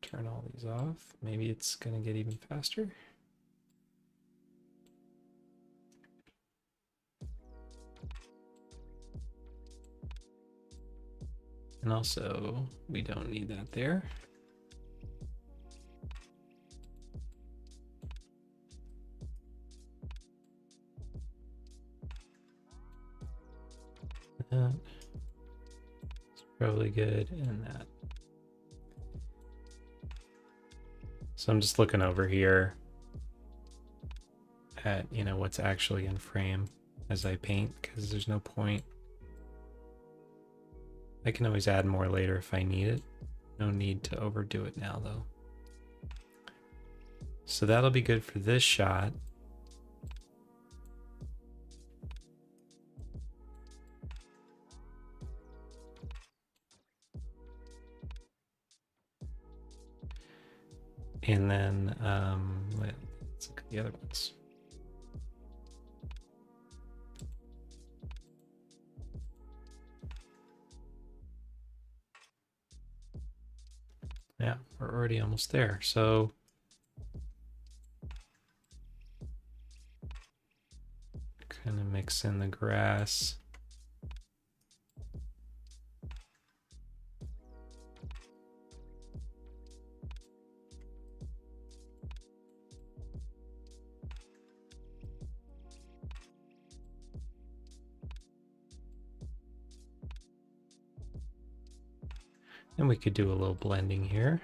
turn all these off. Maybe it's gonna get even faster. And also, we don't need that there. That is probably good, and that. So I'm just looking over here at, you know, what's actually in frame as I paint, because there's no point. I can always add more later if I need it. No need to overdo it now, though. So that'll be good for this shot. And then let's look at the other ones. Yeah, we're already almost there. So kind of mix in the grass. And we could do a little blending here.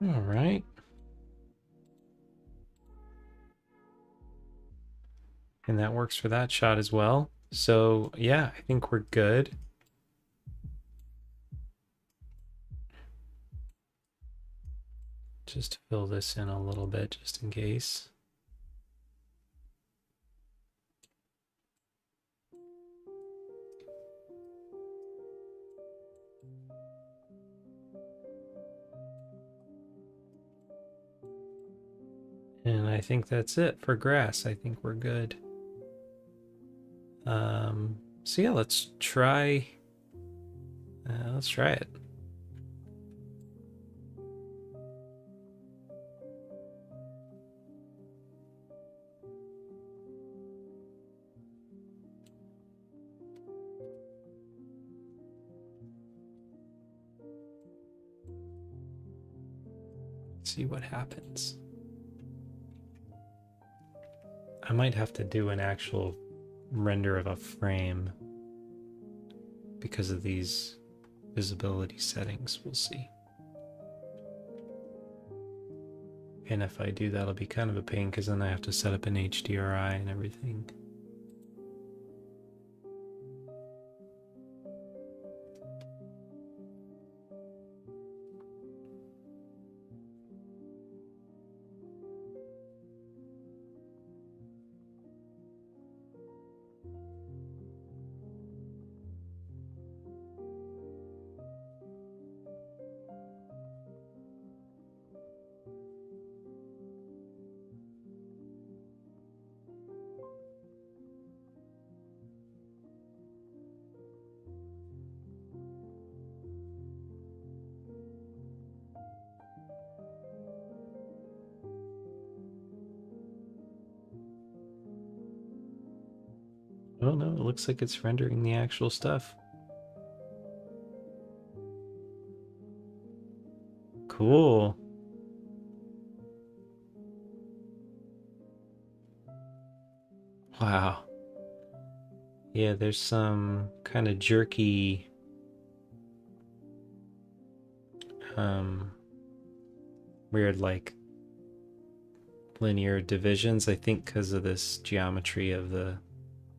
All right. And that works for that shot as well. So yeah, I think we're good. Just fill this in a little bit just in case. And I think that's it for grass. I think we're good. So yeah, let's try it. See what happens. I might have to do an actual render of a frame because of these visibility settings. We'll see. And if I do, that'll be kind of a pain because then I have to set up an HDRI and everything. Oh no, it looks like it's rendering the actual stuff. Cool. Wow. Yeah, there's some kind of jerky weird like linear divisions. I think because of this geometry of the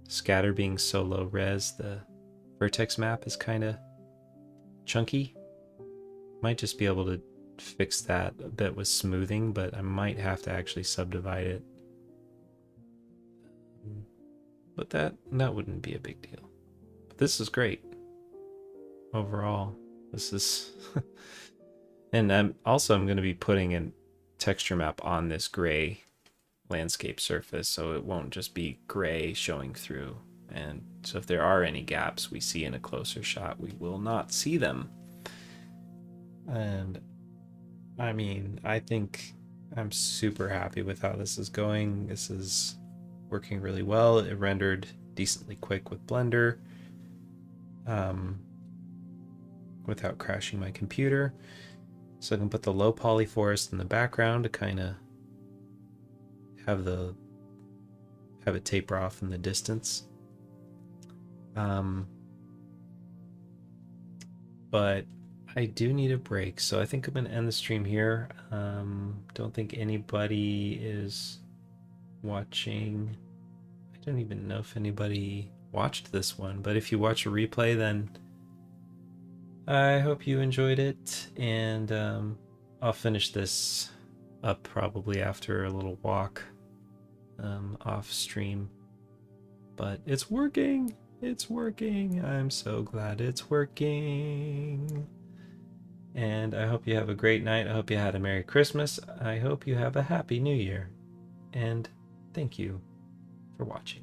scatter being so low res, the vertex map is kind of chunky. Might just be able to fix that a bit with smoothing, but I might have to actually subdivide it. But that wouldn't be a big deal. But this is great. Overall, this is... And I'm going to be putting a texture map on this gray landscape surface, so it won't just be gray showing through. And so if there are any gaps we see in a closer shot, we will not see them. And I mean, I think I'm super happy with how this is going. This is working really well. It rendered decently quick with Blender, without crashing my computer. So I can put the low poly forest in the background to kind of have it taper off in the distance. But I do need a break, so I think I'm gonna end the stream here. Don't think anybody is watching. I don't even know if anybody watched this one, but if you watch a replay, then I hope you enjoyed it, and I'll finish this up probably after a little walk off stream. But it's working! It's working! I'm so glad it's working! And I hope you have a great night. I hope you had a Merry Christmas. I hope you have a Happy New Year. And thank you for watching.